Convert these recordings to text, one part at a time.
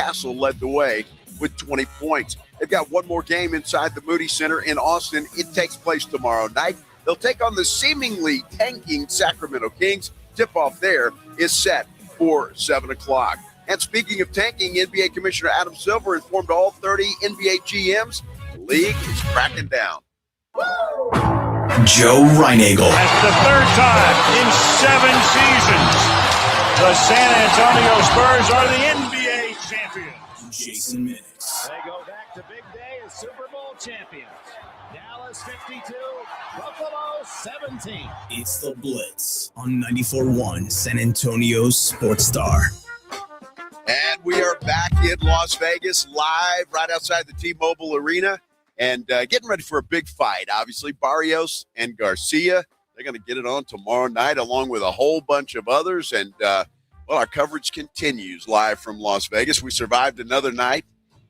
Castle led the way with 20 points. They've got one more game inside the Moody Center in Austin. It takes place tomorrow night. They'll take on the seemingly tanking Sacramento Kings. Tip-off there is set for 7 o'clock. And speaking of tanking, NBA Commissioner Adam Silver informed all 30 NBA GMs the league is cracking down. Joe Reinagle. That's the third time in 7 seasons the San Antonio Spurs are the NBA champions. Jason Minix. They go back to big day as Super Bowl champions. Dallas 52, Buffalo 17. It's the Blitz on 94.1 San Antonio's Sports Star. And we are back in Las Vegas, live right outside the T-Mobile Arena, and getting ready for a big fight. Obviously, Barrios and Garcia, they're going to get it on tomorrow night, along with a whole bunch of others. And, well, our coverage continues live from Las Vegas. We survived another night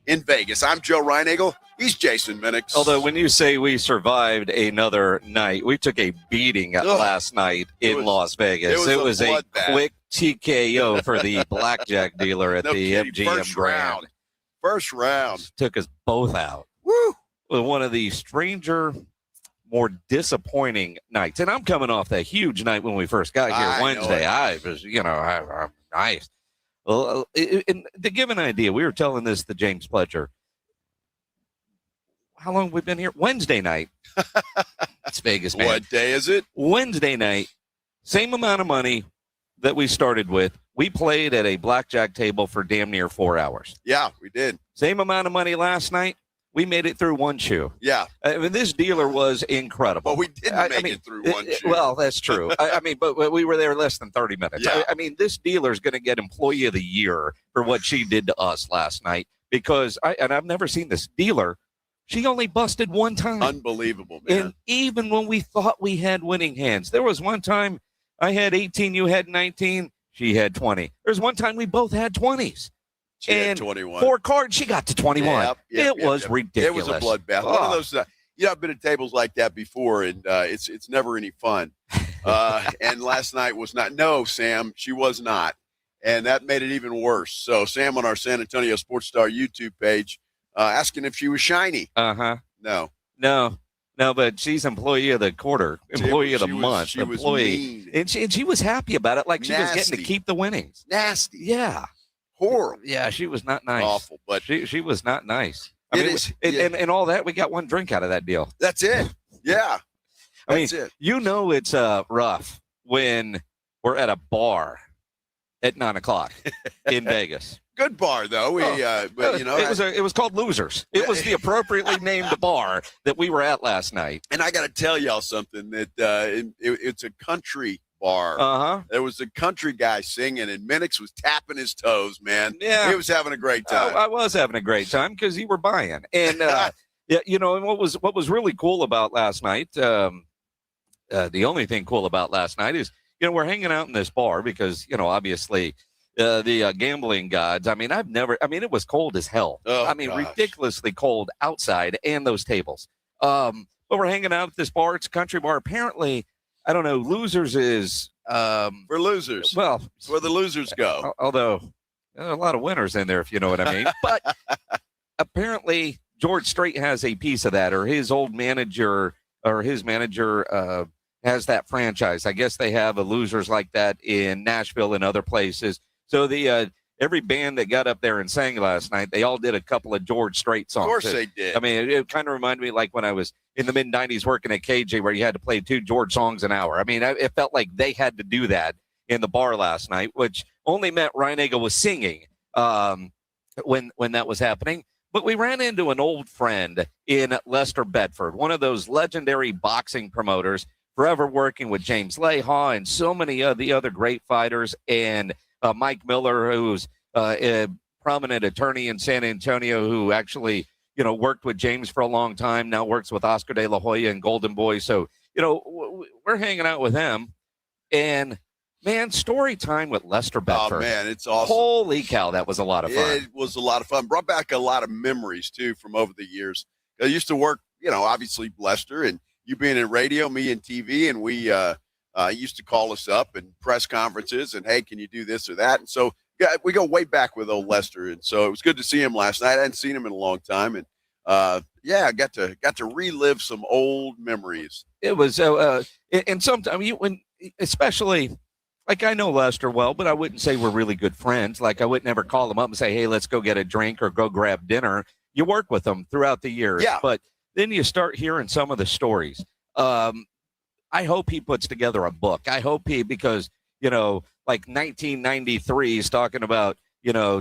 in Vegas. I'm Joe Reinagle. He's Jason Minix. Although when you say we survived another night, we took a beating last night in Las Vegas. It was a quick TKO for the blackjack dealer at the MGM Grand. First round. Took us both out. Woo! One of the stranger, more disappointing nights. And I'm coming off that huge night when we first got here Wednesday. I was, nice. Well, and to give an idea, we were telling this to James Pledger. How long have we been here? Wednesday night. That's Vegas, man. What day is it? Wednesday night. Same amount of money that we started with. We played at a blackjack table for damn near 4 hours. Yeah, we did. Same amount of money last night. We made it through one shoe. Yeah. I mean, this dealer was incredible. But we didn't make it through one shoe. Well, that's true. But we were there less than 30 minutes. Yeah. I mean, this dealer is going to get Employee of the Year for what she did to us last night because I've never seen this dealer. She only busted one time. Unbelievable, man. And even when we thought we had winning hands, there was one time I had 18, you had 19, she had 20. There's one time we both had 20s. She had 21. 4 cards, she got to 21. Yep, it was ridiculous. It was a bloodbath. One of those, I've been at tables like that before, and it's never any fun. And last night was not. No, Sam, she was not. And that made it even worse. So Sam on our San Antonio Sports Star YouTube page, asking if she was shiny. No, but she's employee of the quarter, employee of the month, she employee, was and she was happy about it, like she Nasty. was getting to keep the winnings. Nasty, Yeah, horrible. yeah, she was not nice. Awful, but she was not nice. And all that, we got one drink out of that deal. That's it. Yeah, it's rough when we're at a bar at 9:00 in Vegas. Good bar though. It was called Losers. It was the appropriately named bar that we were at last night. And I got to tell y'all something that it's a country bar. There was a country guy singing, and Minix was tapping his toes. Man, yeah, he was having a great time. I was having a great time because you were buying, and and what was really cool about last night. The only thing cool about last night is we're hanging out in this bar because obviously. The gambling gods. It was cold as hell. Oh, ridiculously cold outside and those tables. But we're hanging out at this bar. It's a country bar. Apparently, I don't know. Losers is for losers. Well, it's where the losers go. Although there are a lot of winners in there, if you know what I mean. But apparently, George Strait has a piece of that, or his old manager, has that franchise. I guess they have a Losers like that in Nashville and other places. So every band that got up there and sang last night, they all did a couple of George Strait songs. Of course they did. It kind of reminded me like when I was in the mid-'90s working at KJ where you had to play 2 George songs an hour. It felt like they had to do that in the bar last night, which only meant Reinagle was singing when that was happening. But we ran into an old friend in Lester Bedford, one of those legendary boxing promoters, forever working with James Leha and so many of the other great fighters, and Mike Miller, who's a prominent attorney in San Antonio who actually, worked with James for a long time, now works with Oscar De La Hoya and Golden Boy. So, we're hanging out with him. And, man, story time with Lester Bedford. Oh, man, it's awesome. Holy cow, that was a lot of fun. It was a lot of fun. Brought back a lot of memories, too, from over the years. I used to work, obviously Lester, and you being in radio, me in TV, and we used to call us up and press conferences and, hey, can you do this or that? And so we go way back with old Lester, and so it was good to see him last night. I hadn't seen him in a long time, and I got to relive some old memories. It was, and sometimes especially, like, I know Lester well, but I wouldn't say we're really good friends. Like, I would never call him up and say, hey, let's go get a drink or go grab dinner. You work with him throughout the years. Yeah. But then you start hearing some of the stories. I hope he puts together a book. I hope because, like 1993, he's talking about,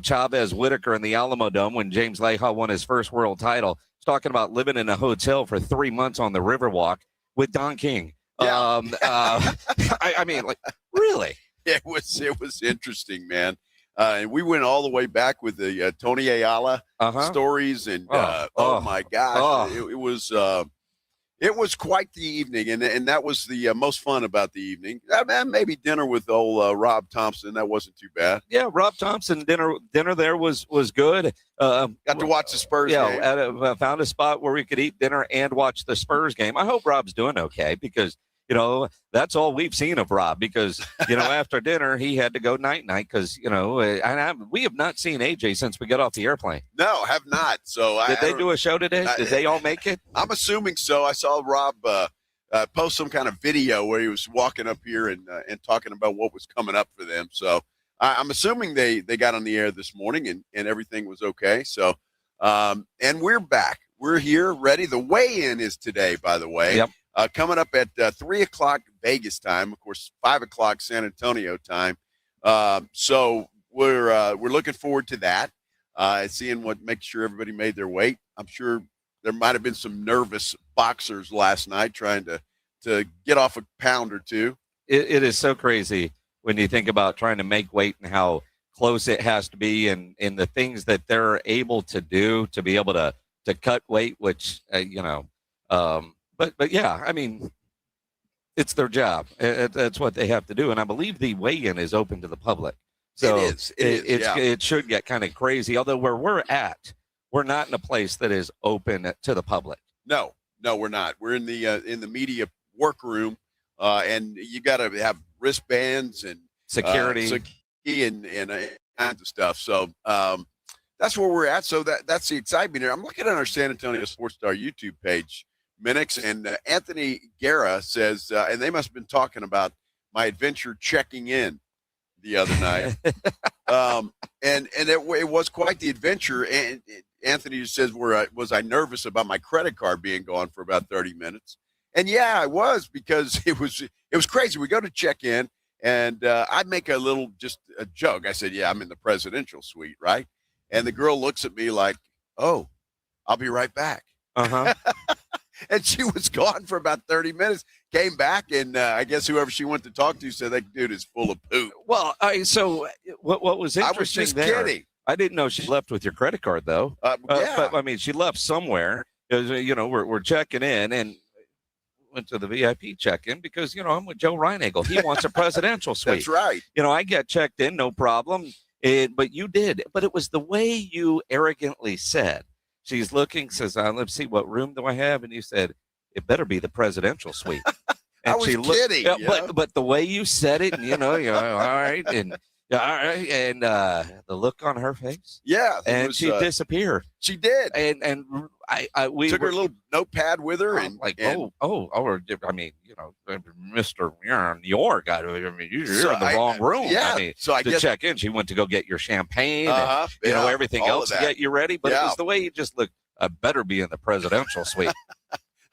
Chavez Whitaker in the Alamo Dome when James Leija won his first world title. He's talking about living in a hotel for 3 months on the Riverwalk with Don King. Yeah. I mean, like, really? It was interesting, man. And we went all the way back with the Tony Ayala stories, and oh my gosh, it was quite the evening, and that was the most fun about the evening. Maybe dinner with old Rob Thompson, that wasn't too bad. Yeah, Rob Thompson dinner there was good. Got to watch the Spurs game. Found a spot where we could eat dinner and watch the Spurs game. I hope Rob's doing okay because, that's all we've seen of Rob because, after dinner, he had to go night-night because, we have not seen AJ since we got off the airplane. No, have not. So Did they do a show today? Did they all make it? I'm assuming so. I saw Rob post some kind of video where he was walking up here and talking about what was coming up for them. So I'm assuming they got on the air this morning and everything was okay. So, and we're back. We're here, ready. The weigh-in is today, by the way. Yep. Coming up at 3 o'clock Vegas time, of course, 5 o'clock San Antonio time. So we're looking forward to that. Seeing make sure everybody made their weight. I'm sure there might have been some nervous boxers last night trying to get off a pound or two. It is so crazy when you think about trying to make weight and how close it has to be, and the things that they're able to do to be able to cut weight, which But yeah, I mean, it's their job. That's what they have to do. And I believe the weigh-in is open to the public. So it should get kind of crazy. Although where we're at, we're not in a place that is open to the public. No, we're not. We're in the media workroom, and you got to have wristbands and security and kinds of stuff. So that's where we're at. So that's the excitement here. I'm looking at our San Antonio Sports Star YouTube page, Minix, and Anthony Guerra says, and they must have been talking about my adventure checking in the other night. And it was quite the adventure. And Anthony says, was I nervous about my credit card being gone for about 30 minutes? And yeah, I was, because it was crazy. We go to check in, and I'd make just a joke. I said, yeah, I'm in the presidential suite, right? And the girl looks at me like, oh, I'll be right back. And she was gone for about 30 minutes, came back, and I guess whoever she went to talk to said that dude is full of poop. Well, so what was interesting I was just there, kidding. I didn't know she left with your credit card, though. Yeah. But, I mean, she left somewhere. We're checking in and went to the VIP check-in because, I'm with Joe Reinagel. He wants a presidential suite. That's right. I get checked in, no problem. But you did. But it was the way you arrogantly said. She's looking, says, let's see, what room do I have? And you said, it better be the presidential suite. And I was kidding. But the way you said it, and, you're all right. And the look on her face. Yeah. And she disappeared. She did. And we took her little notepad with her. And I mean, Mr. New York, you're in the wrong room. Yeah. I mean, so I guess check in, she went to go get your champagne, and, everything else to get you ready. But it was the way you just looked. I better be in the presidential suite.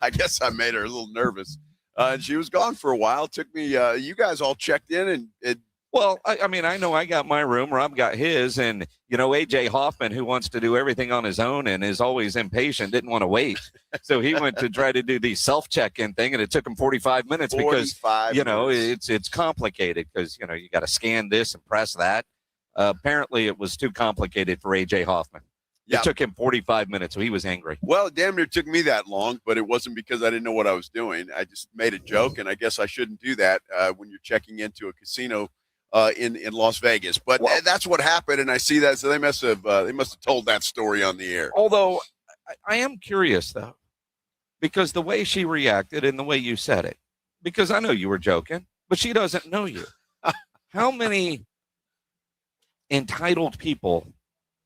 I guess I made her a little nervous. And she was gone for a while. It took me, you guys all checked in and well, I mean, I know I got my room, Rob got his, and, A.J. Hoffman, who wants to do everything on his own and is always impatient, didn't want to wait. So he went to try to do the self-check-in thing, and it took him 45 minutes because, it's complicated because, you got to scan this and press that. Apparently, it was too complicated for A.J. Hoffman. Yeah. It took him 45 minutes, so he was angry. Well, it damn near took me that long, but it wasn't because I didn't know what I was doing. I just made a joke, and I guess I shouldn't do that when you're checking into a casino in Las Vegas, but that's what happened, and I see that. So they must have told that story on the air. Although I am curious though, because the way she reacted and the way you said it, because I know you were joking, but she doesn't know you. How many entitled people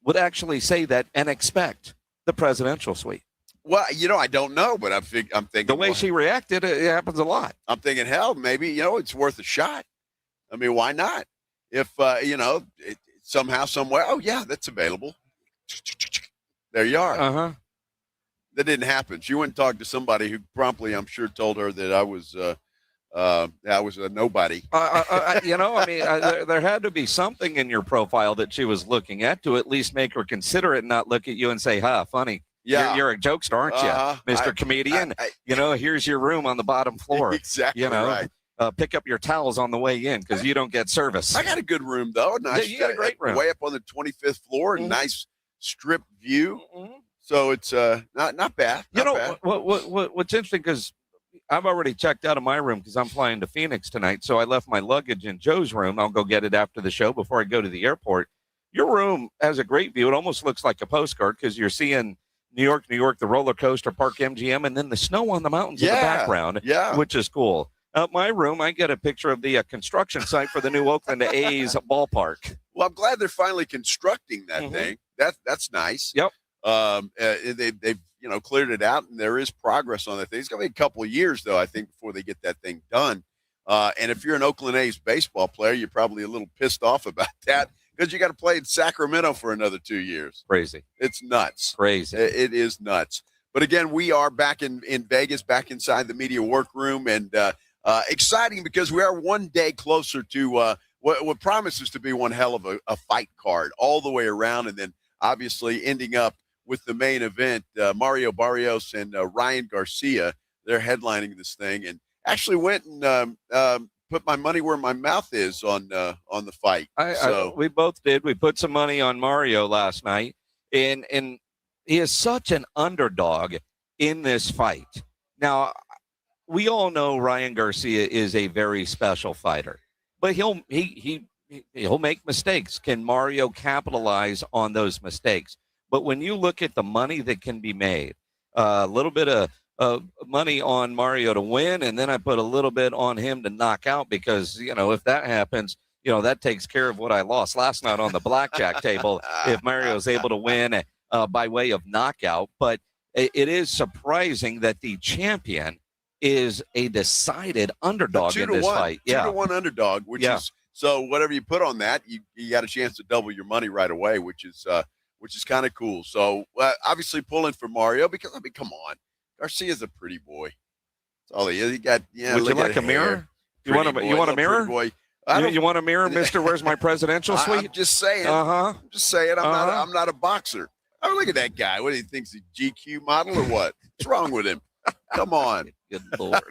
would actually say that and expect the presidential suite? Well, I don't know, but I'm thinking The way she reacted, it happens a lot. I'm thinking, hell, maybe, it's worth a shot. I mean, why not? If, somehow, somewhere, oh, yeah, that's available. There you are. Uh-huh. That didn't happen. She went and talked to somebody who promptly, I'm sure, told her that I was a nobody. There had to be something in your profile that she was looking at to at least make her consider it and not look at you and say, funny. Yeah. You're a jokester, aren't you, Mr. Comedian? Here's your room on the bottom floor. Exactly right. Pick up your towels on the way in because you don't get service. I got a good room, though. Nice. You got a great room. Way up on the 25th floor, nice strip view. Mm-hmm. So it's not bad. Bad. What's interesting, because I've already checked out of my room because I'm flying to Phoenix tonight. So I left my luggage in Joe's room. I'll go get it after the show before I go to the airport. Your room has a great view. It almost looks like a postcard because you're seeing New York, the roller coaster park, MGM, and then the snow on the mountains in the background, which is cool. My room, I get a picture of the construction site for the new Oakland A's ballpark. Well, I'm glad they're finally constructing that thing. That's nice. Yep. They've cleared it out, and there is progress on that thing. It's going to be a couple of years, though, I think, before they get that thing done. And if you're an Oakland A's baseball player, you're probably a little pissed off about that because you got to play in Sacramento for another 2 years. Crazy. It's nuts. Crazy. It is nuts. But again, we are back in Vegas, back inside the media workroom, and exciting because we are one day closer to what promises to be one hell of a fight card all the way around, and then obviously ending up with the main event, Mario Barrios and Ryan Garcia. They're headlining this thing, and actually went and put my money where my mouth is on the fight. We both did. We put some money on Mario last night, and he is such an underdog in this fight. Now, we all know Ryan Garcia is a very special fighter, but he'll make mistakes. Can Mario capitalize on those mistakes? But when you look at the money that can be made, a little bit of money on Mario to win, and then I put a little bit on him to knock out because, if that happens, that takes care of what I lost last night on the blackjack table if Mario's able to win by way of knockout. But it is surprising that the champion is a decided underdog in this fight. 2-1 underdog, which is so whatever you put on that, you got a chance to double your money right away, which is kind of cool. So obviously pulling for Mario because come on, Garcia's a pretty boy. That's all he is. He got Would you like a mirror? You want a mirror? Boy. You want a mirror, Mister? Where's my presidential suite? I'm just saying. I'm just saying. I'm not a boxer. Oh, look at that guy. What do you think? He's a GQ model or what? What's wrong with him? Come on. Good Lord.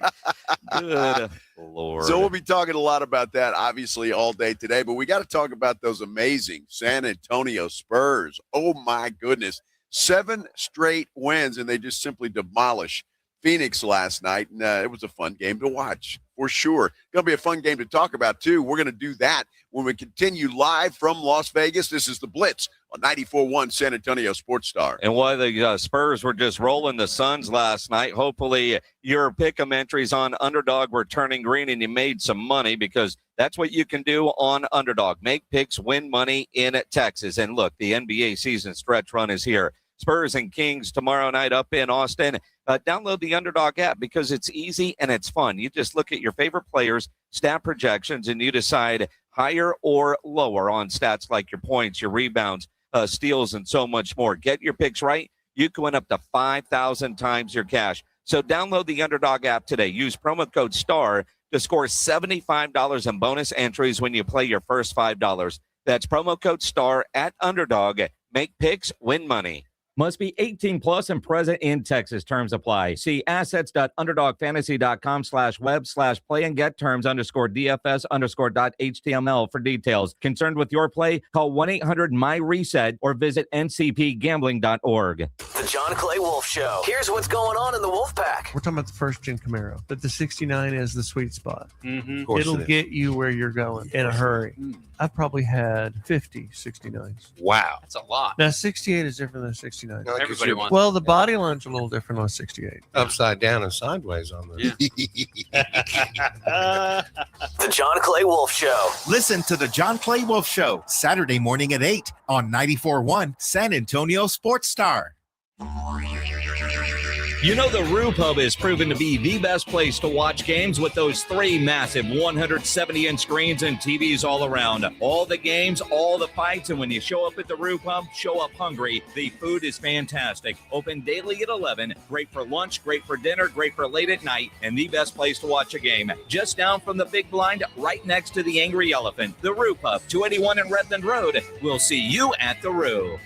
Good Lord. So we'll be talking a lot about that, obviously, all day today. But we got to talk about those amazing San Antonio Spurs. Oh, my goodness. 7 straight wins, and they just simply demolish Phoenix last night. And it was a fun game to watch, for sure. Going to be a fun game to talk about, too. We're going to do that when we continue live from Las Vegas. This is the Blitz on 94.1 San Antonio Sports Star. And while the Spurs were just rolling the Suns last night, hopefully your pick'em entries on Underdog were turning green and you made some money, because that's what you can do on Underdog. Make picks, win money in Texas. And look, the NBA season stretch run is here. Spurs and Kings tomorrow night up in Austin. Download the Underdog app because it's easy and it's fun. You just look at your favorite players, stat projections, and you decide higher or lower on stats like your points, your rebounds, steals, and so much more. Get your picks right. You can win up to 5,000 times your cash. So download the Underdog app today. Use promo code STAR to score $75 in bonus entries when you play your first $5. That's promo code STAR at Underdog. Make picks, win money. Must be 18 plus and present in Texas. Terms apply. See assets.underdogfantasy.com/web/play and get terms _DFS_.html for details. Concerned with your play? Call 1-800-MY-RESET or visit ncpgambling.org. The John Clay Wolf Show. Here's what's going on in the Wolf Pack. We're talking about the first gen Camaro, but the 69 is the sweet spot. Mm-hmm. It'll get you where you're going in a hurry. I've probably had 50 69s. Wow. That's a lot. Now, 68 is different than 69. 69. No, Everybody wants. Well, the body line's a little different on 68. upside down and sideways on the. The John Clay Wolf Show. Listen to the John Clay Wolf Show, Saturday morning at 8 on 94.1 San Antonio Sports Star. You know, the Roo Pub is proven to be the best place to watch games with those 3 massive 170-inch screens and TVs all around. All the games, all the fights, and when you show up at the Roo Pub, show up hungry. The food is fantastic. Open daily at 11. Great for lunch, great for dinner, great for late at night, and the best place to watch a game. Just down from the big blind, right next to the Angry Elephant. The Roo Pub, 281 in Redland Road. We'll see you at the Roo.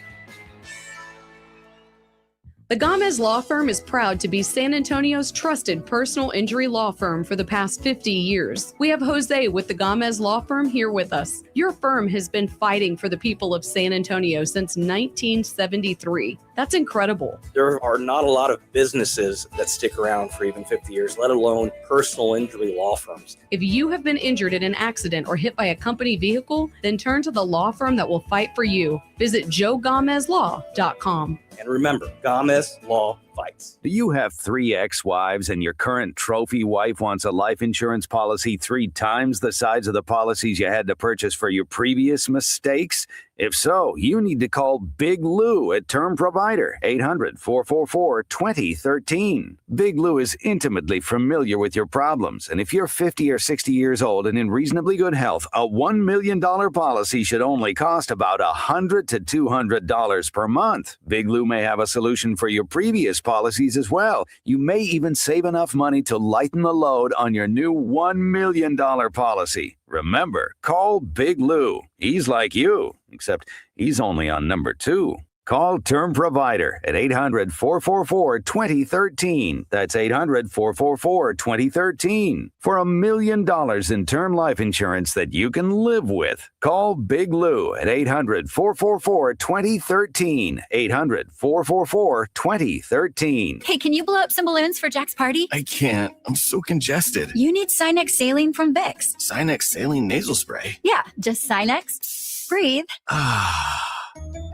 The Gomez Law Firm is proud to be San Antonio's trusted personal injury law firm for the past 50 years. We have Jose with the Gomez Law Firm here with us. Your firm has been fighting for the people of San Antonio since 1973. That's incredible. There are not a lot of businesses that stick around for even 50 years, let alone personal injury law firms. If you have been injured in an accident or hit by a company vehicle, then turn to the law firm that will fight for you. Visit joegomezlaw.com. And remember, Gomez Law fights. Do you have 3 ex-wives and your current trophy wife wants a life insurance policy 3 times the size of the policies you had to purchase for your previous mistakes? If so, you need to call Big Lou at Term Provider, 800-444-2013. Big Lou is intimately familiar with your problems, and if you're 50 or 60 years old and in reasonably good health, a $1 million policy should only cost about $100 to $200 per month. Big Lou may have a solution for your previous policies as well. You may even save enough money to lighten the load on your new $1 million policy. Remember, call Big Lou. He's like you, except he's only on number 2. Call Term Provider at 800-444-2013. That's 800-444-2013. For $1 million in term life insurance that you can live with. Call Big Lou at 800-444-2013. 800-444-2013. Hey, can you blow up some balloons for Jack's party? I can't. I'm so congested. You need Sinex Saline from Vicks. Sinex Saline Nasal Spray. Yeah, just Sinex. Breathe.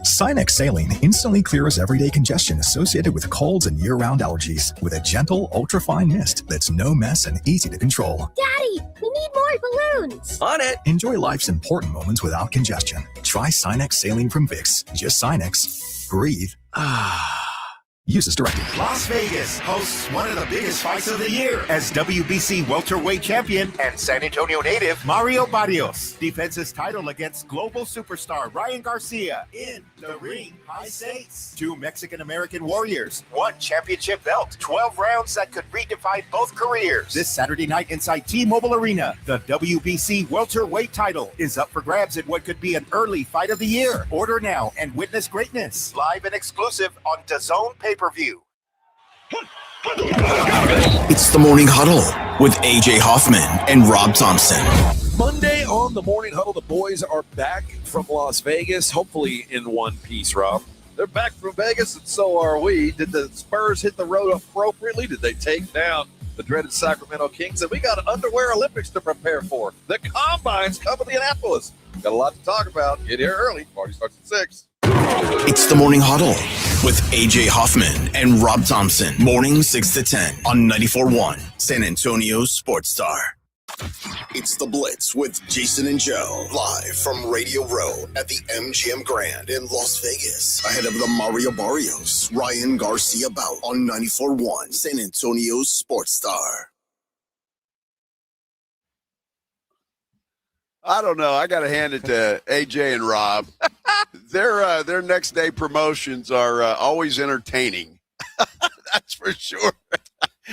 Sinex Saline instantly clears everyday congestion associated with colds and year-round allergies with a gentle, ultra-fine mist that's no mess and easy to control. Daddy, we need more balloons. On it. Enjoy life's important moments without congestion. Try Sinex Saline from Vicks. Just Sinex. Breathe. Use as directed. Las Vegas hosts one of the biggest fights of the year as WBC welterweight champion and San Antonio native Mario Barrios defends his title against global superstar Ryan Garcia in the ring. High stakes. 2 Mexican-American warriors, 1 championship belt, 12 rounds that could redefine both careers. This Saturday night inside T-Mobile Arena, the WBC welterweight title is up for grabs in what could be an early fight of the year. Order now and witness greatness. Live and exclusive on DAZN pay-per-view. It's the Morning Huddle with AJ Hoffman and Rob Thompson. Monday on the Morning Huddle, the boys are back from Las Vegas, hopefully in one piece, Rob. They're back from Vegas, and so are we. Did the Spurs hit the road appropriately? Did they take down the dreaded Sacramento Kings? And we got an underwear Olympics to prepare for. The Combines come to Indianapolis. Got a lot to talk about. Get here early. Party starts at 6. It's the Morning Huddle with AJ Hoffman and Rob Thompson. Morning 6 to 10 on 94.1 San Antonio Sports Star. It's the Blitz with Jason and Joe, live from Radio Row at the MGM Grand in Las Vegas, ahead of the Mario Barrios, Ryan Garcia bout on 94.1 San Antonio Sports Star. I don't know. I got to hand it to AJ and Rob. Their next day promotions are always entertaining. That's for sure.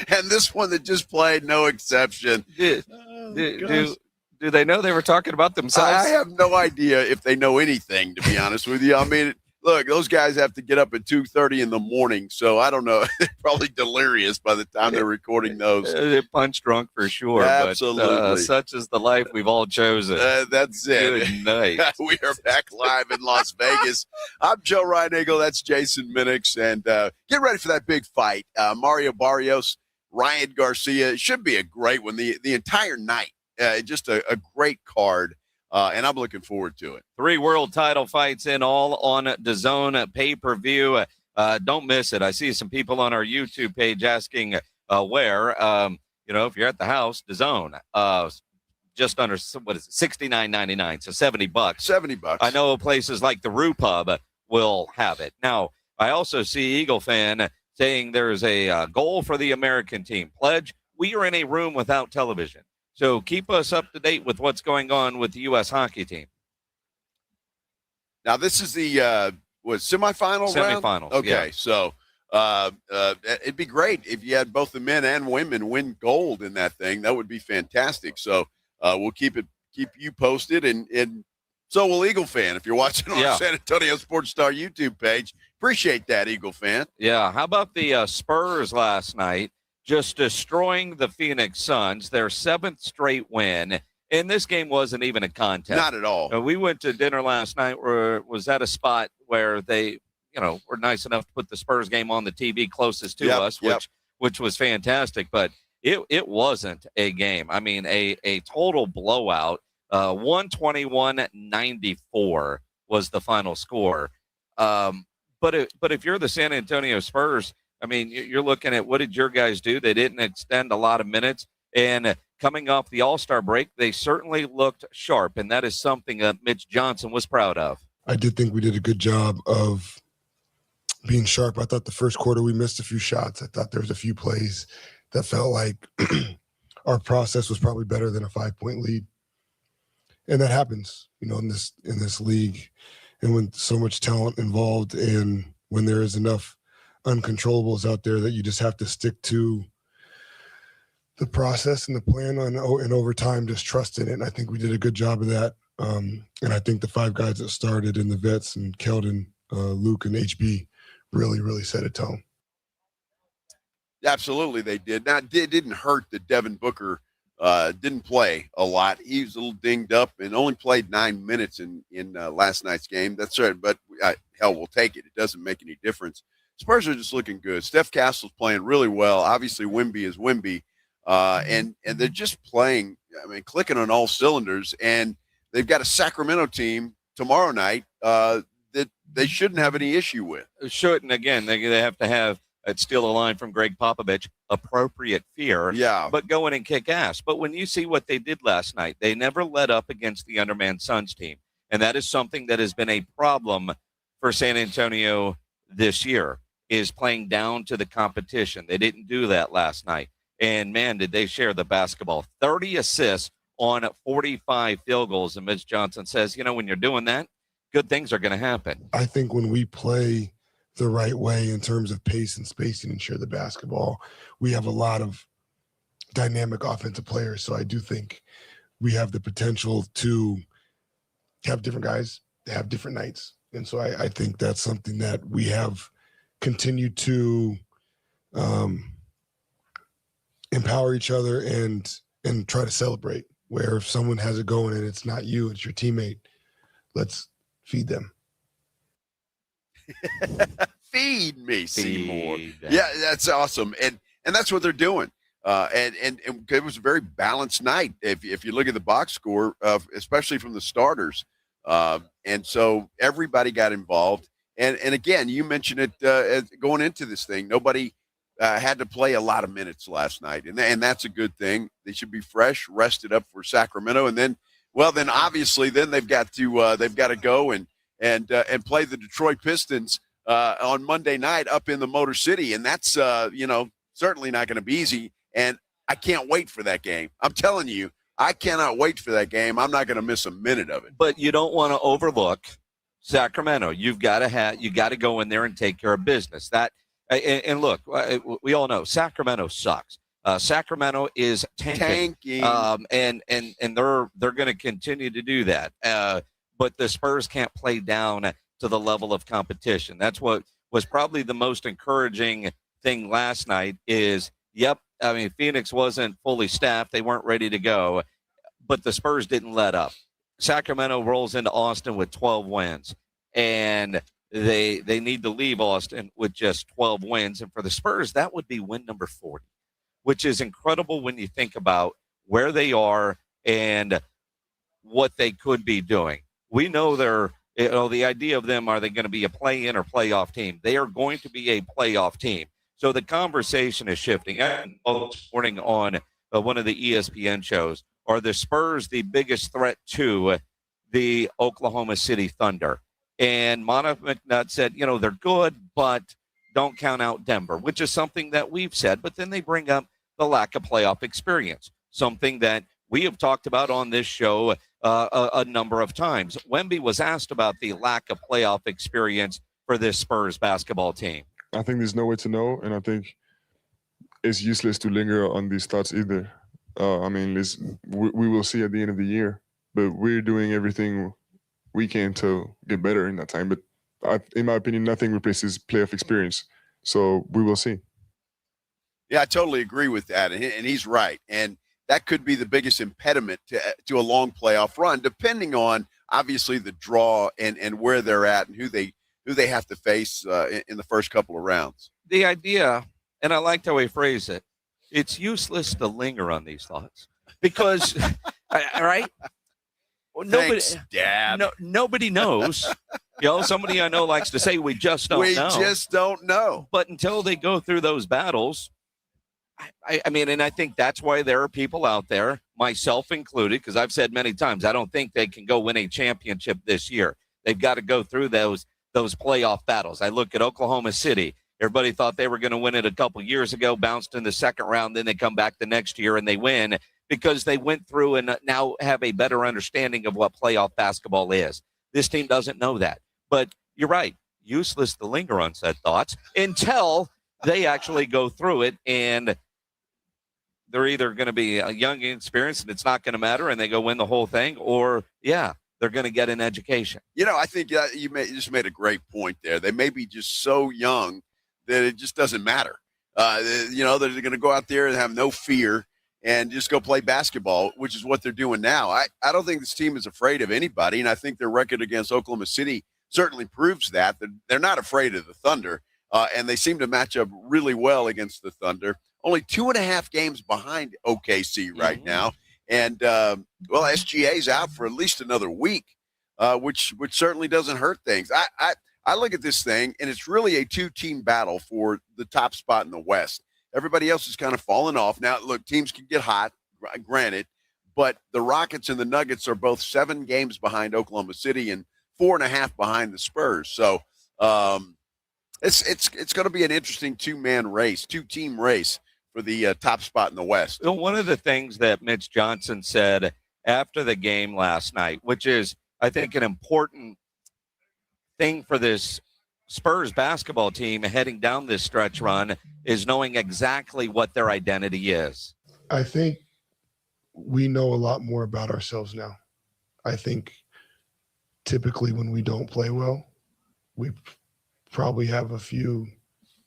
And this one that just played, no exception. Do they know they were talking about themselves? I have no idea if they know anything, to be honest with you. I mean, look, those guys have to get up at 2:30 in the morning, so I don't know. They're probably delirious by the time they're recording those. They're punch drunk for sure. Absolutely. But, such is the life we've all chosen. That's it. Good night. We are back live in Las Vegas. I'm Joe Ryan. That's Jason Minix. And get ready for that big fight. Mario Barrios, Ryan Garcia. It should be a great one. The entire night. Just a great card. And I'm looking forward to it. 3 world title fights in all on DAZN pay-per-view. don't miss it. I see some people on our YouTube page asking where. If you're at the house, DAZN. Just under, what is it, $69.99, so $70. $70. I know places like the Roo Pub will have it. Now, I also see Eagle fan saying there's a goal for the American team. Pledge, we are in a room without television. So keep us up to date with what's going on with the U.S. hockey team. Now, this is the semifinal round? Semifinals, Okay, yeah. so it'd be great if you had both the men and women win gold in that thing. That would be fantastic. So we'll keep you posted, and so will Eagle fan if you're watching on San Antonio Sports Star YouTube page. Appreciate that, Eagle fan. Yeah, how about the Spurs last night just destroying the Phoenix Suns, their 7th straight win, and this game wasn't even a contest. Not at all. We went to dinner last night was at a spot where they were nice enough to put the Spurs game on the TV closest to us, which was fantastic, but it wasn't a game. I mean, a total blowout. 121-94 was the final score. But if you're the San Antonio Spurs, I mean, you're looking at what did your guys do? They didn't extend a lot of minutes. And coming off the All-Star break, they certainly looked sharp, and that is something that Mitch Johnson was proud of. I did think we did a good job of being sharp. I thought the first quarter we missed a few shots. I thought there was a few plays that felt like our process was probably better than a 5-point lead. And that happens, in this league, and when so much talent involved, and when there is enough uncontrollables out there that you just have to stick to the process and the plan, and over time just trust in it. And I think we did a good job of that. And I think the 5 guys that started, and the vets, and Keldon, Luke, and HB really, really set a tone. Absolutely, they did. Now, it didn't hurt that Devin Booker didn't play a lot. He was a little dinged up and only played 9 minutes in last night's game. That's right, but hell, we'll take it. It doesn't make any difference. Spurs are just looking good. Steph Castle's playing really well. Obviously, Wemby is Wemby, and they're just playing. I mean, clicking on all cylinders. And they've got a Sacramento team tomorrow night that they shouldn't have any issue with. Shouldn't. Again, they have to have. I'd steal a line from Greg Popovich, appropriate fear, but go in and kick ass. But when you see what they did last night, they never let up against the undermanned Suns team. And that is something that has been a problem for San Antonio this year, is playing down to the competition. They didn't do that last night. And, man, did they share the basketball. 30 assists on 45 field goals. And Mitch Johnson says, when you're doing that, good things are going to happen. I think when we play the right way in terms of pace and spacing and share the basketball, we have a lot of dynamic offensive players. So I do think we have the potential to have different guys have different nights. And so I think that's something that we have continued to empower each other and try to celebrate, where if someone has it going and it's not you, it's your teammate, let's feed them. Feed me, Seymour. Yeah, that's awesome, and that's what they're doing. And it was a very balanced night. If you look at the box score, especially from the starters, and so everybody got involved. And again, you mentioned it going into this thing. Nobody had to play a lot of minutes last night, and that's a good thing. They should be fresh, rested up for Sacramento, and then obviously they've got to go and play the Detroit Pistons on Monday night up in the Motor City. And that's, certainly not going to be easy. And I can't wait for that game. I'm telling you, I cannot wait for that game. I'm not going to miss a minute of it. But you don't want to overlook Sacramento. You've got to go in there and take care of business. And look, we all know Sacramento sucks. Sacramento is tanking. And they're going to continue to do that. But the Spurs can't play down to the level of competition. That's what was probably the most encouraging thing last night is, Phoenix wasn't fully staffed. They weren't ready to go, but the Spurs didn't let up. Sacramento rolls into Austin with 12 wins, and they need to leave Austin with just 12 wins. And for the Spurs, that would be win number 40, which is incredible when you think about where they are and what they could be doing. We know they're The idea of them, are they going to be a play-in or playoff team? They are going to be a playoff team. So the conversation is shifting. This morning on one of the ESPN shows, are the Spurs the biggest threat to the Oklahoma City Thunder? And Monica McNutt said, they're good, but don't count out Denver, which is something that we've said. But then they bring up the lack of playoff experience, something that we have talked about on this show a number of times. Wemby was asked about the lack of playoff experience for this Spurs basketball team. I think there's no way to know, and I think it's useless to linger on these thoughts either. We will see at the end of the year, but we're doing everything we can to get better in that time. But in my opinion, nothing replaces playoff experience. So we will see. Yeah, I totally agree with that, and he's right. And that could be the biggest impediment to a long playoff run, depending on obviously the draw and where they're at and who they have to face in the first couple of rounds. The idea, and I liked how he phrased it, it's useless to linger on these thoughts because, all right? Well, Thanks, Dad. Nobody knows. Somebody I know likes to say we just don't know. We just don't know. But until they go through those battles, and I think that's why there are people out there, myself included, because I've said many times, I don't think they can go win a championship this year. They've got to go through those playoff battles. I look at Oklahoma City. Everybody thought they were going to win it a couple years ago, bounced in the second round, then they come back the next year and they win because they went through and now have a better understanding of what playoff basketball is. This team doesn't know that. But you're right, useless to linger on said thoughts until they actually go through it, and they're either going to be a young experience and it's not going to matter and they go win the whole thing, or, they're going to get an education. I think you just made a great point there. They may be just so young that it just doesn't matter. They're going to go out there and have no fear and just go play basketball, which is what they're doing now. I don't think this team is afraid of anybody, and I think their record against Oklahoma City certainly proves that. They're not afraid of the Thunder, and they seem to match up really well against the Thunder. Only 2.5 games behind OKC right now. And, SGA's out for at least another week, which certainly doesn't hurt things. I look at this thing, and it's really a two-team battle for the top spot in the West. Everybody else is kind of falling off. Now, look, teams can get hot, granted, but the Rockets and the Nuggets are both 7 games behind Oklahoma City and 4.5 behind the Spurs. So it's going to be an interesting two-team race for the top spot in the West. One of the things that Mitch Johnson said after the game last night, which is, I think, an important thing for this Spurs basketball team heading down this stretch run, is knowing exactly what their identity is. I think we know a lot more about ourselves now. I think typically when we don't play well, we probably have a few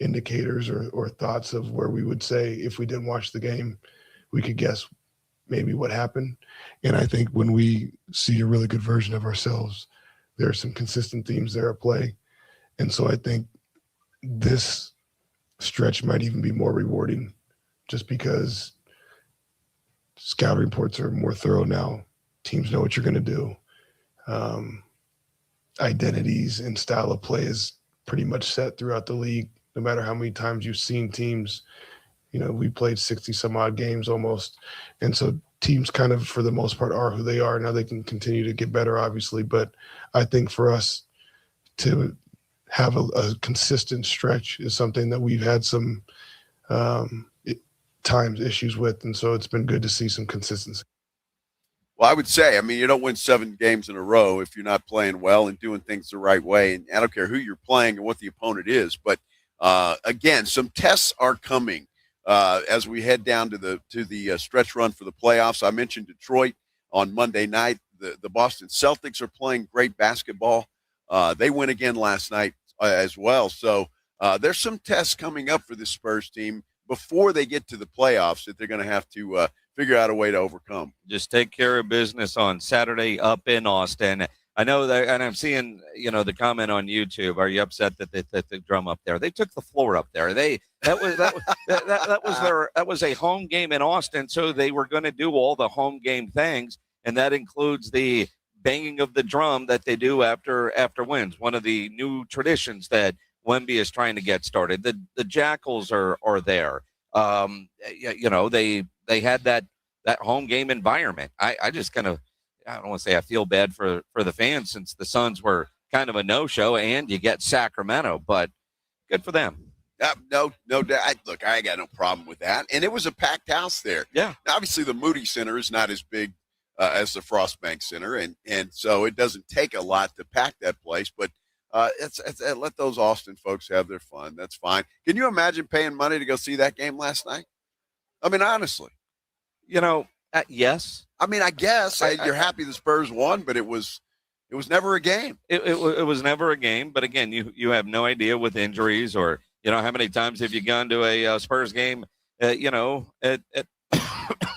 indicators or thoughts of where we would say, if we didn't watch the game, we could guess maybe what happened. And I think when we see a really good version of ourselves, there are some consistent themes there at play. And so I think this stretch might even be more rewarding just because scouting reports are more thorough now. Teams know what you're going to do. Identities and style of play is pretty much set throughout the league. No matter how many times you've seen teams, we played 60 some odd games almost. And so teams kind of, for the most part, are who they are. Now they can continue to get better, obviously. But I think for us to have a consistent stretch is something that we've had some times issues with. And so it's been good to see some consistency. Well, I would say, you don't win 7 games in a row if you're not playing well and doing things the right way. And I don't care who you're playing and what the opponent is. But again, some tests are coming as we head down to the stretch run for the playoffs. I mentioned Detroit on Monday night. The Boston Celtics are playing great basketball. They win again last night as well. So there's some tests coming up for this Spurs team before they get to the playoffs that they're going to have to figure out a way to overcome. Just take care of business on Saturday up in Austin. I know that, and I'm seeing, the comment on YouTube. Are you upset that the drum up there? They took the floor up there. That was a home game in Austin, so they were going to do all the home game things, and that includes the banging of the drum that they do after wins. One of the new traditions that Wemby is trying to get started. The Jackals are there. They had that home game environment. I just kind of, I don't want to say I feel bad for the fans since the Suns were kind of a no-show, and you get Sacramento, but good for them. No doubt. Look, I got no problem with that. And it was a packed house there. Yeah. Obviously, the Moody Center is not as big as the Frostbank Center, and so it doesn't take a lot to pack that place. But let those Austin folks have their fun. That's fine. Can you imagine paying money to go see that game last night? I mean, honestly. Yes. I mean, I guess you're happy the Spurs won, but it was never a game. It was never a game. But again, you have no idea with injuries or how many times have you gone to a Spurs game? At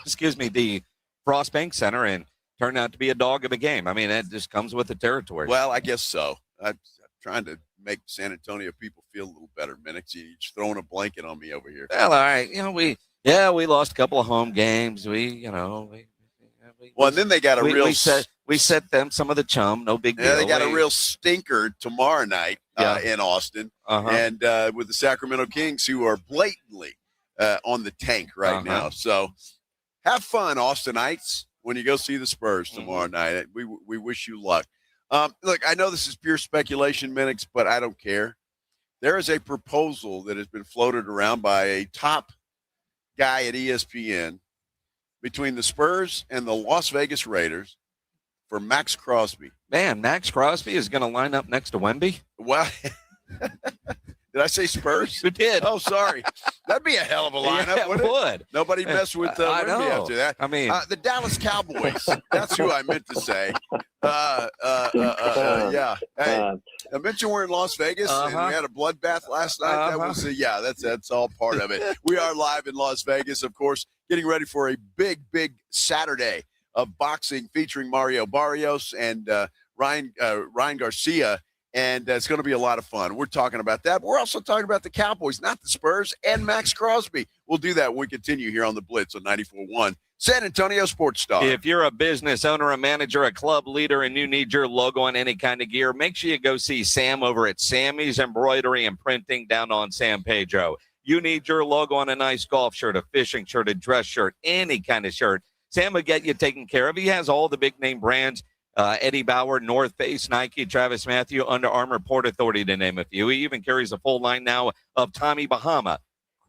excuse me, the Frostbank Center and turned out to be a dog of a game. I mean, that just comes with the territory. Well, I guess so. I'm trying to make San Antonio people feel a little better. Minutes, you're just throwing a blanket on me over here. Well, all right. We lost a couple of home games. Well, and then they got we set them some of the chum. No big deal. Yeah, they got a real stinker tomorrow night in Austin, and with the Sacramento Kings, who are blatantly on the tank right now. So have fun, Austinites, when you go see the Spurs tomorrow night. We wish you luck. Look, I know this is pure speculation, Minix, but I don't care. There is a proposal that has been floated around by a top guy at ESPN between the Spurs and the Las Vegas Raiders for Max Crosby. Man, Max Crosby is going to line up next to Wemby? Well, did I say Spurs? You did. Oh, sorry. That'd be a hell of a lineup, Yeah, wouldn't it? would. Nobody messed with Wemby after that. I mean, the Dallas Cowboys. That's who I meant to say. Yeah. Hey, I mentioned we're in Las Vegas and we had a bloodbath last night. That was that's all part of it. We are live in Las Vegas, of course, getting ready for a big Saturday of boxing featuring Mario Barrios and Ryan Garcia. And it's going to be a lot of fun. We're talking about that. But we're also talking about the Cowboys, not the Spurs, and Max Crosby. We'll do that when we continue here on the Blitz on 94.1 San Antonio Sports Star. If you're a business owner, a manager, a club leader, and you need your logo on any kind of gear, make sure you go see Sam over at Sammy's Embroidery and Printing down on San Pedro. You need your logo on a nice golf shirt, a fishing shirt, a dress shirt, any kind of shirt. Sam will get you taken care of. He has all the big name brands. Eddie Bauer, North Face, Nike, Travis Matthew, Under Armour, Port Authority, to name a few. He even carries a full line now of Tommy Bahama.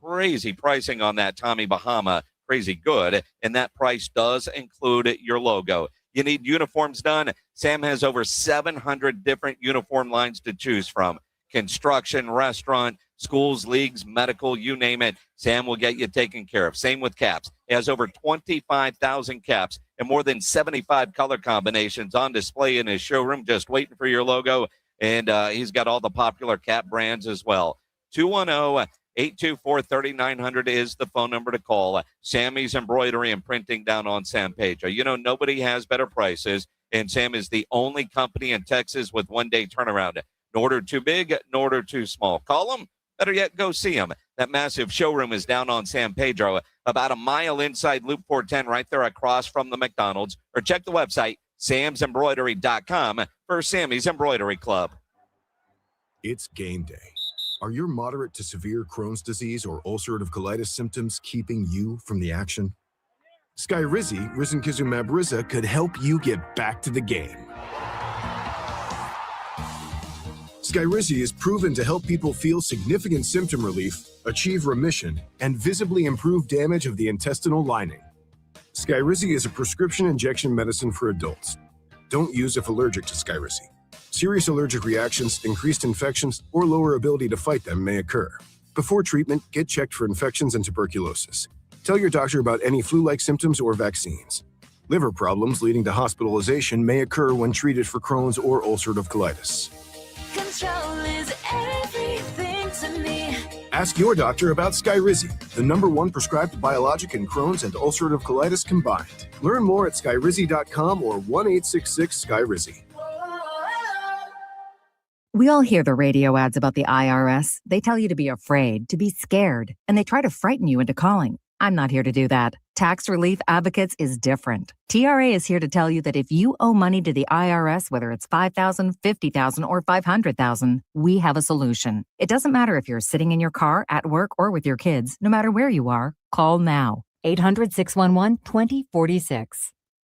Crazy pricing on that Tommy Bahama. Crazy good. And that price does include your logo. You need uniforms done. Sam has over 700 different uniform lines to choose from. Construction, restaurant, schools, leagues, medical, you name it. Sam will get you taken care of. Same with caps. He has over 25,000 caps and more than 75 color combinations on display in his showroom, just waiting for your logo. And he's got all the popular cap brands as well. 210-824-3900 is the phone number to call. Sammy's Embroidery and Printing down on San Pedro. Nobody has better prices, and Sam is the only company in Texas with one-day turnaround. No order too big, no order too small. Call them. Better yet, go see them. That massive showroom is down on San Pedro, about a mile inside Loop 410, right there across from the McDonald's. Or check the website, samsembroidery.com, for Sammy's Embroidery Club. It's game day. Are your moderate to severe Crohn's disease or ulcerative colitis symptoms keeping you from the action? Skyrizi, risankizumab Riza, could help you get back to the game. Skyrizi is proven to help people feel significant symptom relief, achieve remission, and visibly improve damage of the intestinal lining. Skyrizi is a prescription injection medicine for adults. Don't use if allergic to Skyrizi. Serious allergic reactions, increased infections, or lower ability to fight them may occur. Before treatment, get checked for infections and tuberculosis. Tell your doctor about any flu-like symptoms or vaccines. Liver problems leading to hospitalization may occur when treated for Crohn's or ulcerative colitis. Control is everything to me. Ask your doctor about Skyrizi, the #1 prescribed biologic in Crohn's and ulcerative colitis combined. Learn more at skyrizi.com or 1-866-SKYRIZI. We all hear the radio ads about the IRS. They tell you to be afraid, to be scared, and they try to frighten you into calling. I'm not here to do that. Tax Relief Advocates is different. TRA is here to tell you that if you owe money to the IRS, whether it's $5,000, $50,000, or $500,000, we have a solution. It doesn't matter if you're sitting in your car, at work, or with your kids. No matter where you are, call now. 800-611-2046.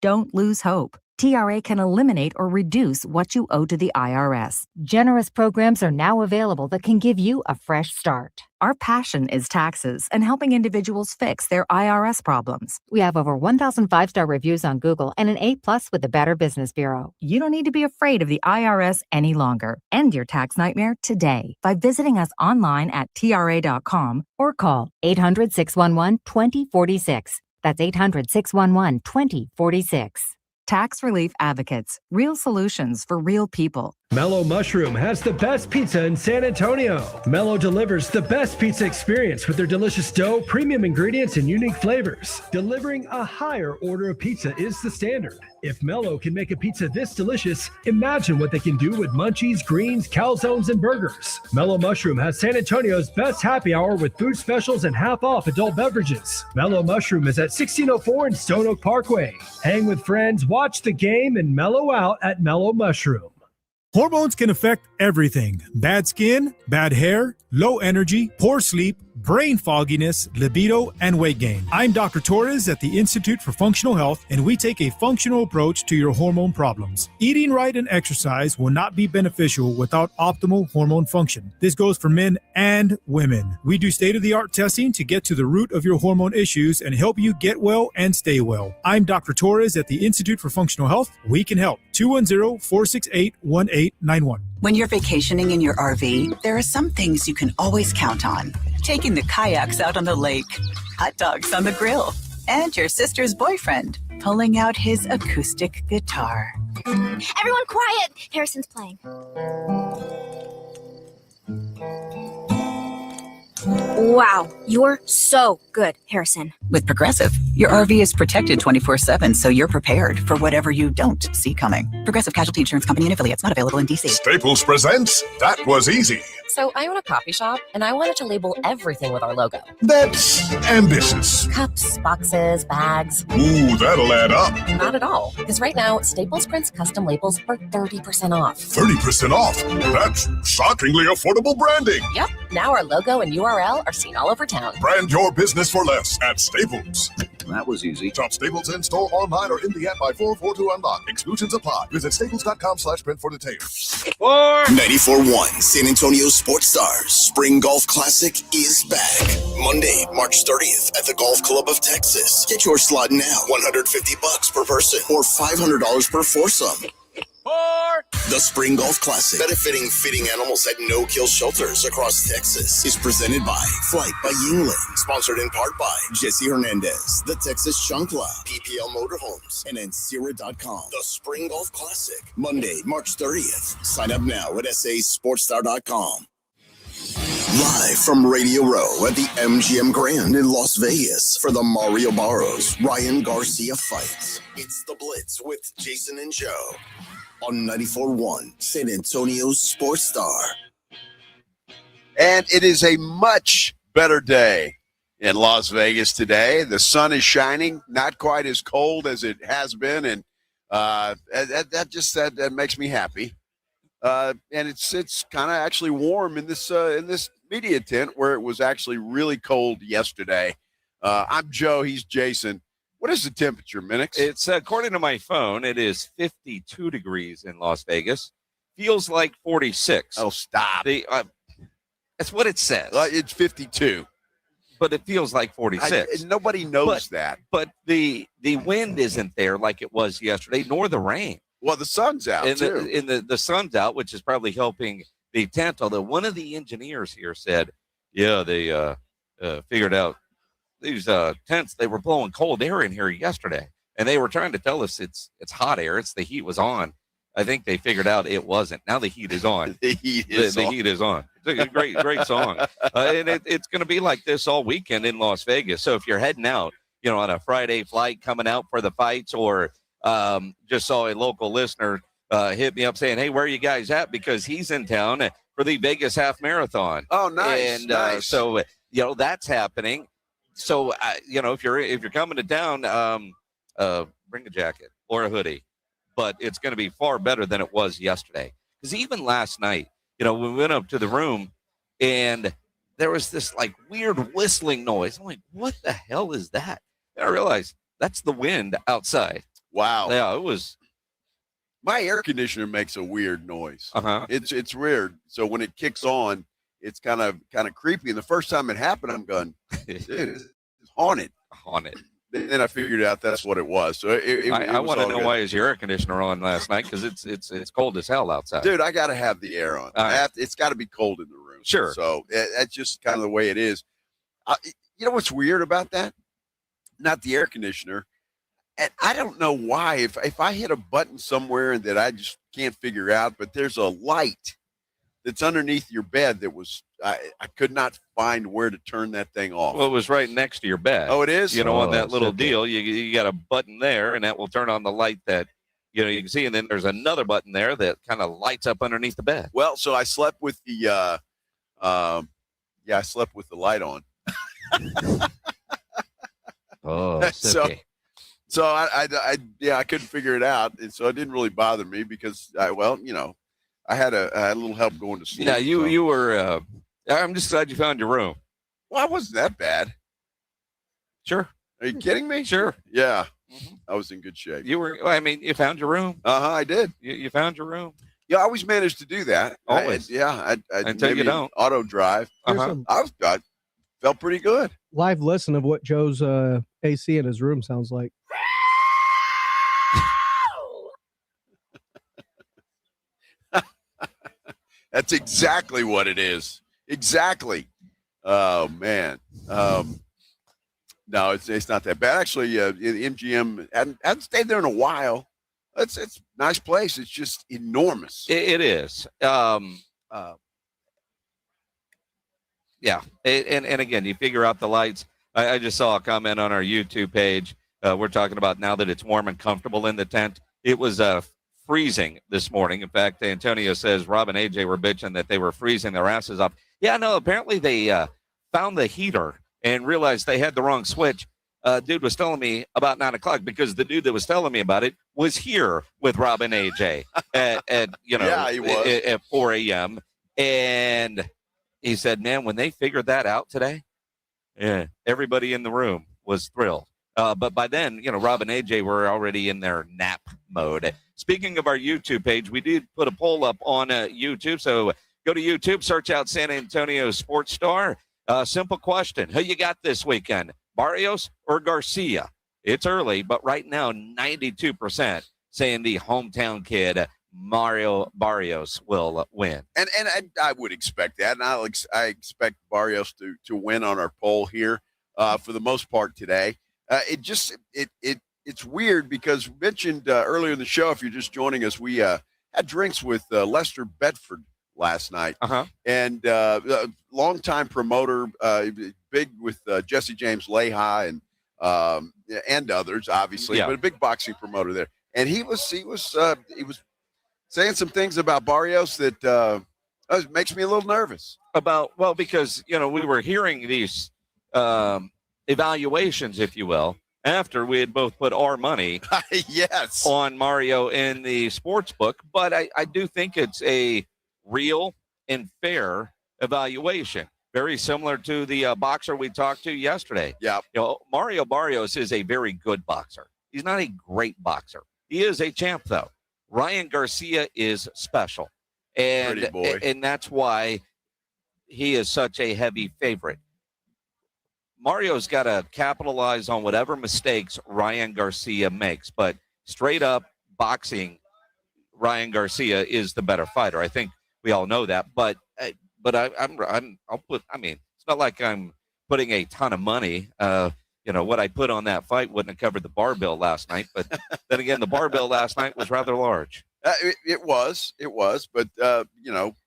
Don't lose hope. TRA can eliminate or reduce what you owe to the IRS. Generous programs are now available that can give you a fresh start. Our passion is taxes and helping individuals fix their IRS problems. We have over 1,000 5-star reviews on Google and an A+ with the Better Business Bureau. You don't need to be afraid of the IRS any longer. End your tax nightmare today by visiting us online at TRA.com or call 800-611-2046. That's 800-611-2046. Tax Relief Advocates. Real solutions for real people. Mellow Mushroom has the best pizza in San Antonio. Mellow delivers the best pizza experience with their delicious dough, premium ingredients, and unique flavors. Delivering a higher order of pizza is the standard. If Mellow can make a pizza this delicious, imagine what they can do with munchies, greens, calzones, and burgers. Mellow Mushroom has San Antonio's best happy hour with food specials and half off adult beverages. Mellow Mushroom is at 1604 in Stone Oak Parkway. Hang with friends, watch the game, and mellow out at Mellow Mushroom. Hormones can affect everything. Bad skin, bad hair, low energy, poor sleep, brain fogginess, libido, and weight gain. I'm Dr. Torres at the Institute for Functional Health, and we take a functional approach to your hormone problems. Eating right and exercise will not be beneficial without optimal hormone function. This goes for men and women. We do state-of-the-art testing to get to the root of your hormone issues and help you get well and stay well. I'm Dr. Torres at the Institute for Functional Health. We can help. 210-468-1891. When you're vacationing in your RV, there are some things you can always count on. Taking the kayaks out on the lake, hot dogs on the grill, and your sister's boyfriend pulling out his acoustic guitar. Everyone quiet! Harrison's playing. Wow, you're so good, Harrison. With Progressive, your RV is protected 24/7, so you're prepared for whatever you don't see coming. Progressive Casualty Insurance Company and affiliates, not available in D.C. Staples presents That Was Easy. So I own a coffee shop, and I wanted to label everything with our logo. That's ambitious. Cups, boxes, bags. Ooh, that'll add up. Not at all, because right now, Staples prints custom labels for 30% off. 30% off? That's shockingly affordable branding. Yep, now our logo and URL are seen all over town. Brand your business for less at Staples. That was easy. Shop Staples in store, online, or in the app by 442 Unlock. Exclusions apply. Visit staples.com/print for details. 94.1 San Antonio Sports Stars Spring Golf Classic is back. Monday, March 30th at the Golf Club of Texas. Get your slot now. $150 per person or $500 per foursome. The Spring Golf Classic, benefiting fitting animals at no-kill shelters across Texas, is presented by Flight by Yingling, sponsored in part by Jesse Hernandez, the Texas Chunkla, PPL Motorhomes, and Encira.com. The Spring Golf Classic, Monday, March 30th. Sign up now at sasportstar.com. Live from Radio Row at the MGM Grand in Las Vegas for the Mario Barrios Ryan Garcia fight. It's the Blitz with Jason and Joe on 94.1 San Antonio's Sports Star. And it is a much better day in Las Vegas today. The sun is shining, not quite as cold as it has been, and that makes me happy. And it's kind of actually warm in this media tent where it was actually really cold yesterday. I'm Joe. He's Jason. What is the temperature, Minix? It's according to my phone, it is 52 degrees in Las Vegas. Feels like 46. Oh, stop. That's what it says. It's 52. But it feels like 46. Nobody knows that. But the wind isn't there like it was yesterday, nor the rain. Well, the sun's out, too. The sun's out, which is probably helping the tent. Although one of the engineers here said, yeah, they figured out these tents, they were blowing cold air in here yesterday. And they were trying to tell us it's hot air. It's the heat was on. I think they figured out it wasn't. Now the heat is on. The heat is on. It's a great song. And it's going to be like this all weekend in Las Vegas. So if you're heading out, on a Friday flight coming out for the fights, or just saw a local listener hit me up saying, hey, where are you guys at? Because he's in town for the Vegas Half Marathon. Oh, nice. And so, that's happening. So if you're coming to town, bring a jacket or a hoodie, but it's going to be far better than it was yesterday. Because even last night, we went up to the room and there was this like weird whistling noise. I'm like, what the hell is that? And I realized that's the wind outside. Wow. Yeah, it was. My air conditioner makes a weird noise. Uh-huh. It's weird. So when it kicks on, it's kind of creepy. And the first time it happened, I'm going, dude, it's haunted. Haunted. Then I figured out that's what it was. So I was want to all know good. why is your air conditioner on last night? Because it's cold as hell outside. Dude, I got to have the air on. It's got to be cold in the room. Sure. So that's just kind of the way it is. You know what's weird about that? Not the air conditioner. And I don't know why. If I hit a button somewhere that I just can't figure out, but there's a light that's underneath your bed that was I could not find where to turn that thing off. Well, it was right next to your bed. Oh, it is? On that little deal, you got a button there, and that will turn on the light that you can see, and then there's another button there that kind of lights up underneath the bed. Well, so I slept with the I slept with the light on. Oh, so I couldn't figure it out, and so it didn't really bother me because I had a little help going to sleep. Yeah, you were. I'm just glad you found your room. Well, I wasn't that bad. Sure. Are you kidding me? Sure. Yeah, I was in good shape. You were. I mean, you found your room. I did. You found your room. Yeah, I always managed to do that. Always. Until you don't. Auto drive. I felt pretty good. Live listen of what Joe's AC in his room sounds like. That's exactly what it is. Exactly. Oh man. No, it's not that bad. Actually, MGM hadn't stayed there in a while. It's a nice place. It's just enormous. It is. Yeah. And again, you figure out the lights. I just saw a comment on our YouTube page. We're talking about now that it's warm and comfortable in the tent. It was freezing this morning. In fact, Antonio says Rob and AJ were bitching that they were freezing their asses off. Yeah, no, apparently they found the heater and realized they had the wrong switch. Dude was telling me about 9 o'clock because the dude that was telling me about it was here with Rob and AJ at he was. At 4 a.m. And he said, man, when they figured that out today, yeah, everybody in the room was thrilled. But by then, Rob and AJ were already in their nap mode. Speaking of our YouTube page, we did put a poll up on YouTube. So go to YouTube, search out San Antonio Sports Star. Simple question. Who you got this weekend, Barrios or Garcia? It's early, but right now, 92% saying the hometown kid, Mario Barrios, will win. And I would expect that. And I expect Barrios to win on our poll here for the most part today. It's weird because we mentioned earlier in the show, if you're just joining us, we had drinks with Lester Bedford last night. And longtime promoter, big with Jesse James Lehi and others, obviously, but a big boxing promoter there. And he was saying some things about Barrios that makes me a little nervous. Because we were hearing these evaluations, if you will, after we had both put our money on Mario in the sports book. But I do think it's a real and fair evaluation, very similar to the boxer we talked to yesterday. Yeah. Mario Barrios is a very good boxer. He's not a great boxer. He is a champ, though. Ryan Garcia is special. And that's why he is such a heavy favorite. Mario's got to capitalize on whatever mistakes Ryan Garcia makes, but straight up boxing, Ryan Garcia is the better fighter. I think we all know that, but I'll put. I mean, it's not like I'm putting a ton of money. What I put on that fight wouldn't have covered the bar bill last night, but then again, the bar bill last night was rather large. It was, but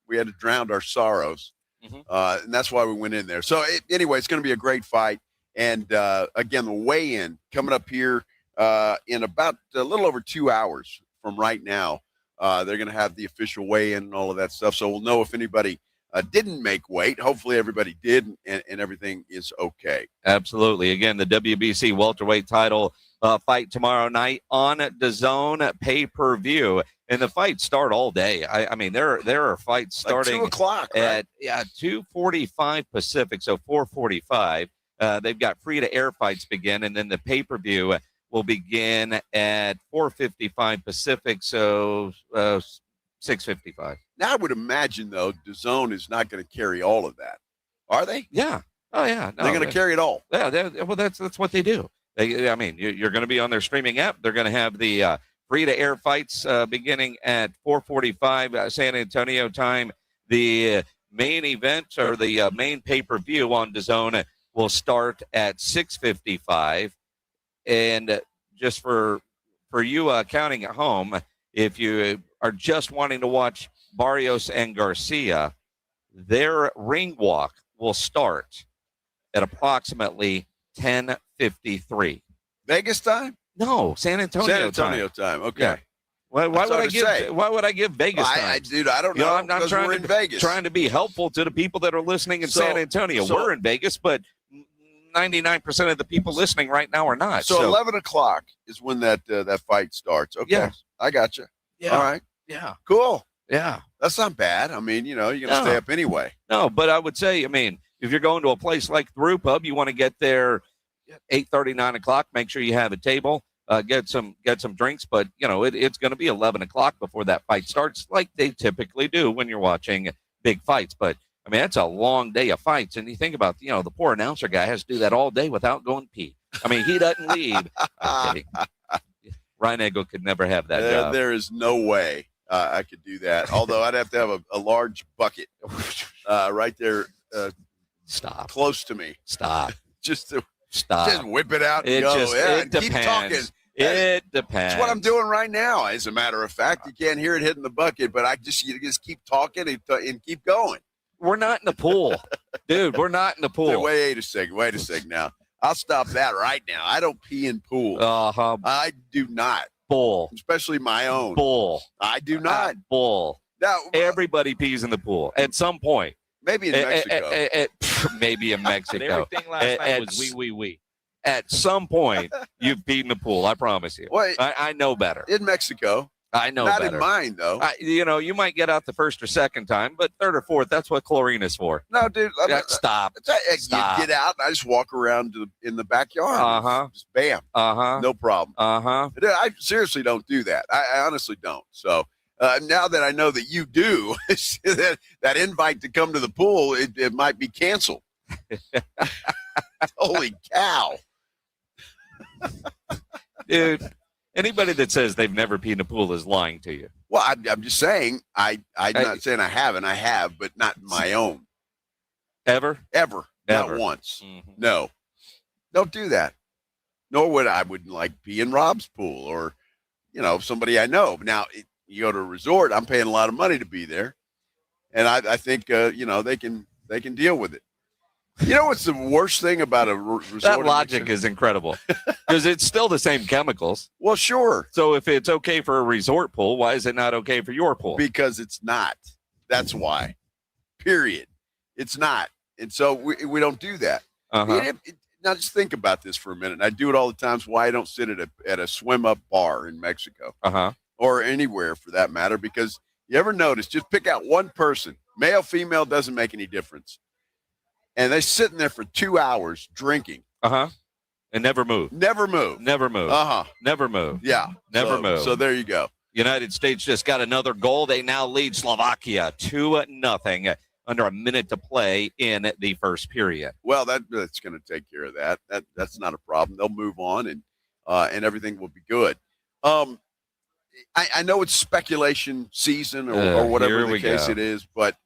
we had to drown our sorrows. And that's why we went in there. So anyway, it's going to be a great fight. And again, the weigh-in coming up here in about a little over 2 hours from right now. They're going to have the official weigh-in and all of that stuff. So we'll know if anybody didn't make weight. Hopefully everybody did, and everything is okay. Absolutely. Again, the WBC welterweight title fight tomorrow night on DAZN pay-per-view. And the fights start all day. I mean, there are fights starting like 2 o'clock, right? at 2:45 Pacific, so 4:45. They've got free-to-air fights begin, and then the pay-per-view will begin at 4:55 Pacific, so 6:55. Now, I would imagine, though, DAZN is not going to carry all of that. Are they? Yeah. Oh, yeah. No, they're going to carry it all. Yeah. Well, that's what they do. I mean, you're going to be on their streaming app. They're going to have the free-to-air fights beginning at 4:45 San Antonio time. The main event or the main pay-per-view on DAZN will start at 6:55. And just for you counting at home, if you are just wanting to watch Barrios and Garcia, their ring walk will start at approximately 10:53. Vegas time? No, San Antonio time. Okay. Yeah. Why would I give Vegas time? Dude, I don't know. I'm we're in Vegas. trying to be helpful to the people that are listening in San Antonio. We're in Vegas, but 99% of the people listening right now are not. So 11 o'clock is when that fight starts. Okay. Yeah. I got you. Yeah. All right. Yeah. Cool. Yeah. That's not bad. I mean, you're going to stay up anyway. No, but I would say, I mean, if you're going to a place like the Brew Pub, you want to get there 8:30, 9 o'clock. Make sure you have a table. Get some drinks, but it's going to be 11 o'clock before that fight starts, like they typically do when you're watching big fights. But I mean, that's a long day of fights, and you think about the poor announcer guy has to do that all day without going pee. I mean, he doesn't leave. I'm kidding. Ryan Eggle could never have that job. There is no way I could do that. Although I'd have to have a large bucket right there, close to me. Stop. Just to stop. Just whip it out and It go. just- Yeah, it and keep depends. talking. It depends. That's what I'm doing right now. As a matter of fact, you can't hear it hitting the bucket, but you just keep talking and keep going. We're not in the pool, dude. We're not in the pool. Hey, wait a second now. I'll stop that right now. I don't pee in pools. I do not. Bull. Especially my own. Bull. I do not. Bull. Now, everybody pees in the pool at some point. Maybe in Mexico. Maybe in Mexico. Everything last night was we. At some point, you've peed in the pool. I promise you. Well, I know better. In Mexico. I know Not better. in mine, though. You might get out the first or second time, but third or fourth, that's what chlorine is for. No, dude. Stop. You get out, and I just walk around in the backyard. Uh-huh. Just bam. Uh-huh. No problem. Uh-huh. I seriously don't do that. I honestly don't. So now that I know that you do, that invite to come to the pool, it might be canceled. Holy cow. Dude, anybody that says they've never peed in a pool is lying to you. Well, I'm just saying, I'm not saying I haven't. I have, but not my own. Ever? Not once. Mm-hmm. No. Don't do that. Nor would I wouldn't like pee in Rob's pool or, somebody I know. Now, you go to a resort, I'm paying a lot of money to be there. And I think, they can deal with it. You know what's the worst thing about a resort? That logic is incredible because it's still the same chemicals. Well, sure. So if it's okay for a resort pool, why is it not okay for your pool? Because it's not. That's why. Period. It's not. And so we don't do that. Uh-huh. Now just think about this for a minute. I do it all the time. Why I don't sit at a swim up bar in Mexico or anywhere for that matter. Because you ever notice? Just pick out one person, male, female, doesn't make any difference. And they're sitting there for 2 hours drinking. And never move. Never move. Never move. Never move. Yeah. Never move. So there you go. United States just got another goal. They now lead Slovakia 2-0 under a minute to play in the first period. Well, that's going to take care of that. That's not a problem. They'll move on and everything will be good. I know it's speculation season or whatever the case it is, but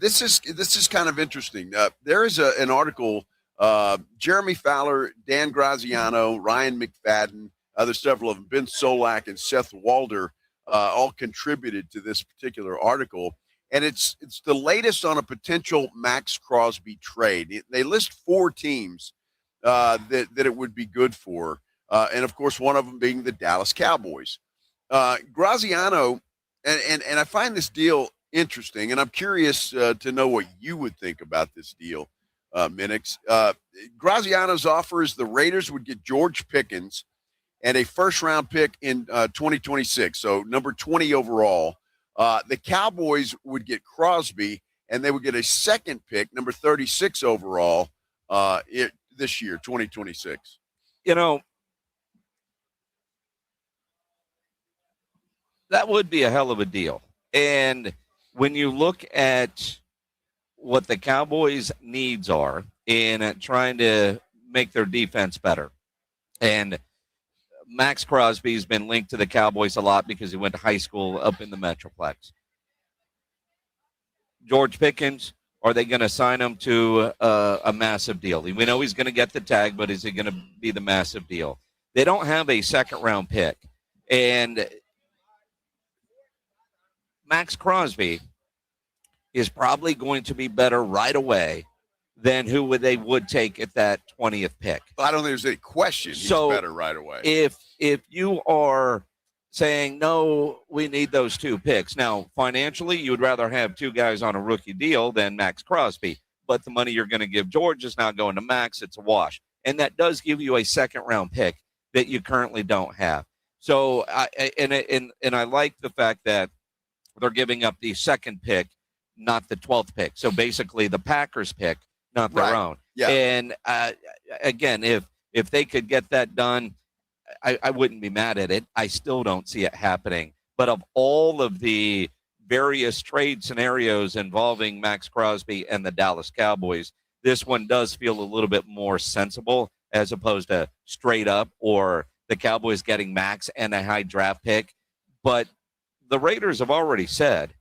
this is kind of interesting. There is an article. Jeremy Fowler, Dan Graziano, Ryan McFadden, there's several of them. Ben Solak and Seth Walder all contributed to this particular article, and it's the latest on a potential Max Crosby trade. They list 4 teams that it would be good for, and of course one of them being the Dallas Cowboys. Graziano, and I find this deal interesting, and I'm curious to know what you would think about this deal, Minix. Graziano's offer is the Raiders would get George Pickens and a first-round pick in 2026, so number 20 overall. The Cowboys would get Crosby, and they would get a second pick, number 36 overall, this year, 2026. You know, that would be a hell of a deal. And when you look at what the Cowboys' needs are in trying to make their defense better, and Max Crosby's been linked to the Cowboys a lot because he went to high school up in the Metroplex. George Pickens, are they going to sign him to a massive deal? We know he's going to get the tag, but is it going to be the massive deal? They don't have a second-round pick. And Max Crosby is probably going to be better right away than who they would take at that 20th pick. I don't think there's any question he's better right away. If you are saying, no, we need those two picks. Now, financially, you would rather have two guys on a rookie deal than Max Crosby. But the money you're going to give George is not going to Max. It's a wash. And that does give you a second-round pick that you currently don't have. So, I like the fact that they're giving up the second pick, not the 12th pick. So, basically, the Packers pick, not their own. Yeah. And, again, if they could get that done, I wouldn't be mad at it. I still don't see it happening. But of all of the various trade scenarios involving Max Crosby and the Dallas Cowboys, this one does feel a little bit more sensible as opposed to straight up or the Cowboys getting Max and a high draft pick. But the Raiders have already said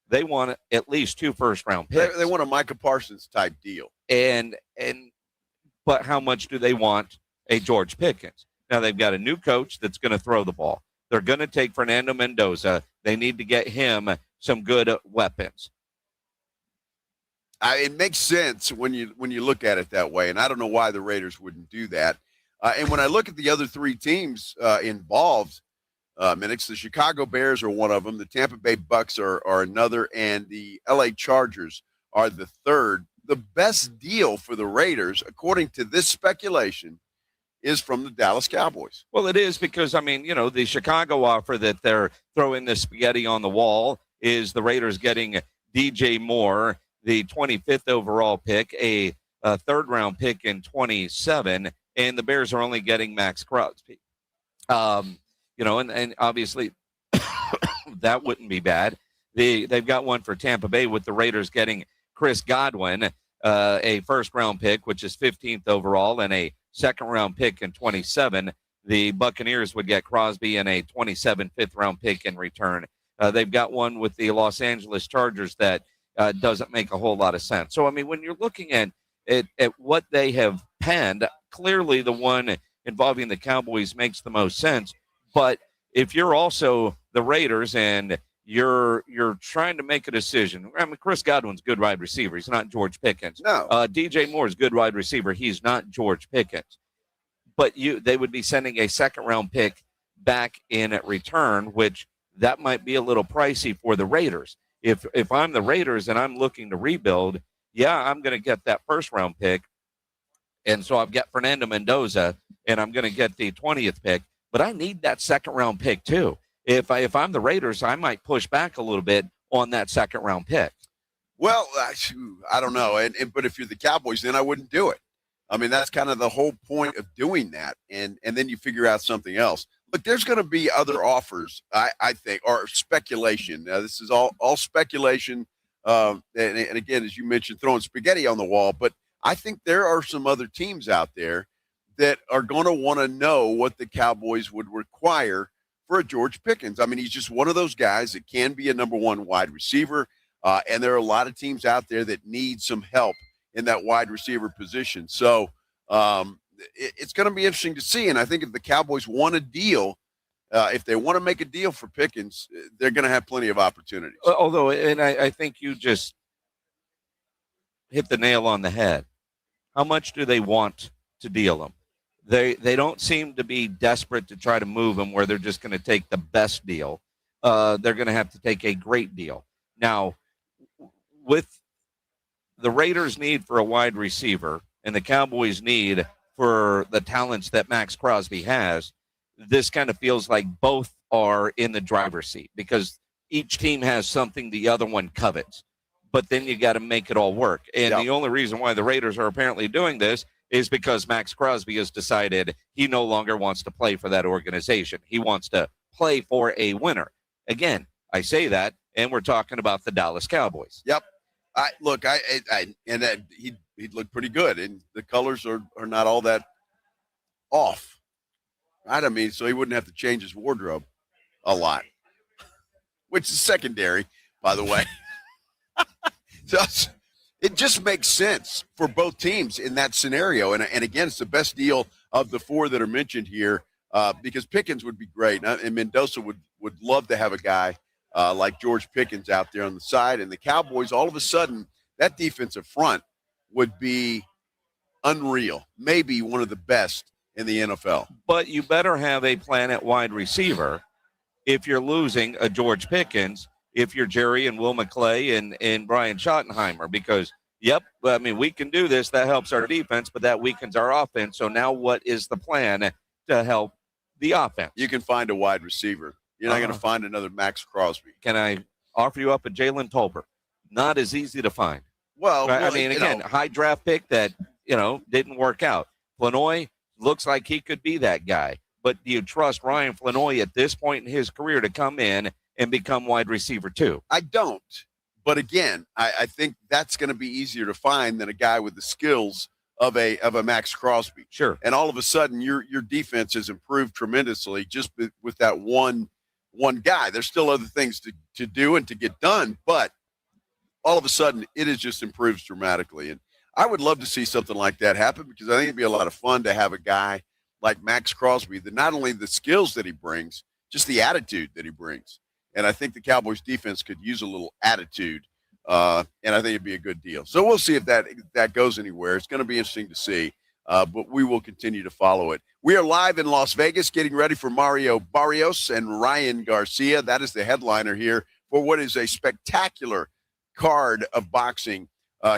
they want at least two first-round picks. They want a Micah Parsons type deal. But how much do they want a George Pickens? Now, they've got a new coach that's going to throw the ball. They're going to take Fernando Mendoza. They need to get him some good weapons. It makes sense when you look at it that way, and I don't know why the Raiders wouldn't do that. And when I look at the other three teams involved, Minix, the Chicago Bears are one of them, the Tampa Bay Bucks are another, and the LA Chargers are the third. The best deal for the Raiders, according to this speculation, is from the Dallas Cowboys. Well, it is because, the Chicago offer that they're throwing the spaghetti on the wall is the Raiders getting DJ Moore, the 25th overall pick, a third-round pick in 27, and the Bears are only getting Max Crosby. And obviously that wouldn't be bad. They've got one for Tampa Bay with the Raiders getting Chris Godwin, a first-round pick, which is 15th overall, and a second-round pick in 27. The Buccaneers would get Crosby and a 27 fifth-round pick in return. They've got one with the Los Angeles Chargers that doesn't make a whole lot of sense. So, when you're looking at what they have penned, clearly the one involving the Cowboys makes the most sense. But if you're also the Raiders and you're trying to make a decision, Chris Godwin's a good wide receiver. He's not George Pickens. No. DJ Moore's a good wide receiver. He's not George Pickens. But they would be sending a second-round pick back in return, which that might be a little pricey for the Raiders. If I'm the Raiders and I'm looking to rebuild, I'm going to get that first-round pick. And so I've got Fernando Mendoza, and I'm going to get the 20th pick. But I need that second-round pick, too. If I'm the Raiders, I might push back a little bit on that second-round pick. Well, I don't know. But if you're the Cowboys, then I wouldn't do it. That's kind of the whole point of doing that. And then you figure out something else. But there's going to be other offers, I think, or speculation. Now, this is all speculation. And again, as you mentioned, throwing spaghetti on the wall. But I think there are some other teams out there that are going to want to know what the Cowboys would require for a George Pickens. He's just one of those guys that can be a number one wide receiver. And there are a lot of teams out there that need some help in that wide receiver position. So it's going to be interesting to see. And I think if the Cowboys want a deal, if they want to make a deal for Pickens, they're going to have plenty of opportunities. Although, and I think you just hit the nail on the head. How much do they want to deal him? They don't seem to be desperate to try to move him where they're just going to take the best deal. They're going to have to take a great deal. Now, with the Raiders' need for a wide receiver and the Cowboys' need for the talents that Max Crosby has, this kind of feels like both are in the driver's seat because each team has something the other one covets. But then you got to make it all work. And the only reason why the Raiders are apparently doing this is because Max Crosby has decided he no longer wants to play for that organization. He wants to play for a winner. Again, I say that, and we're talking about the Dallas Cowboys. Yep. He'd look pretty good, and the colors are not all that off. Right? I mean, so he wouldn't have to change his wardrobe a lot, which is secondary, by the way. So it just makes sense for both teams in that scenario. And again, it's the best deal of the four that are mentioned here because Pickens would be great. And Mendoza would love to have a guy like George Pickens out there on the side. And the Cowboys, all of a sudden, that defensive front would be unreal, maybe one of the best in the NFL. But you better have a plan at wide receiver if you're losing a George Pickens, if you're Jerry and Will McClay and Brian Schottenheimer, because, I mean, we can do this. That helps our defense, but that weakens our offense. So now what is the plan to help the offense? You can find a wide receiver. You're not going to find another Max Crosby. Can I offer you up a Jalen Tolbert? Not as easy to find. Well, I mean, again, high draft pick that, didn't work out. Flanoy looks like he could be that guy. But do you trust Ryan Flanoy at this point in his career to come in and become wide receiver too? I don't. But again, I think that's going to be easier to find than a guy with the skills of a Max Crosby. Sure. And all of a sudden, your defense has improved tremendously just with that one guy. There's still other things to do and to get done, but all of a sudden, it has just improved dramatically. And I would love to see something like that happen because I think it'd be a lot of fun to have a guy like Max Crosby that not only the skills that he brings, just the attitude that he brings. And I think the Cowboys defense could use a little attitude, and I think it'd be a good deal. So we'll see if that goes anywhere. It's going to be interesting to see, but we will continue to follow it. We are live in Las Vegas getting ready for Mario Barrios and Ryan Garcia. That is the headliner here for what is a spectacular card of boxing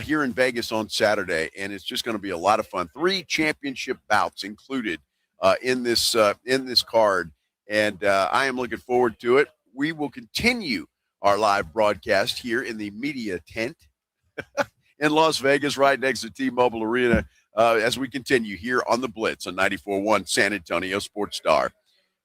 here in Vegas on Saturday, and it's just going to be a lot of fun. 3 championship bouts included in this card, and I am looking forward to it. We will continue our live broadcast here in the media tent in Las Vegas, right next to T-Mobile Arena, as we continue here on the Blitz on 94.1 San Antonio Sports Star.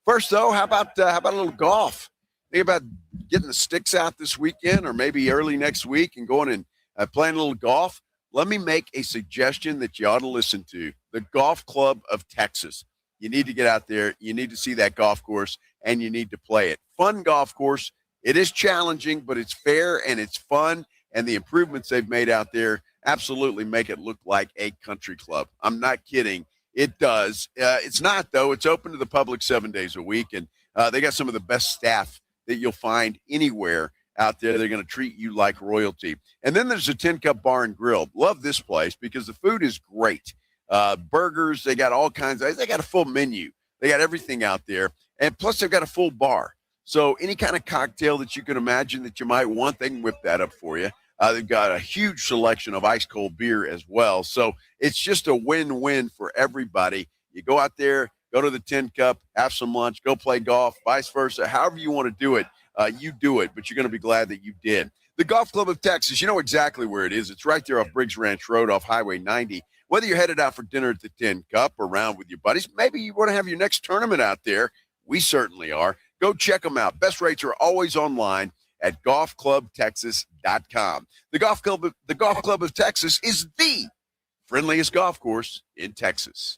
First, though, how about a little golf? Think about getting the sticks out this weekend or maybe early next week and going and playing a little golf. Let me make a suggestion that you ought to listen to. The Golf Club of Texas. You need to get out there. You need to see that golf course, and you need to play it. Fun golf course. It is challenging, but it's fair and it's fun, and the improvements they've made out there absolutely make it look like a country club. I'm not kidding. It does. It's not, though. It's open to the public 7 days a week, and they got some of the best staff that you'll find anywhere out there. They're going to treat you like royalty. And then there's a 10 Cup Bar and Grill. Love this place because the food is great. Burgers, they got all kinds of, they got a full menu. They got everything out there. And plus they've got a full bar. So any kind of cocktail that you can imagine that you might want, they can whip that up for you. They've got a huge selection of ice cold beer as well. So it's just a win-win for everybody. You go out there, go to the 10 Cup, have some lunch, go play golf, vice versa. However you want to do it, you do it, but you're going to be glad that you did. The Golf Club of Texas, you know exactly where it is. It's right there off Briggs Ranch Road off Highway 90. Whether you're headed out for dinner at the 10 Cup or around with your buddies, maybe you want to have your next tournament out there. We certainly are. Go check them out. Best rates are always online at golfclubtexas.com. The Golf Club of Texas is the friendliest golf course in Texas.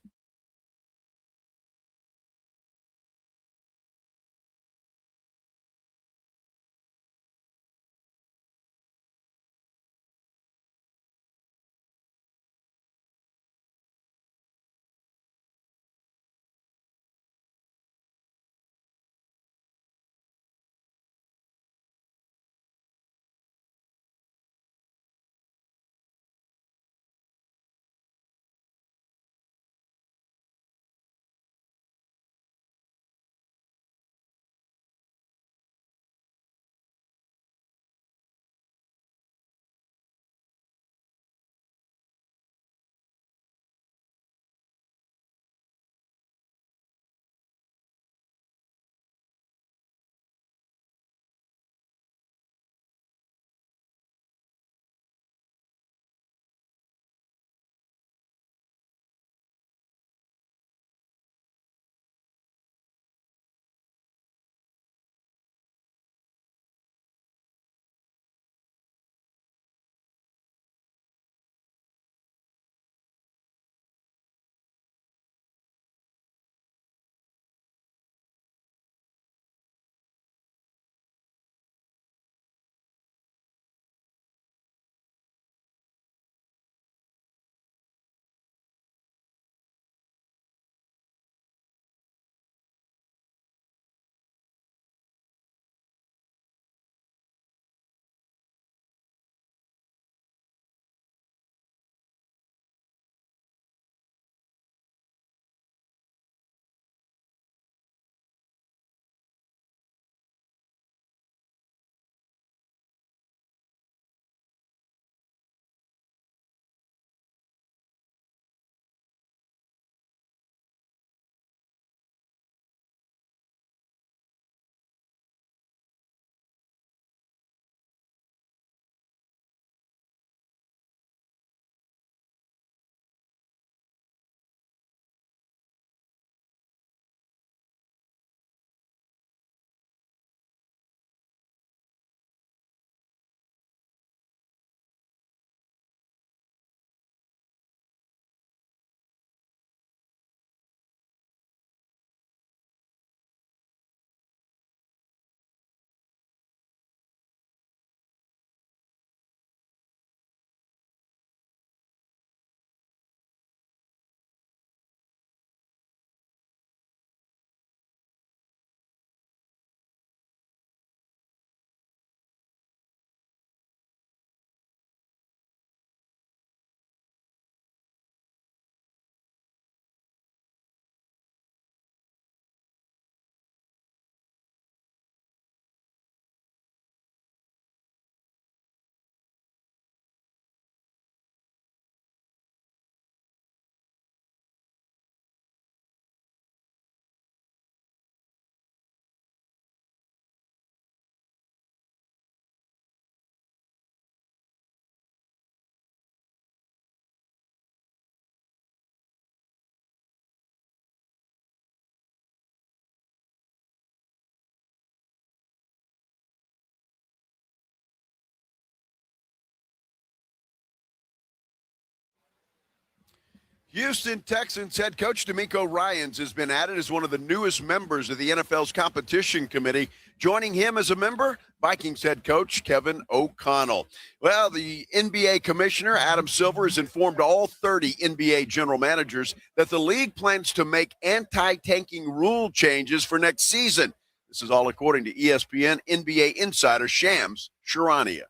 Houston Texans head coach DeMeco Ryans has been added as one of the newest members of the NFL's competition committee. Joining him as a member, Vikings head coach Kevin O'Connell. Well, the NBA commissioner, Adam Silver, has informed all 30 NBA general managers that the league plans to make anti-tanking rule changes for next season. This is all according to ESPN NBA insider Shams Charania.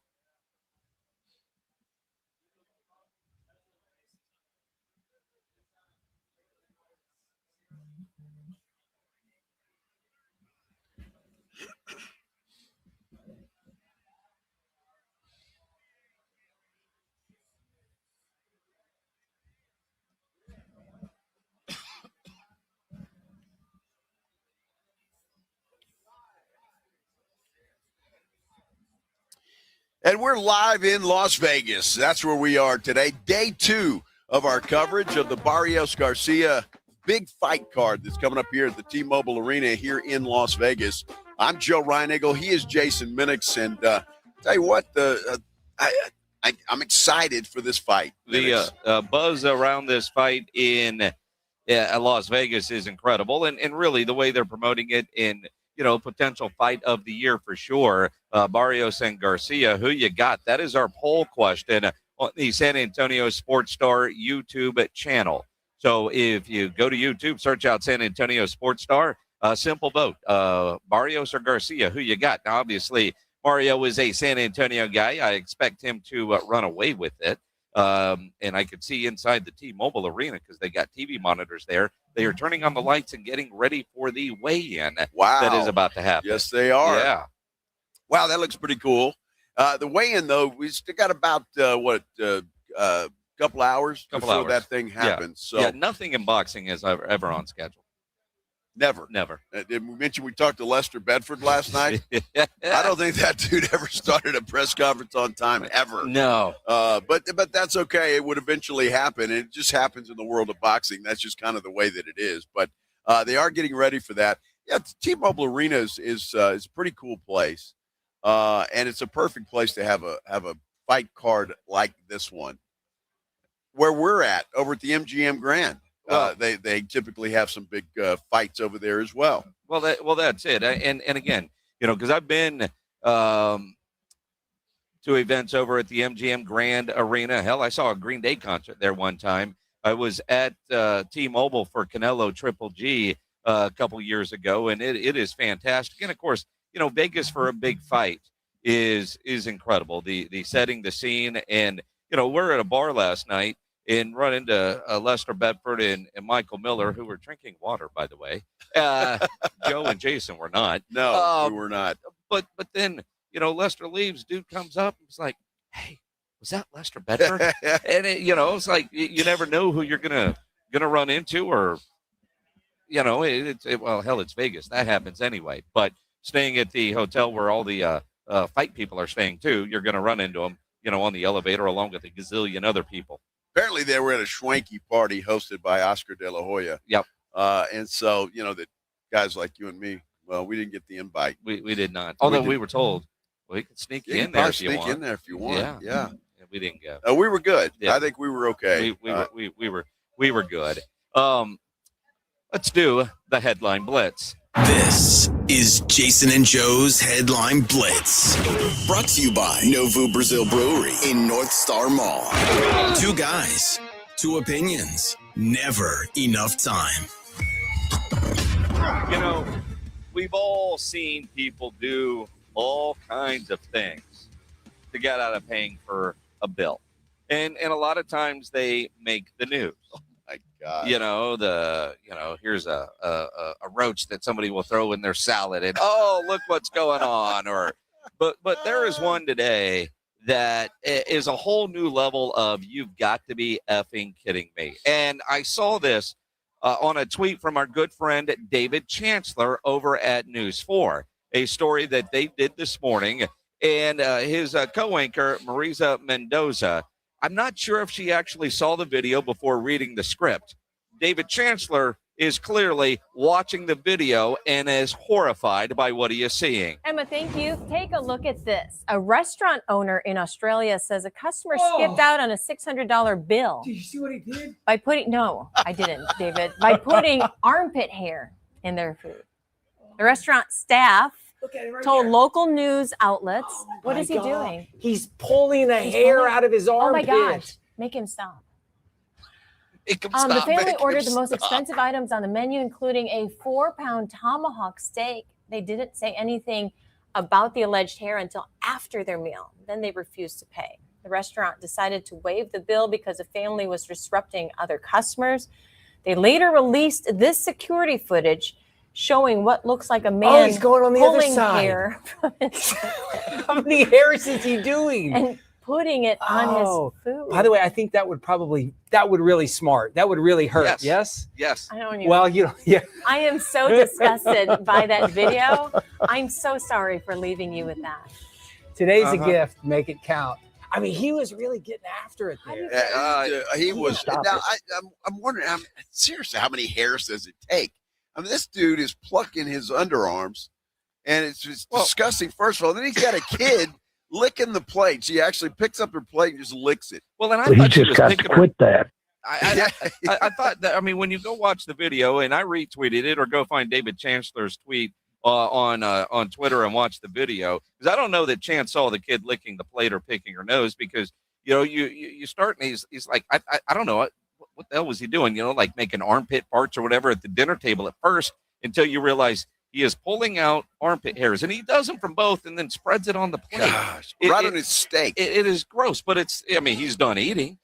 And we're live in Las Vegas. That's where we are today. Day 2 of our coverage of the Barrios Garcia big fight card that's coming up here at the T-Mobile Arena here in Las Vegas. I'm Joe Reinagle. He is Jason Minix. And tell you what, I'm excited for this fight. The buzz around this fight in Las Vegas is incredible. And really the way they're promoting it in, potential fight of the year for sure. Barrios and Garcia, who you got? That is our poll question on the San Antonio Sports Star YouTube channel. So if you go to YouTube, search out San Antonio Sports Star, simple vote. Barrios or Garcia, who you got? Now, obviously, Mario is a San Antonio guy. I expect him to run away with it. And I could see inside the T-Mobile Arena because they got TV monitors there. They are turning on the lights and getting ready for the weigh-in that is about to happen. Yes, they are. Yeah. Wow, that looks pretty cool. The weigh-in, though, we still got about, couple hours before that thing happens. Yeah. So nothing in boxing is ever on schedule. Never. Did we mention we talked to Lester Bedford last night? I don't think that dude ever started a press conference on time, ever. No. But that's okay. It would eventually happen. It just happens in the world of boxing. That's just kind of the way that it is. But they are getting ready for that. Yeah, T-Mobile Arena is a pretty cool place. And it's a perfect place to have a fight card like this one. Where we're at, over at the MGM Grand. They typically have some big fights over there as well. Well, that's it. And again, because I've been to events over at the MGM Grand Arena. Hell, I saw a Green Day concert there one time. I was at T-Mobile for Canelo Triple G a couple years ago, and it is fantastic. And of course, Vegas for a big fight is incredible. The setting, the scene, and we're at a bar last night and run into Lester Bedford and Michael Miller, who were drinking water, by the way. Joe and Jason were not. No, we were not. But then, Lester leaves. Dude comes up and was like, "Hey, was that Lester Bedford?" And it's like you never know who you're gonna run into, or well, hell, it's Vegas. That happens anyway. But staying at the hotel where all the fight people are staying too, you're gonna run into them, on the elevator along with a gazillion other people. Apparently, they were at a schwanky party hosted by Oscar De La Hoya. Yep. And so, the guys like you and me, well, we didn't get the invite. We did not. Although we were told, we could sneak in there if you want. Sneak in there if you want. Yeah. We didn't go. We were good. Yeah. I think we were okay. We were good. Let's do the headline blitz. This is Jason and Joe's Headline Blitz. Brought to you by Novo Brazil Brewery in North Star Mall. 2 guys, 2 opinions, never enough time. We've all seen people do all kinds of things to get out of paying for a bill. And a lot of times they make the news. My God. Here's a roach that somebody will throw in their salad, and look what's going on. But there is one today that is a whole new level of you've got to be effing kidding me. And I saw this on a tweet from our good friend David Chancellor over at News 4, a story that they did this morning, and his co-anchor Marisa Mendoza. I'm not sure if she actually saw the video before reading the script. David Chancellor is clearly watching the video and is horrified by what he is seeing. Emma, thank you. Take a look at this. A restaurant owner in Australia says a customer skipped out on a $600 bill. Did you see what he did? By putting, no, I didn't, David, by putting armpit hair in their food. The restaurant staff told local news outlets, what is he doing? He's pulling the hair out of his armpit. Oh my gosh, make him stop. The family ordered the most expensive items on the menu, including a 4-pound tomahawk steak. They didn't say anything about the alleged hair until after their meal. Then they refused to pay. The restaurant decided to waive the bill because the family was disrupting other customers. They later released this security footage showing what looks like a man he's going on the other pulling side. hair from his How many hairs is he doing? and putting it on his food. By the way, I think that would really smart. That would really hurt. Yes. Yes. I don't even. Well, yeah. I am so disgusted by that video. I'm so sorry for leaving you with that. Today's a gift. Make it count. I mean, he was really getting after it there. He was. Now, I'm wondering, seriously, how many hairs does it take? I mean, this dude is plucking his underarms, and it's just disgusting, first of all. Then he's got a kid licking the plate. She actually picks up her plate and just licks it. Well, then I Well, thought he she just was got to picking quit that. I thought that, I mean, when you go watch the video, and I retweeted it, or go find David Chancellor's tweet on Twitter and watch the video, because I don't know that Chance saw the kid licking the plate or picking her nose, because, you know, you start and he's like, I don't know, what the hell was he doing? You know, like making armpit farts or whatever at the dinner table at first, until you realize he is pulling out armpit hairs, and he does them from both and then spreads it on the plate. Gosh, right on his steak. It is gross, but I mean, he's done eating.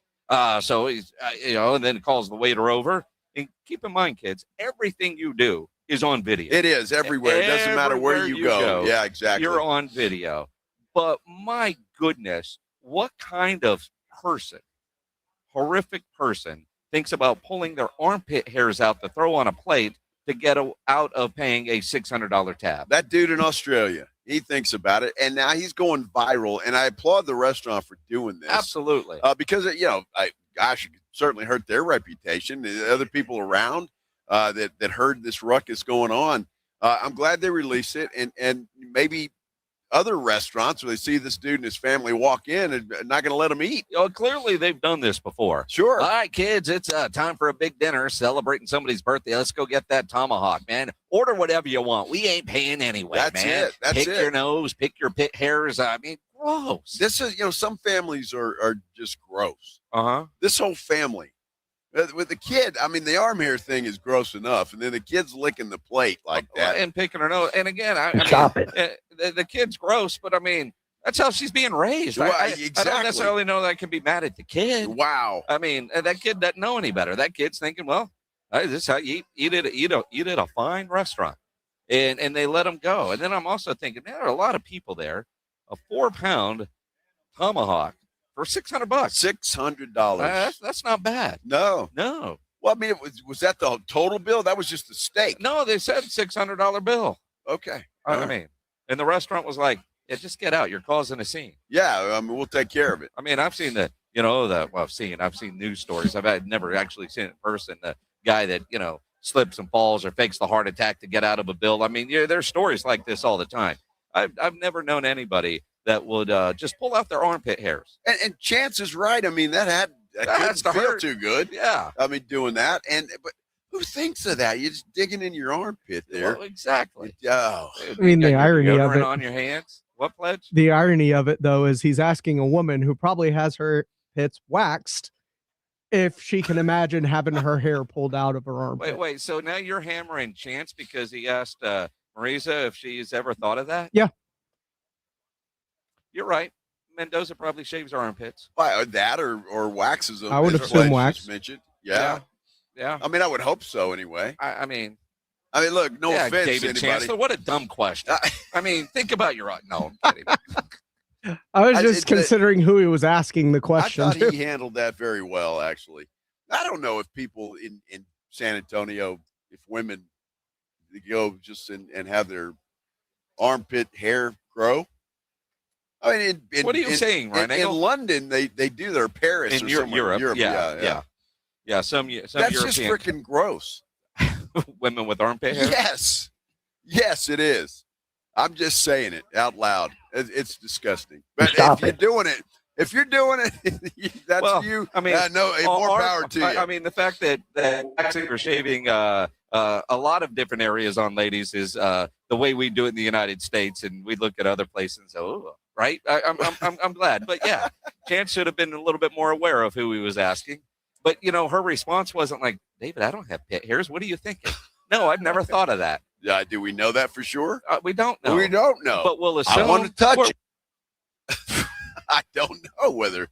So he's, and then calls the waiter over. And keep in mind, kids, everything you do is on video. It is everywhere. It doesn't matter where you go. Yeah, exactly. You're on video. But my goodness, what kind of person, horrific person, thinks about pulling their armpit hairs out to throw on a plate to get out of paying a $600 tab? That dude in Australia, he thinks about it, and now he's going viral. And I applaud the restaurant for doing this. Absolutely. Because, it could certainly hurt their reputation. The other people around that heard this ruckus going on, I'm glad they released it. And maybe other restaurants where they see this dude and his family walk in and not going to let him eat. Clearly they've done this before. Sure. All right, kids, it's time for a big dinner celebrating somebody's birthday. Let's go get that tomahawk, man. Order whatever you want. We ain't paying anyway, That's man. it. That's pick it. your nose, pick your pit hairs. I mean, gross. This is, some families are just gross. Uh-huh. This whole family. With the kid, I mean, the arm hair thing is gross enough, and then the kid's licking the plate like that. And picking her nose. And again, Stop the kid's gross, but I mean, that's how she's being raised. Well, I exactly. don't necessarily know that I can be mad at the kid. Wow. I mean, that kid doesn't know any better. That kid's thinking, well, this is how you eat at a fine restaurant. And they let him go. And then I'm also thinking, man, there are a lot of people there. A 4-pound tomahawk for $600. $600. That's not bad. No. Well, I mean, was that the total bill? That was just the steak. No, they said $600 bill. Okay. I mean, and the restaurant was like, yeah, just get out. You're causing a scene. Yeah, I mean, we'll take care of it. I mean, I've seen I've seen news stories. I've never actually seen it in person. The guy that, slips and falls or fakes the heart attack to get out of a bill. I mean, there's stories like this all the time. I've never known anybody that would just pull out their armpit hairs. And Chance is right. I mean, that couldn't feel too good. Yeah. I mean, doing that. But who thinks of that? You're just digging in your armpit there. Well, exactly. Oh. I mean, the irony of it. On your hands. What, Pledge? The irony of it, though, is he's asking a woman who probably has her pits waxed if she can imagine having her hair pulled out of her armpit. Wait. So now you're hammering Chance because he asked Marisa if she's ever thought of that? Yeah. You're right. Mendoza probably shaves her armpits. That or waxes them. I would assume wax. Mentioned. Yeah. I mean, I would hope so anyway. I mean, look, no offense, David anybody. Chancellor, what a dumb question. I mean, think about your no. I'm kidding. I was just considering who he was asking the question. I thought he handled that very well, actually. I don't know if people in San Antonio, if women go just and have their armpit hair grow. I mean, what are you saying, Ryan? In London, they do their Paris in or Europe. Yeah, Some that's European. just freaking gross. women with armpit hair? Yes, it is. I'm just saying it out loud. It's disgusting. But Stop if you're doing it, that's you. I mean, more power to you. I mean, the fact that waxing or shaving a lot of different areas on ladies is the way we do it in the United States, and we look at other places and say, "Oh, right." I'm glad, but yeah, Chance should have been a little bit more aware of who he was asking. But her response wasn't like, "David, I don't have pit hairs. What are you thinking?" No, I've never thought of that. Do we know that for sure? We don't know. We don't know. But we'll assume. I want to touch it. I don't know whether.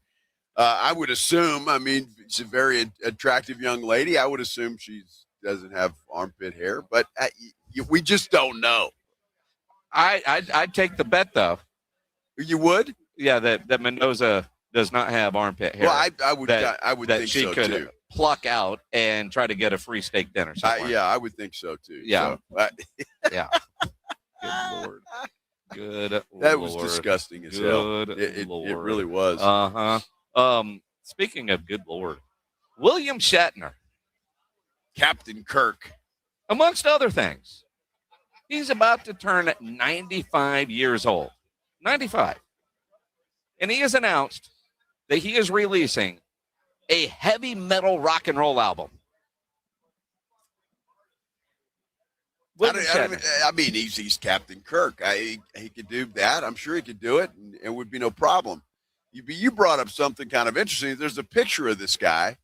I would assume. I mean, she's a very attractive young lady. I would assume she doesn't have armpit hair, but we just don't know. I'd take the bet though. You would? Yeah, that Mendoza does not have armpit hair. Well, I would that think she so could too. Pluck out and try to get a free steak dinner somewhere. Yeah, I would think so too. Yeah. So, Yeah. Good Lord. Good that Lord. was disgusting as hell. Good It Lord. really was. Speaking of good Lord, William Shatner, Captain Kirk, amongst other things, he's about to turn 95 years old. 95. And he has announced that he is releasing a heavy metal rock and roll album. I mean, he's Captain Kirk. He could do that. I'm sure he could do it, and it would be no problem. You brought up something kind of interesting. There's a picture of this guy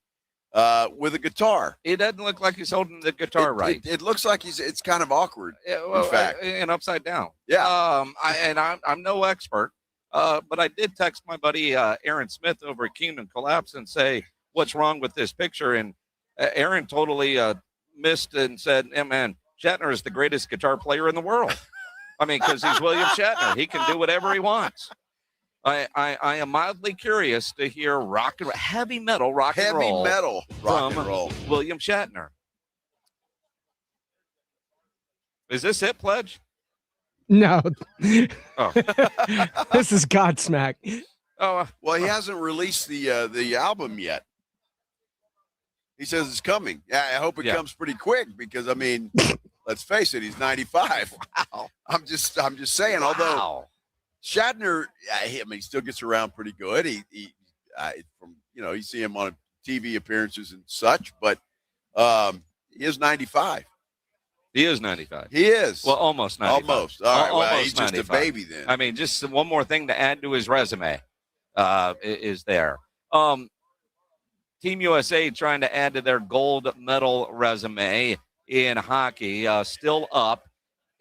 with a guitar. It doesn't look like he's holding the guitar right. It looks like it's kind of awkward. In fact, and upside down. Yeah. I'm no expert, but I did text my buddy Aaron Smith over at Kingdom Collapse and say, "What's wrong with this picture?" And Aaron totally missed and said, "Yeah, man, Shatner is the greatest guitar player in the world." I mean, because he's William Shatner. He can do whatever he wants. I am mildly curious to hear heavy metal rock and roll from William Shatner. Is this it, Pledge? No. Oh. This is Godsmack. Oh, well, he hasn't released the album yet. He says it's coming. Yeah, I hope it comes pretty quick because, I mean, let's face it, he's 95. Wow. I'm just saying. Wow. Although Shatner, I mean, he still gets around pretty good. You see him on TV appearances and such, but he is 95. He is 95. He is. Well, almost 95. Almost. All right. Almost well, he's just 95. a baby then. I mean, just one more thing to add to his resume is there. Team USA trying to add to their gold medal resume in hockey, still up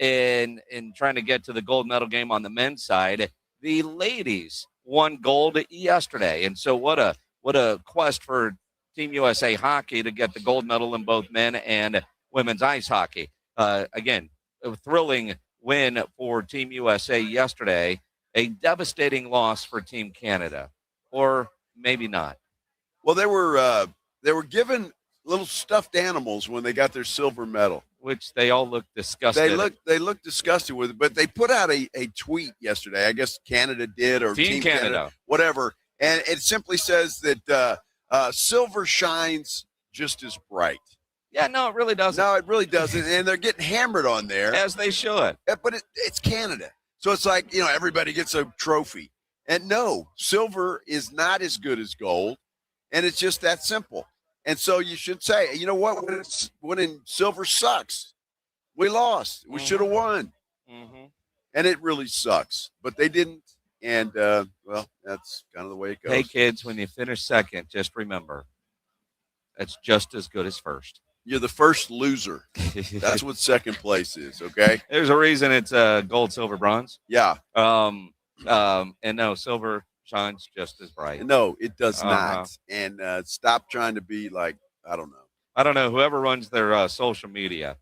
in trying to get to the gold medal game on the men's side. The ladies won gold yesterday, and so what a quest for Team USA hockey to get the gold medal in both men and women's ice hockey. Again, a thrilling win for Team USA yesterday. A devastating loss for Team Canada, or maybe not. Well, they were given little stuffed animals when they got their silver medal, which they all look disgusted. They look disgusted with it, but they put out a tweet yesterday. I guess Canada did, or Team Canada, whatever, and it simply says that silver shines just as bright. Yeah, no, it really doesn't. No, it really doesn't, and they're getting hammered on there as they should. But it's Canada, so it's like everybody gets a trophy, and no, silver is not as good as gold. And it's just that simple. And so you should say, you know what? When silver sucks, we lost. We should have won. Mm-hmm. And it really sucks. But they didn't. And, well, that's kind of the way it goes. Hey, kids, when you finish second, just remember, that's just as good as first. You're the first loser. That's what second place is, okay? There's a reason it's gold, silver, bronze. Yeah. And no, silver shines just as bright. No, it does not. And stop trying to be like, I don't know. Whoever runs their social media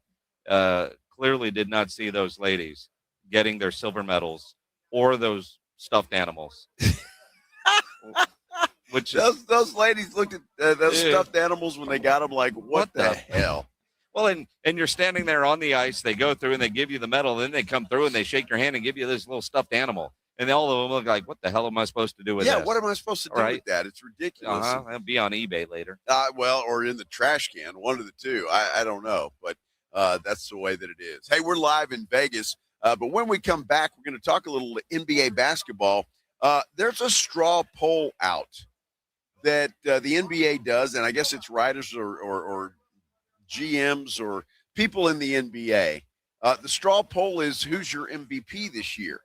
clearly did not see those ladies getting their silver medals or those stuffed animals. Which those ladies looked at those stuffed animals when they got them like, what the hell? Well, and you're standing there on the ice. They go through and they give you the medal. Then they come through and they shake your hand and give you this little stuffed animal. And all of them look like, what the hell am I supposed to do with this? What am I supposed to do with that? It's ridiculous. It'll be on eBay later. Well, or in the trash can, one of the two. I don't know. But That's the way that it is. Hey, we're live in Vegas, but when we come back, we're going to talk a little NBA basketball. There's a straw poll out that the NBA does, and I guess it's writers or GMs or people in the NBA. The straw poll is, who's your MVP this year?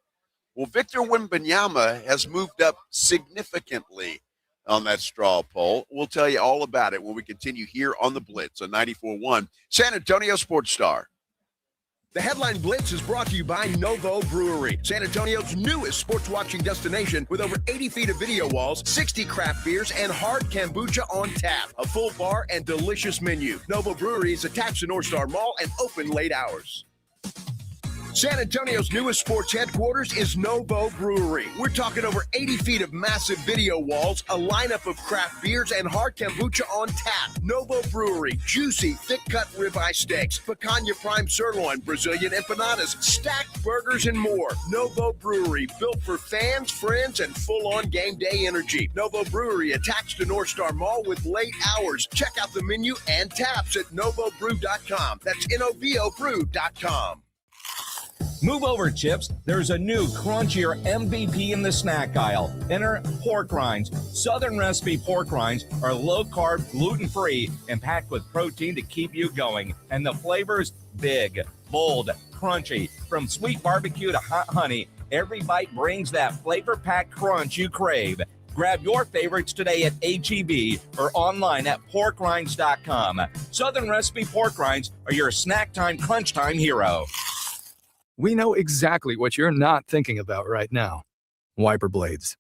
Well, Victor Wembanyama has moved up significantly on that straw poll. We'll tell you all about it when we continue here on the Blitz on 94.1 San Antonio Sports Star. The Headline Blitz is brought to you by Novo Brewery, San Antonio's newest sports watching destination with over 80 feet of video walls, 60 craft beers, and hard kombucha on tap. A full bar and delicious menu. Novo Brewery is attached to North Star Mall and open late hours. San Antonio's newest sports headquarters is Novo Brewery. We're talking over 80 feet of massive video walls, a lineup of craft beers, and hard kombucha on tap. Novo Brewery, juicy, thick-cut ribeye steaks, picanha prime sirloin, Brazilian empanadas, stacked burgers, and more. Novo Brewery, built for fans, friends, and full-on game day energy. Novo Brewery, attached to North Star Mall with late hours. Check out the menu and taps at novobrew.com. That's novobrew.com. Move over, Chips. There's a new crunchier MVP in the snack aisle. Enter pork rinds. Southern recipe pork rinds are low-carb, gluten-free, and packed with protein to keep you going. And the flavors, big, bold, crunchy. From sweet barbecue to hot honey, every bite brings that flavor-packed crunch you crave. Grab your favorites today at H-E-B or online at porkrinds.com. Southern recipe pork rinds are your snack time, crunch time hero. We know exactly what you're not thinking about right now. Wiper blades.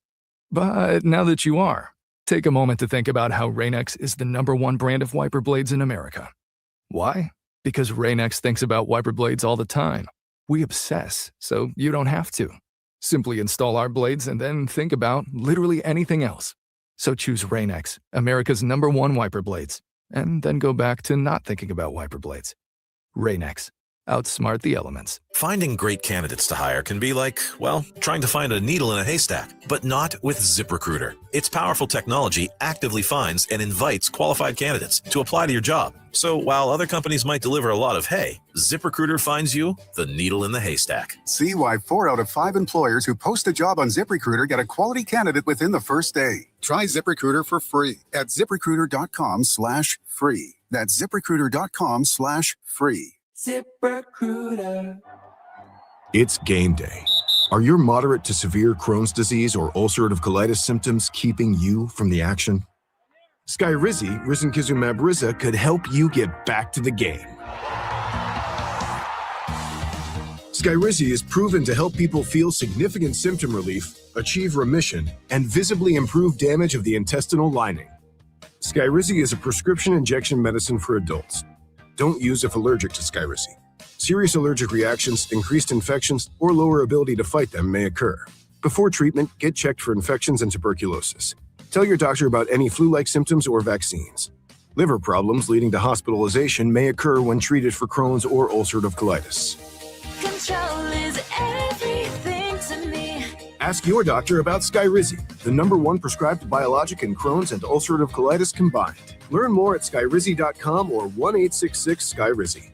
But now that you are, take a moment to think about how Rain-X is the #1 brand of wiper blades in America. Why? Because Rain-X thinks about wiper blades all the time. We obsess, so you don't have to. Simply install our blades and then think about literally anything else. So choose Rain-X, America's #1 wiper blades, and then go back to not thinking about wiper blades. Rain-X. Outsmart the elements. Finding great candidates to hire can be like, well, trying to find a needle in a haystack, but not with ZipRecruiter. Its powerful technology actively finds and invites qualified candidates to apply to your job. So while other companies might deliver a lot of hay, ZipRecruiter finds you the needle in the haystack. See why 4 out of 5 employers who post a job on ZipRecruiter get a quality candidate within the first day. Try ZipRecruiter for free at ZipRecruiter.com/free. That's ZipRecruiter.com/free. ZipRecruiter. It's game day. Are your moderate to severe Crohn's disease or ulcerative colitis symptoms keeping you from the action? Skyrizi, risankizumab Riza, could help you get back to the game. Skyrizi is proven to help people feel significant symptom relief, achieve remission, and visibly improve damage of the intestinal lining. Skyrizi is a prescription injection medicine for adults. Don't use if allergic to Skyrizi. Serious allergic reactions, increased infections, or lower ability to fight them may occur. Before treatment, get checked for infections and tuberculosis. Tell your doctor about any flu-like symptoms or vaccines. Liver problems leading to hospitalization may occur when treated for Crohn's or ulcerative colitis. Control is everything to me. Ask your doctor about Skyrizi, the #1 prescribed biologic in Crohn's and ulcerative colitis combined. Learn more at skyrizi.com or 1-866-SKYRIZI.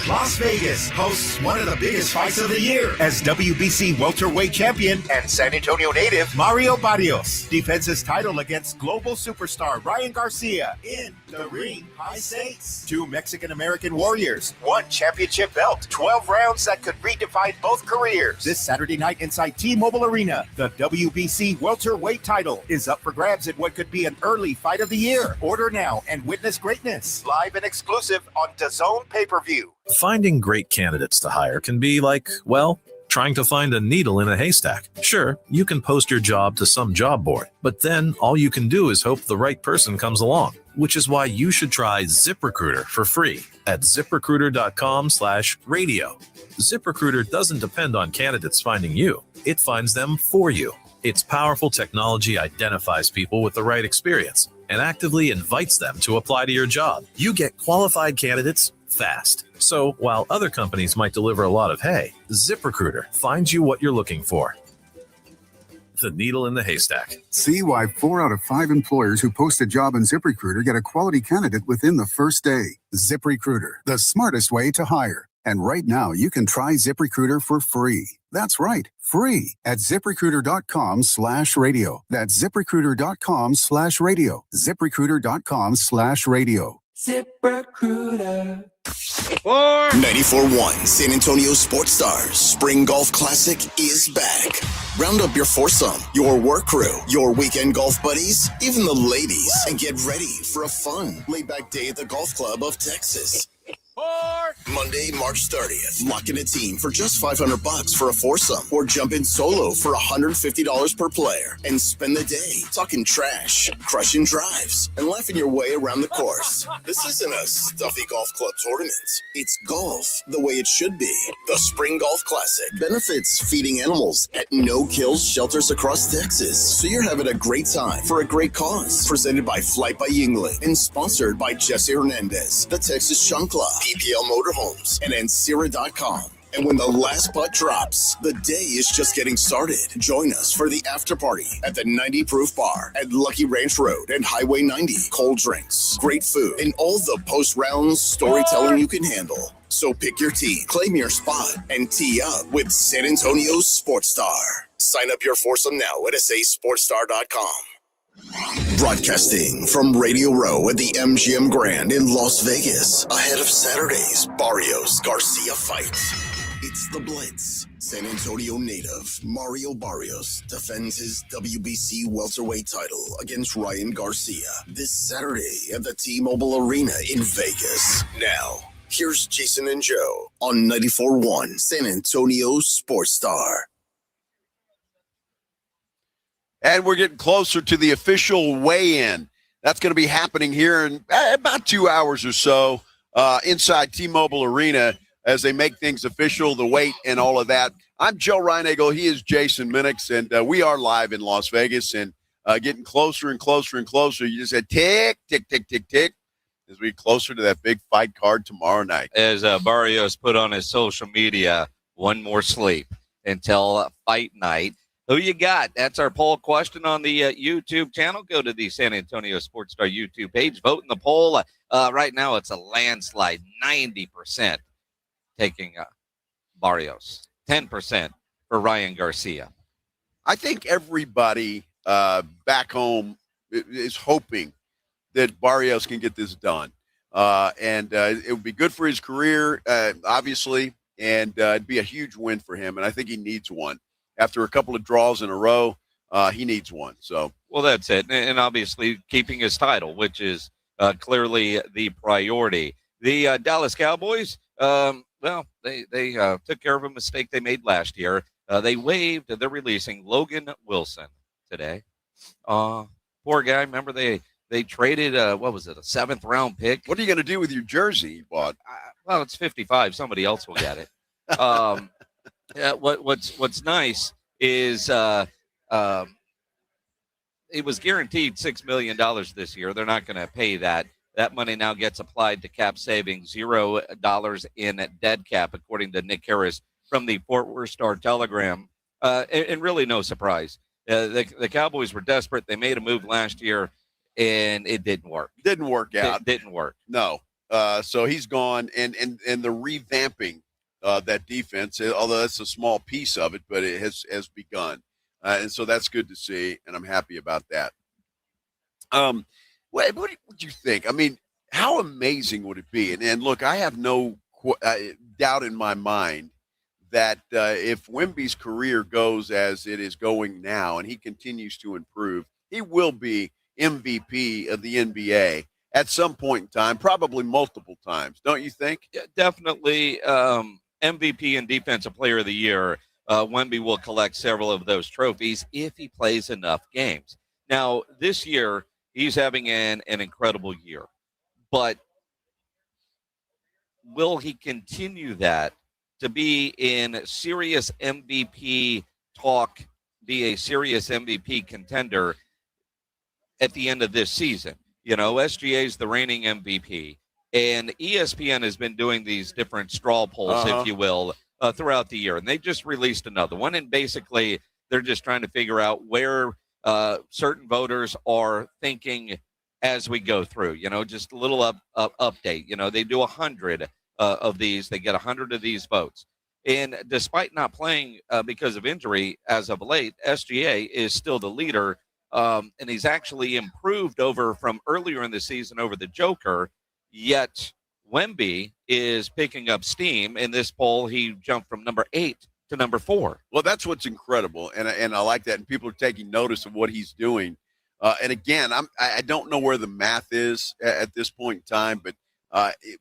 Las Vegas hosts one of the biggest fights of the year as WBC welterweight champion and San Antonio native Mario Barrios defends his title against global superstar Ryan Garcia in the ring. High stakes. 2 Mexican-American warriors, 1 championship belt, 12 rounds that could redefine both careers. This Saturday night inside T-Mobile Arena, the WBC welterweight title is up for grabs in what could be an early fight of the year. Order now and witness greatness. Live and exclusive on DAZN pay-per-view. Finding great candidates to hire can be like, well, trying to find a needle in a haystack. Sure, you can post your job to some job board, but then all you can do is hope the right person comes along, which is why you should try ZipRecruiter for free at ZipRecruiter.com/radio. ZipRecruiter doesn't depend on candidates finding you. It finds them for you. Its powerful technology identifies people with the right experience and actively invites them to apply to your job. You get qualified candidates fast. So while other companies might deliver a lot of hay, ZipRecruiter finds you what you're looking for. the needle in the haystack. See why 4 out of 5 employers who post a job on ZipRecruiter get a quality candidate within the first day. ZipRecruiter, the smartest way to hire. And right now, you can try ZipRecruiter for free. That's right, free at ZipRecruiter.com/radio. That's ZipRecruiter.com/radio. ZipRecruiter.com/radio. ZipRecruiter. 94.1 San Antonio Sports Stars Spring Golf Classic is back. Round up your foursome, your work crew, your weekend golf buddies, even the ladies, and get ready for a fun, laid-back day at the Golf Club of Texas. Monday, March 30th. Lock in a team for just $500 for a foursome, or jump in solo for $150 per player and spend the day talking trash, crushing drives, and laughing your way around the course. This isn't a stuffy golf club tournament. It's golf the way it should be. The Spring Golf Classic benefits feeding animals at no-kill shelters across Texas, so you're having a great time for a great cause. Presented by Flight by Yingling and sponsored by Jesse Hernandez, the Texas Chunk Club, PPL Motorhomes, and Ancira.com. And when the last putt drops, the day is just getting started. Join us for the after party at the 90 Proof Bar at Lucky Ranch Road and Highway 90. Cold drinks, great food, and all the post-round storytelling you can handle. So pick your tee, claim your spot, and tee up with San Antonio's Sports Star. Sign up your foursome now at sasportstar.com. Broadcasting from Radio Row at the MGM Grand in Las Vegas, ahead of Saturday's Barrios Garcia fight. It's the Blitz. San Antonio native Mario Barrios defends his WBC welterweight title against Ryan Garcia this Saturday at the T-Mobile Arena in Vegas. Now, here's Jason and Joe on 94.1 San Antonio Sports Star. And we're getting closer to the official weigh-in. That's going to be happening here in about 2 hours or so inside T-Mobile Arena as they make things official, the weight and all of that. I'm Joe Reinagel. He is Jason Minix, and we are live in Las Vegas and getting closer and closer and closer. You just said tick, tick, tick, tick, tick as we get closer to that big fight card tomorrow night. As Barrios put on his social media, one more sleep until fight night. Who you got? That's our poll question on the YouTube channel. Go to the San Antonio Sports Star YouTube page. Vote in the poll. Right now, it's a landslide, 90% taking Barrios, 10% for Ryan Garcia. I think everybody back home is hoping that Barrios can get this done. And it would be good for his career, obviously, and it'd be a huge win for him. And I think he needs one. After a couple of draws in a row, he needs one. So, well, that's it. And obviously keeping his title, which is clearly the priority. The Dallas Cowboys, they took care of a mistake they made last year. They're releasing Logan Wilson today. Poor guy. Remember they traded, a 7th round pick. What are you going to do with your jersey you bought? Well, it's 55. Somebody else will get it. What's nice is it was guaranteed $6 million this year. They're not going to pay that. That money now gets applied to cap savings, $0 in dead cap, according to Nick Harris from the Fort Worth Star-Telegram. And really no surprise. The Cowboys were desperate. They made a move last year, and it didn't work. Didn't work out. It didn't work. No. So he's gone, and the revamping that defense, although that's a small piece of it, but it has begun. And so that's good to see, and I'm happy about that. What would you think? I mean, how amazing would it be? And look, I have no doubt in my mind that if Wemby's career goes as it is going now and he continues to improve, he will be MVP of the NBA at some point in time, probably multiple times. Don't you think? Yeah, definitely. MVP and Defensive Player of the Year, Wemby will collect several of those trophies if he plays enough games. Now, this year, he's having an incredible year. But will he continue that to be in serious MVP talk, be a serious MVP contender at the end of this season? You know, SGA is the reigning MVP. And ESPN has been doing these different straw polls, if you will, throughout the year. And they just released another one. And basically, They're just trying to figure out where certain voters are thinking as we go through, just a little update. They do 100 of these. They get 100 of these votes. And despite not playing because of injury as of late, SGA is still the leader. And he's actually improved from earlier in the season over the Joker. Yet Wemby is picking up steam. In this poll, he jumped from number 8 to number 4. Well, that's what's incredible. And I like that. And people are taking notice of what he's doing. And again, I don't know where the math is at this point in time, but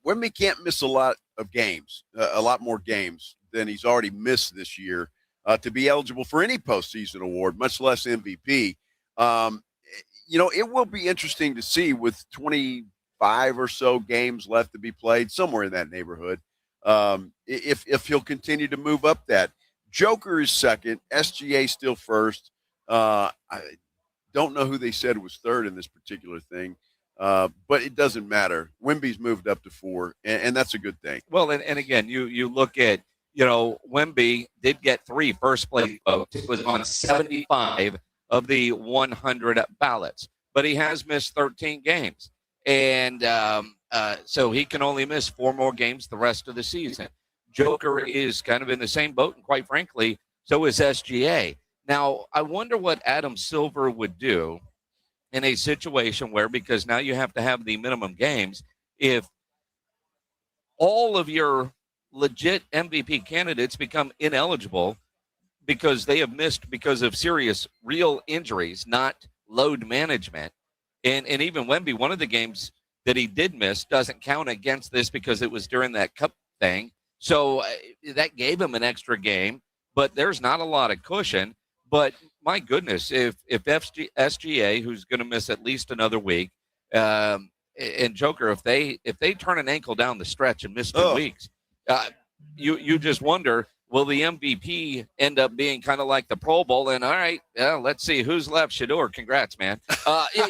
Wemby can't miss a lot of games, a lot more games than he's already missed this year to be eligible for any postseason award, much less MVP. It will be interesting to see with 25 or so games left to be played, somewhere in that neighborhood, if he'll continue to move up that. Joker is second, SGA still first. I don't know who they said was third in this particular thing. But it doesn't matter. Wemby's moved up to 4, and that's a good thing. Well, and again, you look at, Wemby did get 3 first-place votes. It was on 75 of the 100 ballots, but he has missed 13 games. And so he can only miss 4 more games the rest of the season. Joker is kind of in the same boat, and quite frankly, so is SGA. Now, I wonder what Adam Silver would do in a situation where, because now you have to have the minimum games, if all of your legit MVP candidates become ineligible because they have missed because of serious, real injuries, not load management. And even Wemby, one of the games that he did miss doesn't count against this because it was during that cup thing. So that gave him an extra game, but there's not a lot of cushion. But my goodness, if SGA, who's going to miss at least another week, and Joker, if they turn an ankle down the stretch and miss 2 weeks, you just wonder, will the MVP end up being kind of like the Pro Bowl? And all right, let's see who's left. Shador, congrats, man.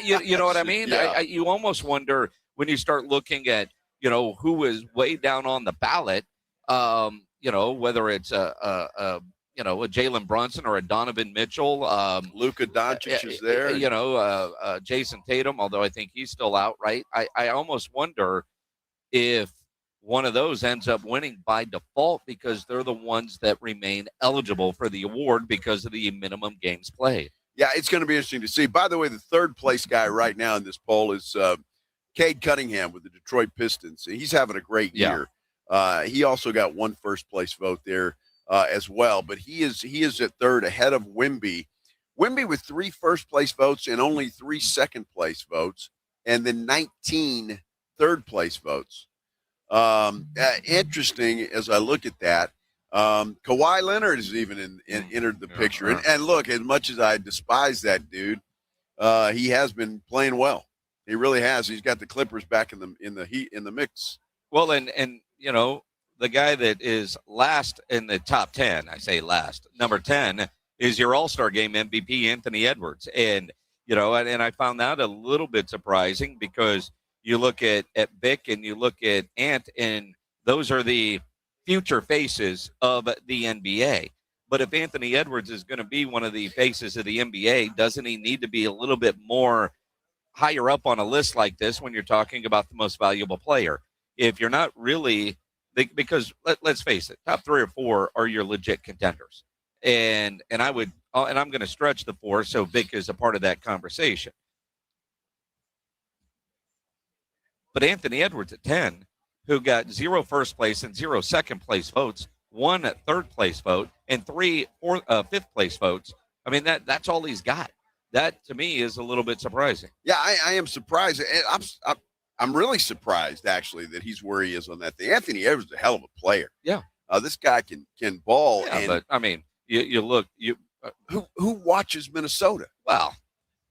You know what I mean? Yeah. You almost wonder when you start looking at who is way down on the ballot. Whether it's a Jalen Brunson or a Donovan Mitchell. Luka Doncic is there. Jason Tatum, although I think he's still out, right? I almost wonder if one of those ends up winning by default because they're the ones that remain eligible for the award because of the minimum games played. Yeah, it's going to be interesting to see. By the way, the third place guy right now in this poll is Cade Cunningham with the Detroit Pistons. He's having a great year. He also got 1 first place vote there as well, but he is at third ahead of Wemby. Wemby with 3 first place votes and only 3 second place votes, and then 19 third place votes. Interesting as I look at that. Kawhi Leonard is even entered the picture, and look, as much as I despise that dude, he has been playing well. He really has. He's got the Clippers back in the mix. Well, and the guy that is last in the top 10, I say last, number 10 is your All-Star Game MVP, Anthony Edwards. And, and I found that a little bit surprising because you look at Vic and you look at Ant, and those are the future faces of the NBA. But if Anthony Edwards is going to be one of the faces of the NBA, doesn't he need to be a little bit more higher up on a list like this when you're talking about the most valuable player? If you're not really, because let's face it, top 3 or 4 are your legit contenders, and I'm going to stretch the 4, so Vic is a part of that conversation. But Anthony Edwards at 10, who got 0 first place and 0 second place votes, 1 third place vote, and 3 fifth place votes. I mean, that's all he's got. That to me is a little bit surprising. Yeah, I am surprised. I'm really surprised actually that he's where he is on that thing. Anthony Edwards is a hell of a player. Yeah, this guy can ball. Yeah, and but I mean, you look, who watches Minnesota? Well,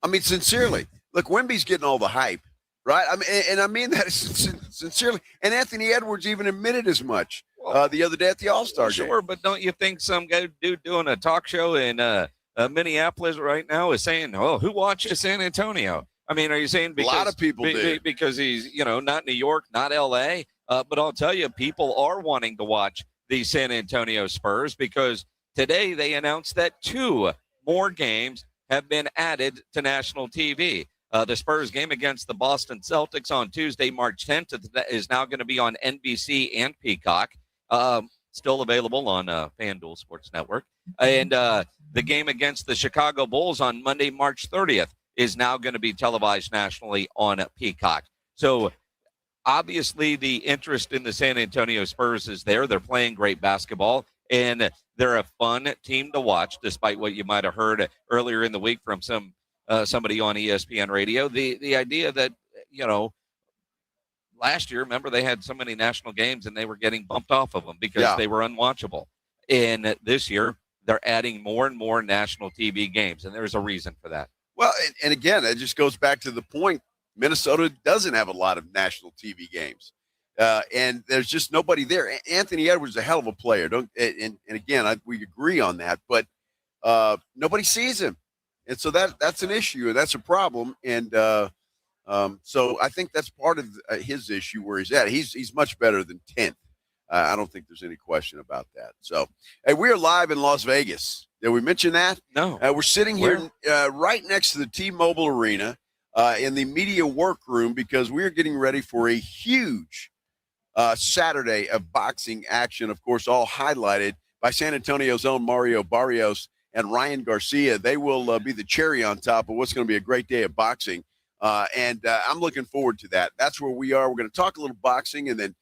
I mean, sincerely, look, Wemby's getting all the hype, right? I mean, and I mean that sincerely. And Anthony Edwards even admitted as much the other day at the All-Star game. Sure, but don't you think some dude doing a talk show in Minneapolis right now is saying, "Oh, who watches San Antonio?" I mean, are you saying because, a lot of people do because he's not New York, not L.A.? But I'll tell you, people are wanting to watch the San Antonio Spurs because today they announced that 2 more games have been added to national TV. The Spurs game against the Boston Celtics on Tuesday, March 10th, is now going to be on NBC and Peacock. Still available on FanDuel Sports Network. And the game against the Chicago Bulls on Monday, March 30th is now going to be televised nationally on Peacock. So obviously the interest in the San Antonio Spurs is there. They're playing great basketball, and they're a fun team to watch, despite what you might have heard earlier in the week from somebody on ESPN radio. The idea that, last year, remember, they had so many national games and they were getting bumped off of them because they were unwatchable. And this year, they're adding more and more national TV games, and there's a reason for that. Well, and again, it just goes back to the point. Minnesota doesn't have a lot of national TV games, and there's just nobody there. Anthony Edwards is a hell of a player. And again, we agree on that, but nobody sees him. And so that's an issue, and that's a problem. And so I think that's part of his issue where he's at. He's much better than 10th. I don't think there's any question about that. So, hey, we are live in Las Vegas. Did we mention that? No. We're sitting here right next to the T-Mobile Arena in the media workroom because we're getting ready for a huge Saturday of boxing action, of course, all highlighted by San Antonio's own Mario Barrios and Ryan Garcia. They will be the cherry on top of what's going to be a great day of boxing. And I'm looking forward to that. That's where we are. We're going to talk a little boxing and then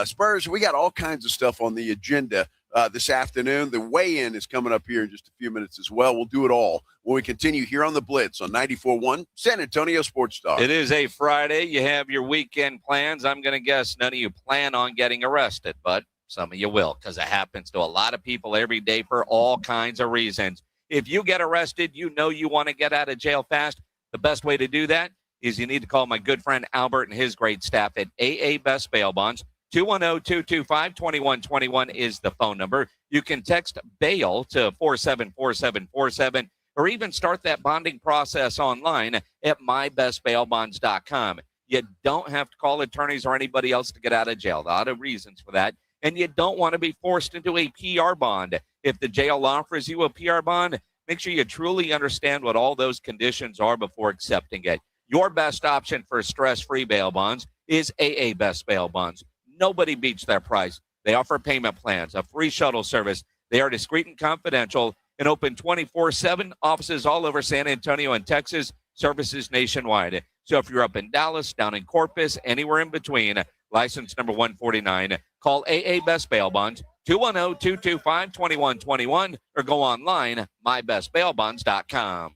Spurs. We got all kinds of stuff on the agenda this afternoon. The weigh-in is coming up here in just a few minutes as well. We'll do it all when we continue here on the Blitz on 94.1 San Antonio Sports Star. It is a Friday. You have your weekend plans. I'm going to guess none of you plan on getting arrested, but some of you will, because it happens to a lot of people every day for all kinds of reasons. If you get arrested, you want to get out of jail fast. The best way to do that is you need to call my good friend Albert and his great staff at AA Best Bail Bonds. 210-225-2121 is the phone number. You can text bail to 474747 or even start that bonding process online at mybestbailbonds.com. You don't have to call attorneys or anybody else to get out of jail. A lot of reasons for that. And you don't want to be forced into a PR bond. If the jail offers you a PR bond, make sure you truly understand what all those conditions are before accepting it. Your best option for stress-free bail bonds is AA Best Bail Bonds. Nobody beats their price. They offer payment plans, a free shuttle service. They are discreet and confidential and open 24/7. Offices all over San Antonio and Texas, services nationwide. So if you're up in Dallas, down in Corpus, anywhere in between, license number 149, call AA Best Bail Bonds, 210-225-2121, or go online, mybestbailbonds.com.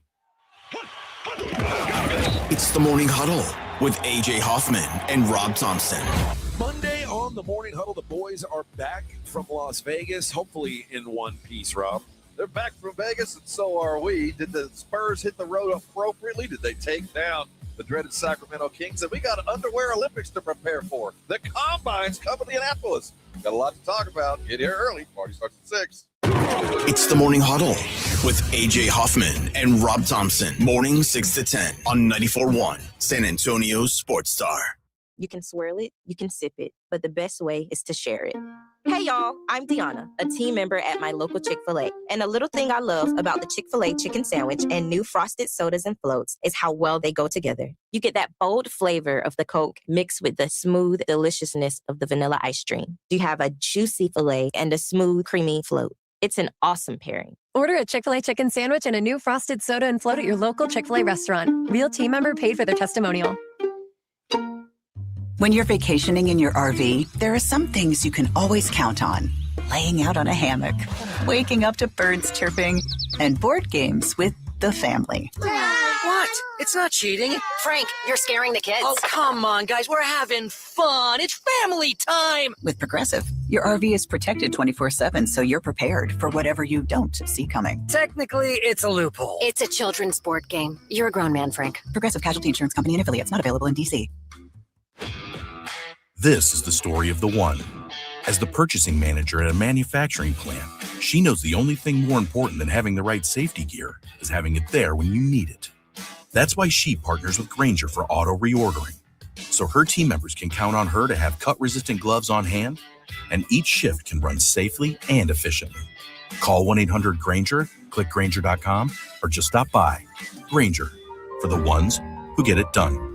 It's the Morning Huddle with AJ Hoffman and Rob Thompson. Monday on the Morning Huddle, the boys are back from Las Vegas, hopefully in one piece, Rob. They're back from Vegas, and so are we. Did the Spurs hit the road appropriately? Did they take down the dreaded Sacramento Kings? And we got underwear Olympics to prepare for. The Combines come to Indianapolis. Got a lot to talk about. Get here early. Party starts at 6. It's the Morning Huddle with AJ Hoffman and Rob Thompson. Morning 6 to 10 on 94.1 San Antonio Sports Star. You can swirl it, you can sip it, but the best way is to share it. Hey y'all, I'm Deanna, a team member at my local Chick-fil-A. And a little thing I love about the Chick-fil-A chicken sandwich and new frosted sodas and floats is how well they go together. You get that bold flavor of the Coke mixed with the smooth deliciousness of the vanilla ice cream. You have a juicy filet and a smooth, creamy float. It's an awesome pairing. Order a Chick-fil-A chicken sandwich and a new frosted soda and float at your local Chick-fil-A restaurant. Real team member paid for their testimonial. When you're vacationing in your RV, there are some things you can always count on. Laying out on a hammock, waking up to birds chirping, and board games with the family. What? It's not cheating. Frank, you're scaring the kids. Oh, come on, guys. We're having fun. It's family time. With Progressive, your RV is protected 24/7, so you're prepared for whatever you don't see coming. Technically, it's a loophole. It's a children's board game. You're a grown man, Frank. Progressive Casualty Insurance Company and affiliates, not available in D.C. This is the story of the one. As the purchasing manager at a manufacturing plant, she knows the only thing more important than having the right safety gear is having it there when you need it. That's why she partners with Grainger for auto reordering, so her team members can count on her to have cut-resistant gloves on hand, and each shift can run safely and efficiently. Call 1-800-GRAINGER, click Grainger.com, or just stop by. Grainger, for the ones who get it done.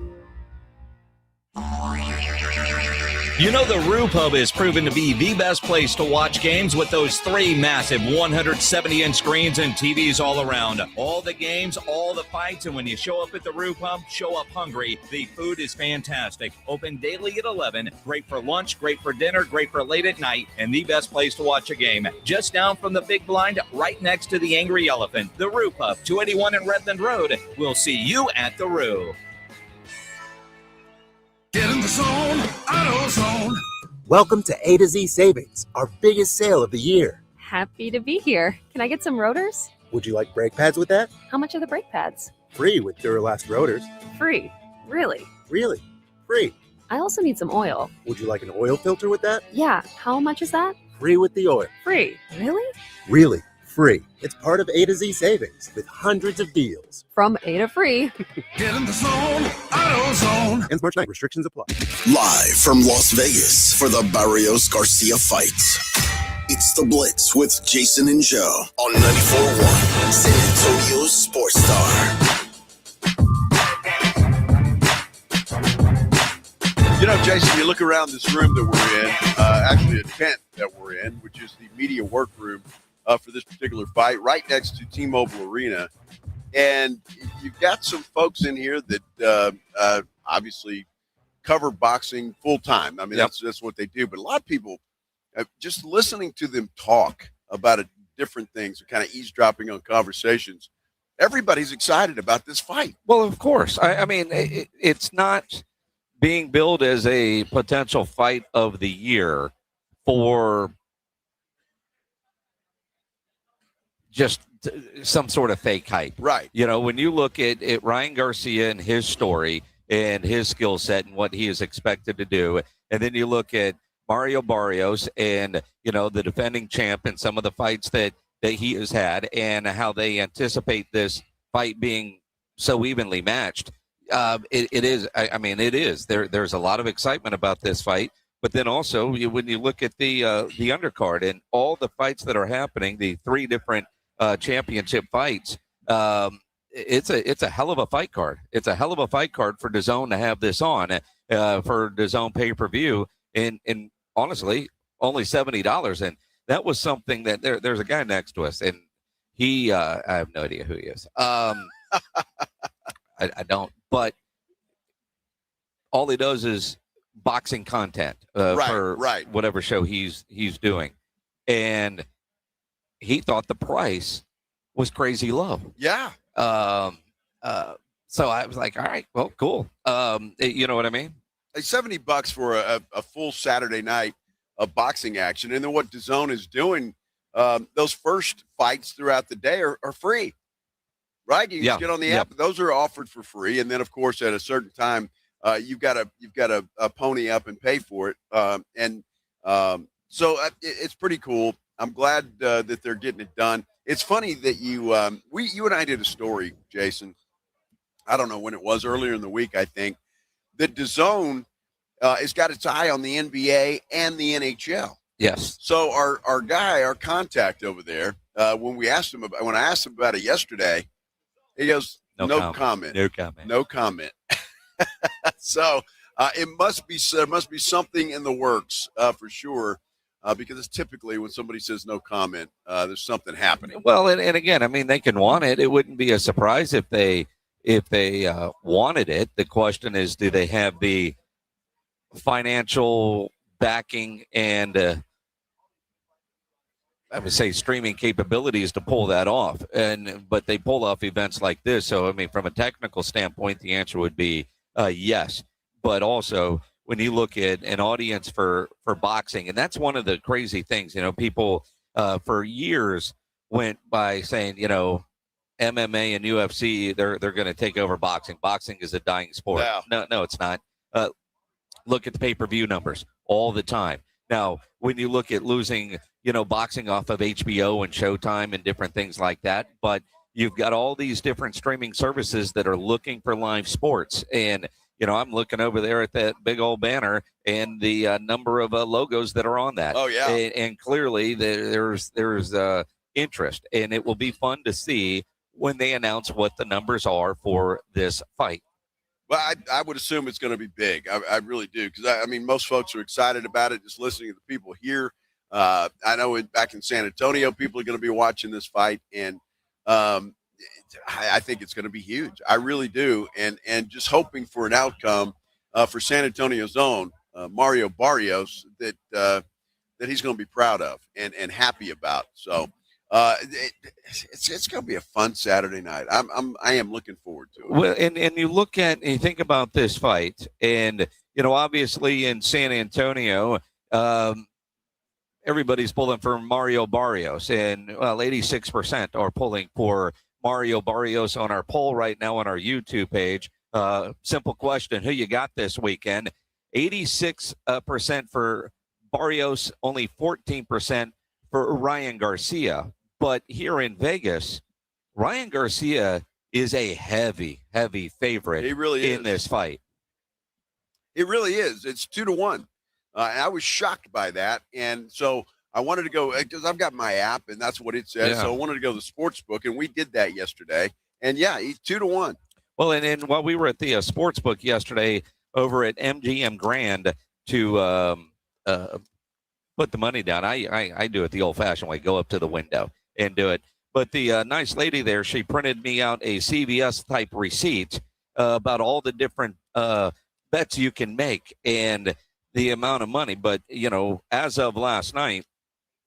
You know the Roo Pub is proven to be the best place to watch games with those 3 massive 170-inch screens and TVs all around. All the games, all the fights, and when you show up at the Roo Pub, show up hungry. The food is fantastic. Open daily at 11. Great for lunch, great for dinner, great for late at night, and the best place to watch a game. Just down from the Big Blind, right next to the Angry Elephant. The Roo Pub, 281 in Redland Road. We'll see you at the Roo. Get in the zone, AutoZone. Welcome to A to Z Savings, our biggest sale of the year. Happy to be here. Can I get some rotors? Would you like brake pads with that? How much are the brake pads? Free with Duralast rotors. Free. Really? Really? Free. I also need some oil. Would you like an oil filter with that? Yeah. How much is that? Free with the oil. Free. Really? Really? Free. It's part of A to Z Savings with hundreds of deals. From A to free. Get in the zone, AutoZone. Ends March 9th. Restrictions apply. Live from Las Vegas for the Barrios Garcia fight. It's The Blitz with Jason and Joe on 94.1 San Antonio's Sports Star. You know, Jason, you look around this room that we're in, actually a tent that we're in, which is the media workroom for this particular fight, right next to T-Mobile Arena. And you've got some folks in here that obviously cover boxing full time. I mean, that's what they do. But a lot of people, just listening to them talk about different things, kind of eavesdropping on conversations, everybody's excited about this fight. Well, of course. I mean, it's not being billed as a potential fight of the year for just some sort of fake hype. Right. You know, when you look at Ryan Garcia and his story and his skill set and what he is expected to do, and then you look at Mario Barrios and, you know, the defending champ and some of the fights that he has had and how they anticipate this fight being so evenly matched. It is. I mean, it is. There's a lot of excitement about this fight. But then also, when you look at the undercard and all the fights that are happening, the 3 different championship fights, it's a hell of a fight card. It's a hell of a fight card for DAZN to have this on for DAZN pay-per-view. And honestly, only $70. And that was something that there's a guy next to us, and he I have no idea who he is. I don't. But all he does is boxing content for whatever show he's doing. And he thought the price was crazy low. Yeah. So I was like, all right, well, cool. You know what I mean? Like $70 for a full Saturday night of boxing action. And then what DAZN is doing, those first fights throughout the day are free. Right? You just get on the app. Those are offered for free. And then, of course, at a certain time, you've got to pony up and pay for it. So it's pretty cool. I'm glad that they're getting it done. It's funny that you and I did a story, Jason. I don't know when it was, earlier in the week, I think, that DAZN has got its eye on the NBA and the NHL. Yes. So our contact over there, when I asked him about it yesterday, he goes, no comment. No comment. No comment. So there must be something in the works for sure, because it's typically when somebody says no comment, there's something happening. Well, and again, I mean, they can want it. It wouldn't be a surprise if they wanted it. The question is, do they have the financial backing and I would say streaming capabilities to pull that off? But they pull off events like this. So, I mean, from a technical standpoint, the answer would be yes. But also, when you look at an audience for boxing, and that's one of the crazy things, you know, people for years went by saying, you know, MMA and UFC, they're going to take over boxing. Boxing is a dying sport. Yeah. No, it's not. Look at the pay-per-view numbers all the time. Now, when you look at losing, you know, boxing off of HBO and Showtime and different things like that, but you've got all these different streaming services that are looking for live sports. And, you know, I'm looking over there at that big old banner and the number of logos that are on that. Oh, yeah. And clearly there's interest, and it will be fun to see when they announce what the numbers are for this fight. Well, I would assume it's going to be big. I really do, because I mean, most folks are excited about it. Just listening to the people here, I know back in San Antonio, people are going to be watching this fight, and I think it's going to be huge. I really do, and just hoping for an outcome for San Antonio's own Mario Barrios that he's going to be proud of and happy about. So it's going to be a fun Saturday night. I am looking forward to it. Well, and you look at and you think about this fight, and obviously in San Antonio, everybody's pulling for Mario Barrios, and 86% are pulling for Mario Barrios on our poll right now on our YouTube page. Simple question: who you got this weekend? 86% for Barrios, only 14% for Ryan Garcia. But here in Vegas, Ryan Garcia is a heavy favorite. He really in this fight. It really is. It's 2-1. I was shocked by that, and so I wanted to go because I've got my app, and that's what it says. Yeah. So I wanted to go to the sports book, and we did that yesterday. And yeah, he's 2-1. Well, and while we were at the sports book yesterday over at MGM Grand to put the money down, I do it the old-fashioned way, go up to the window and do it. But the nice lady there, she printed me out a CVS-type receipt about all the different bets you can make and the amount of money. But, as of last night,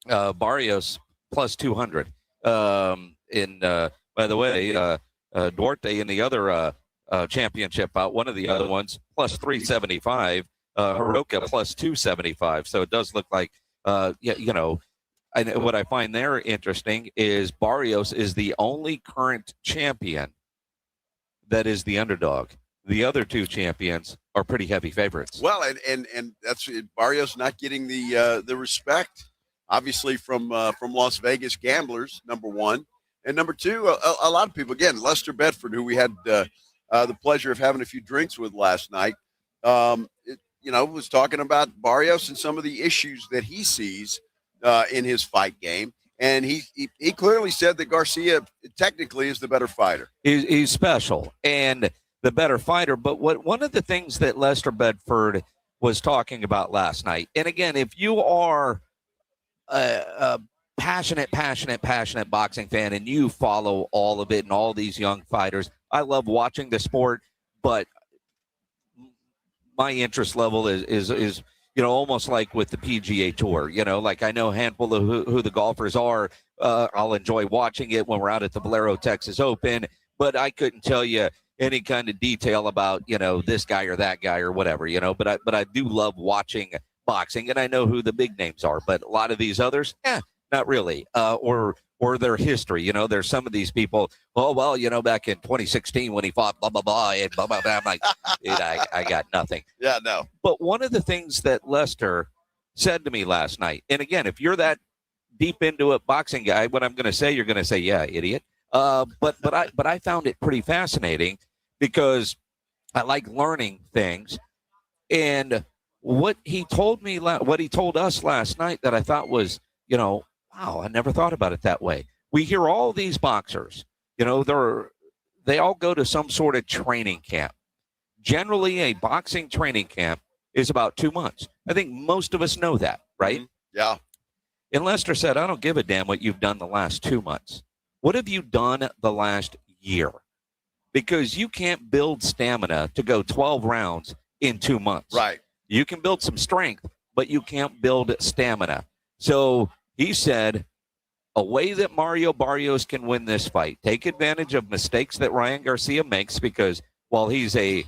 Barrios plus 200. By the way, Duarte in the other championship bout, one of the other ones, plus 375. Hiroka plus 275. So it does look like, what I find there interesting is Barrios is the only current champion that is the underdog. The other two champions are pretty heavy favorites. Well, and that's Barrios not getting the respect, obviously, from Las Vegas gamblers, number one. And number two, a lot of people, again, Lester Bedford, who we had the pleasure of having a few drinks with last night, was talking about Barrios and some of the issues that he sees in his fight game. And he clearly said that Garcia technically is the better fighter. He's special and the better fighter. But one of the things that Lester Bedford was talking about last night, and again, if you are a passionate boxing fan and you follow all of it and all these young fighters, I love watching the sport, but my interest level is almost like with the PGA Tour. Like I know a handful of who the golfers are. I'll enjoy watching it when we're out at the Valero Texas Open, but I couldn't tell you any kind of detail about this guy or that guy or whatever. But I do love watching boxing, and I know who the big names are. But a lot of these others, not really. Or their history. There's some of these people, back in 2016 when he fought blah, blah, blah, and blah, blah, blah. I'm like, dude, I got nothing. Yeah, no. But one of the things that Lester said to me last night, and again, if you're that deep into a boxing guy, what I'm going to say, you're going to say, yeah, idiot. But I found it pretty fascinating because I like learning things. And what he told me, what he told us last night that I thought was, wow, I never thought about it that way. We hear all these boxers, they all go to some sort of training camp. Generally, a boxing training camp is about 2 months. I think most of us know that, right? Yeah. And Lester said, I don't give a damn what you've done the last 2 months. What have you done the last year? Because you can't build stamina to go 12 rounds in 2 months. Right. You can build some strength, but you can't build stamina. So he said, a way that Mario Barrios can win this fight, take advantage of mistakes that Ryan Garcia makes, because while he's a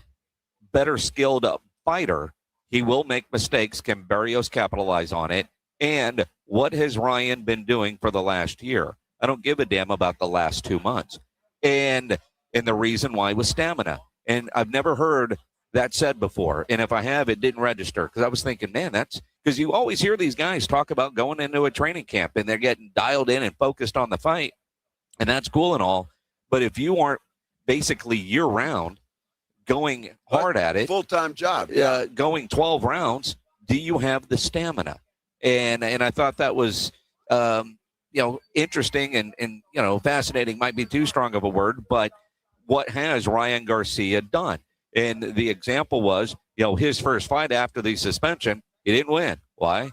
better skilled fighter, he will make mistakes. Can Barrios capitalize on it? And what has Ryan been doing for the last year? I don't give a damn about the last 2 months. And the reason why was stamina. And I've never heard that said before. And if I have, it didn't register, because I was thinking, man, that's because you always hear these guys talk about going into a training camp and they're getting dialed in and focused on the fight. And that's cool and all. But if you aren't basically year round going hard at it, full-time job, going 12 rounds, do you have the stamina? And I thought that was interesting and fascinating might be too strong of a word, but what has Ryan Garcia done? And the example was, his first fight after the suspension, he didn't win. Why?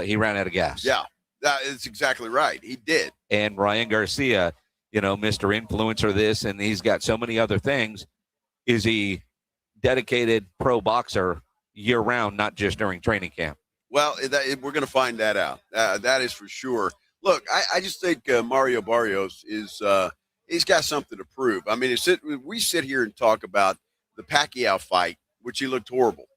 He ran out of gas. Yeah, that is exactly right. He did. And Ryan Garcia, Mr. Influencer this, and he's got so many other things. Is he dedicated pro boxer year round, not just during training camp? Well, we're going to find that out. That is for sure. Look, I just think Mario Barrios is he's got something to prove. I mean, we sit here and talk about the Pacquiao fight, which he looked horrible,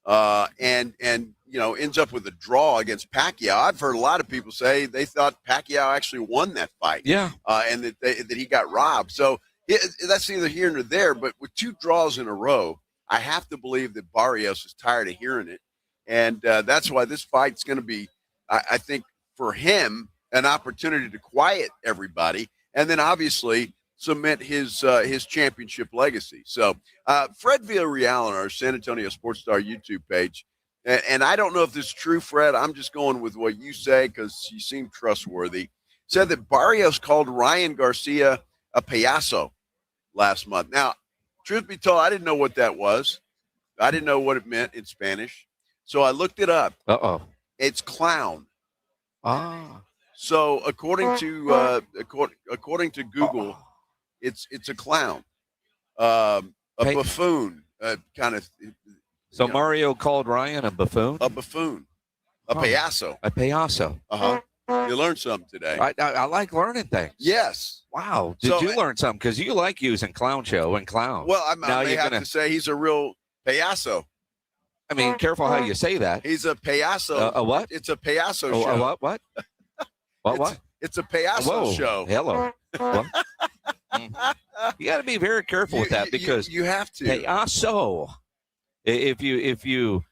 and ends up with a draw against Pacquiao. I've heard a lot of people say they thought Pacquiao actually won that fight. Yeah, and that he got robbed. So that's neither here nor there. But with 2 draws in a row, I have to believe that Barrios is tired of hearing it. And that's why this fight's going to be, I think, for him, an opportunity to quiet everybody and then obviously cement his championship legacy. So Fred Villarreal on our San Antonio Sports Star YouTube page, and I don't know if this is true, Fred. I'm just going with what you say because you seem trustworthy, said that Barrios called Ryan Garcia a payaso last month. Now, truth be told, I didn't know what that was. I didn't know what it meant in Spanish. So I looked it up. It's clown. So according to Google, it's a clown, a buffoon, kind of. So Mario called Ryan a buffoon. A buffoon, a payaso. A payaso. You learned something today. I like learning things. Yes. Wow. Did you learn something? Because you like using clown show and clown. Well, I may have to say he's a real payaso. I mean, careful how you say that. He's a payaso. A what? It's a payaso show. A what? What? It's a payaso show. Hello. You got to be very careful with that because you have to. Payaso. If you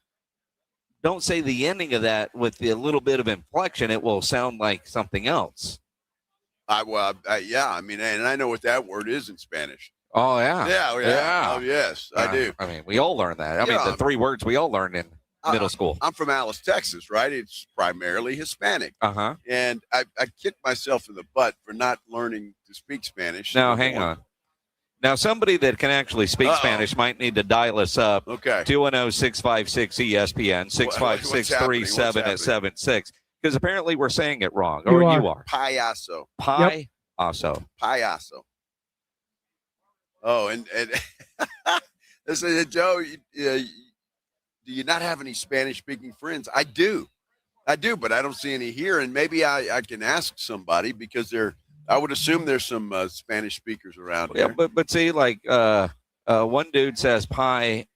don't say the ending of that with a little bit of inflection, it will sound like something else. Yeah. I mean, and I know what that word is in Spanish. Oh, yeah. Yeah. Oh, yes, I do. I mean, we all learn that. I mean, the 3 words we all learned in middle school. I'm from Alice, Texas, right? It's primarily Hispanic. And I kicked myself in the butt for not learning to speak Spanish. Now, hang on. Now, somebody that can actually speak Spanish might need to dial us up. Okay. 210-656-ESPN, 656-3776. Because apparently we're saying it wrong. You are. Payaso. Payaso. Payaso. Oh, and listen, Joe, do you not have any Spanish-speaking friends? I do, but I don't see any here. And maybe I can ask somebody because I would assume there's some Spanish speakers around here. Yeah, but see, like one dude says pi,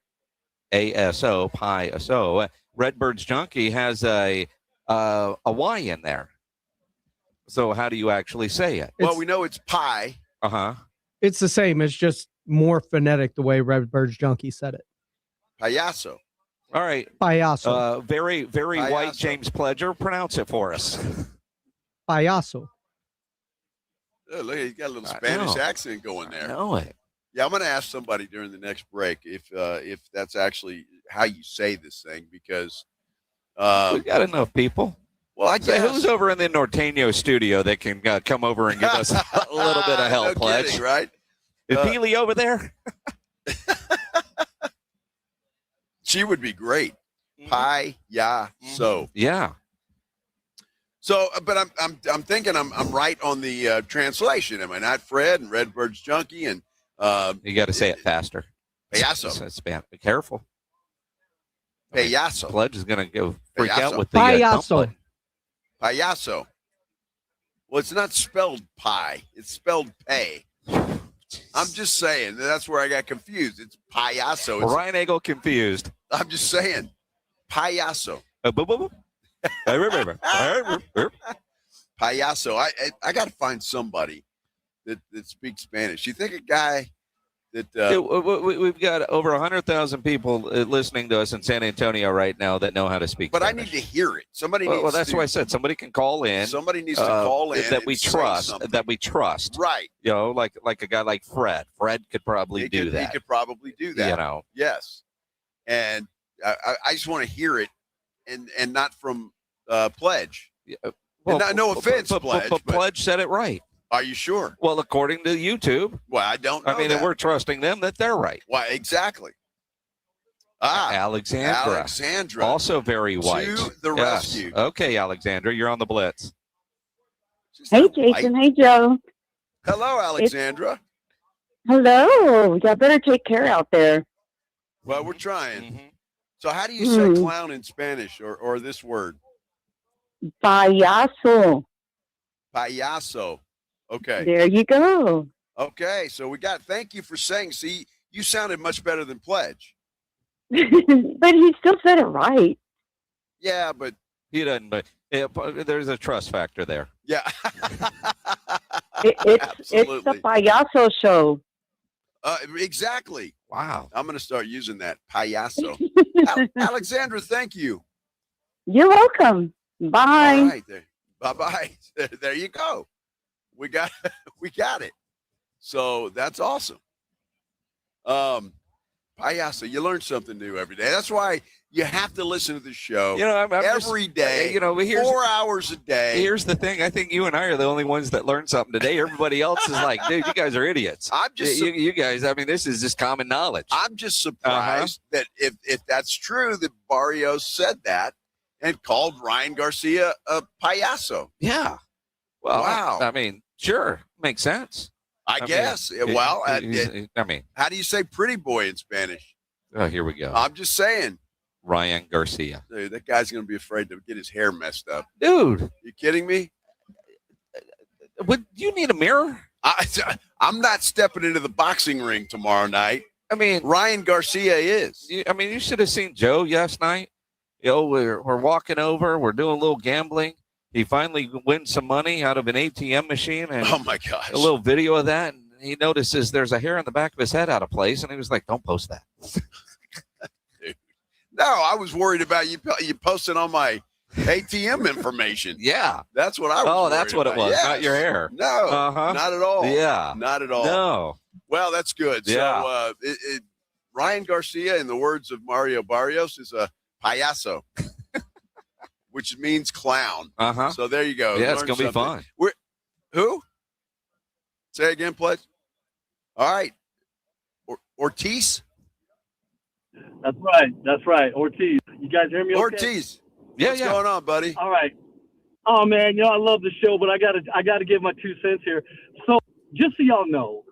A-S-O, pi-S-O. Redbird's Junkie has a Y in there. So how do you actually say it? Well, we know it's pi. It's the same. It's just more phonetic the way Redbird's Junkie said it. Payaso. All right. Payaso. Very, very Payaso. white James Pledger. Pronounce it for us. Payaso. Oh, look, he's got a little Spanish accent going there. I know it. Yeah, I'm going to ask somebody during the next break if that's actually how you say this thing because we've got enough people. Well, I guess. Who's over in the Norteño studio that can come over and give us a little bit of help, no Pledge? Kidding, right? Is Peely over there? She would be great. Payaso. Yeah. So, but I'm thinking I'm right on the translation. Am I not, Fred and Redbird's Junkie? And you got to say it faster. Payaso. Be careful. Payaso. Pledge is going to go freak out with the Payaso. Payaso. Well, it's not spelled pie. It's spelled pay. I'm just saying. That's where I got confused. It's payaso. Ryan Eagle confused. I'm just saying. Payaso. Payaso. I got to find somebody that speaks Spanish. You think a guy that we've got over 100,000 people listening to us in San Antonio right now that know how to speak But Spanish. I need to hear it. Somebody needs well, that's why I said somebody can call in. Somebody needs to call in that we trust. That we trust. Right. You know, like a guy like Fred. Fred could probably do that. He could probably do that. You know. Yes. And I just want to hear it, and not from Pledge. Yeah. no offense, Pledge. But Pledge said it right. Are you sure? Well, according to YouTube. Well, I don't know. I mean, and we're trusting them that they're right. Why, exactly. Alexandra. Also very white. To the rescue. Okay, Alexandra, you're on the Blitz. Hey, Jason. Hey, Joe. Hello, Alexandra. Hello. Y'all better take care out there. Well, we're trying. So how do you say clown in Spanish or this word? Payaso. Payaso. Okay. There you go. Okay, so thank you for saying. See, you sounded much better than Pledge. But he still said it right. Yeah, but he doesn't. But there's a trust factor there. Yeah. It's the Payaso show. Exactly. Wow. I'm going to start using that. Payaso. Alexandra, thank you. You're welcome. Bye. All right. Bye-bye. There you go. We got it. So that's awesome. Payaso, you learn something new every day. That's why you have to listen to the show every day. 4 hours a day. Here's the thing. I think you and I are the only ones that learned something today. Everybody else is like, dude, you guys are idiots. I'm just you guys. I mean, this is just common knowledge. I'm just surprised that if that's true, that Barrios said that and called Ryan Garcia a payaso. Yeah. Well, wow. I mean, sure, makes sense. I guess. I mean, how do you say pretty boy in Spanish? Oh, here we go. I'm just saying. Ryan Garcia. Dude, that guy's going to be afraid to get his hair messed up. Dude. You kidding me? Would you need a mirror? I'm not stepping into the boxing ring tomorrow night. I mean, Ryan Garcia is. You should have seen Joe last night. We're walking over. We're doing a little gambling. He finally wins some money out of an ATM machine. And oh, my gosh. A little video of that. And he notices there's a hair on the back of his head out of place. And he was like, don't post that. No, I was worried about you posting on my ATM information. Yeah. That's what I was Oh, that's what about. it was. Yes. Not your hair. No, not at all. Yeah. Not at all. No. Well, that's good. Yeah. So Ryan Garcia, in the words of Mario Barrios, is a payaso, which means clown. So there you go. Yeah, it's going to be fun. Who? Say again, Pledge. All right. Ortiz? That's right. Ortiz. You guys hear me okay? Ortiz. What's going on, buddy? All right. Oh, man, I love the show, but I gotta give my 2 cents here. So just so y'all know,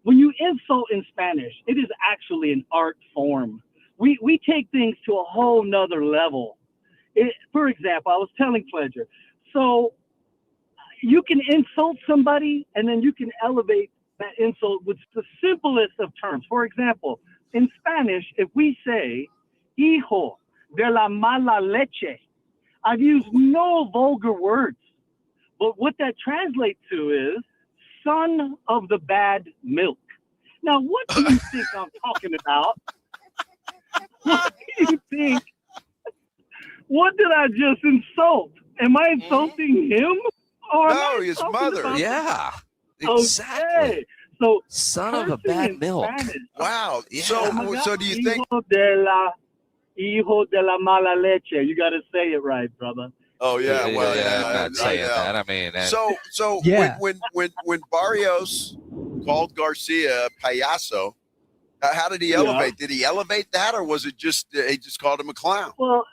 when you insult in Spanish, it is actually an art form. We take things to a whole nother level. For example, I was telling Pledger, so you can insult somebody and then you can elevate that insult with the simplest of terms. For example, in Spanish, if we say, hijo de la mala leche, I've used no vulgar words. But what that translates to is son of the bad milk. Now, what do you think I'm talking about? What do you think? What did I just insult? Am I insulting him? Or no, his mother. Yeah, exactly. Okay. So, son of a bad milk. Spanish, wow. Yeah. So do you think? Hijo de la mala leche. You got to say it right, brother. Oh yeah, well, I'm not saying that. I mean, so when Barrios called Garcia a payaso, how did he elevate? Did he elevate that, or was it just he just called him a clown? Well,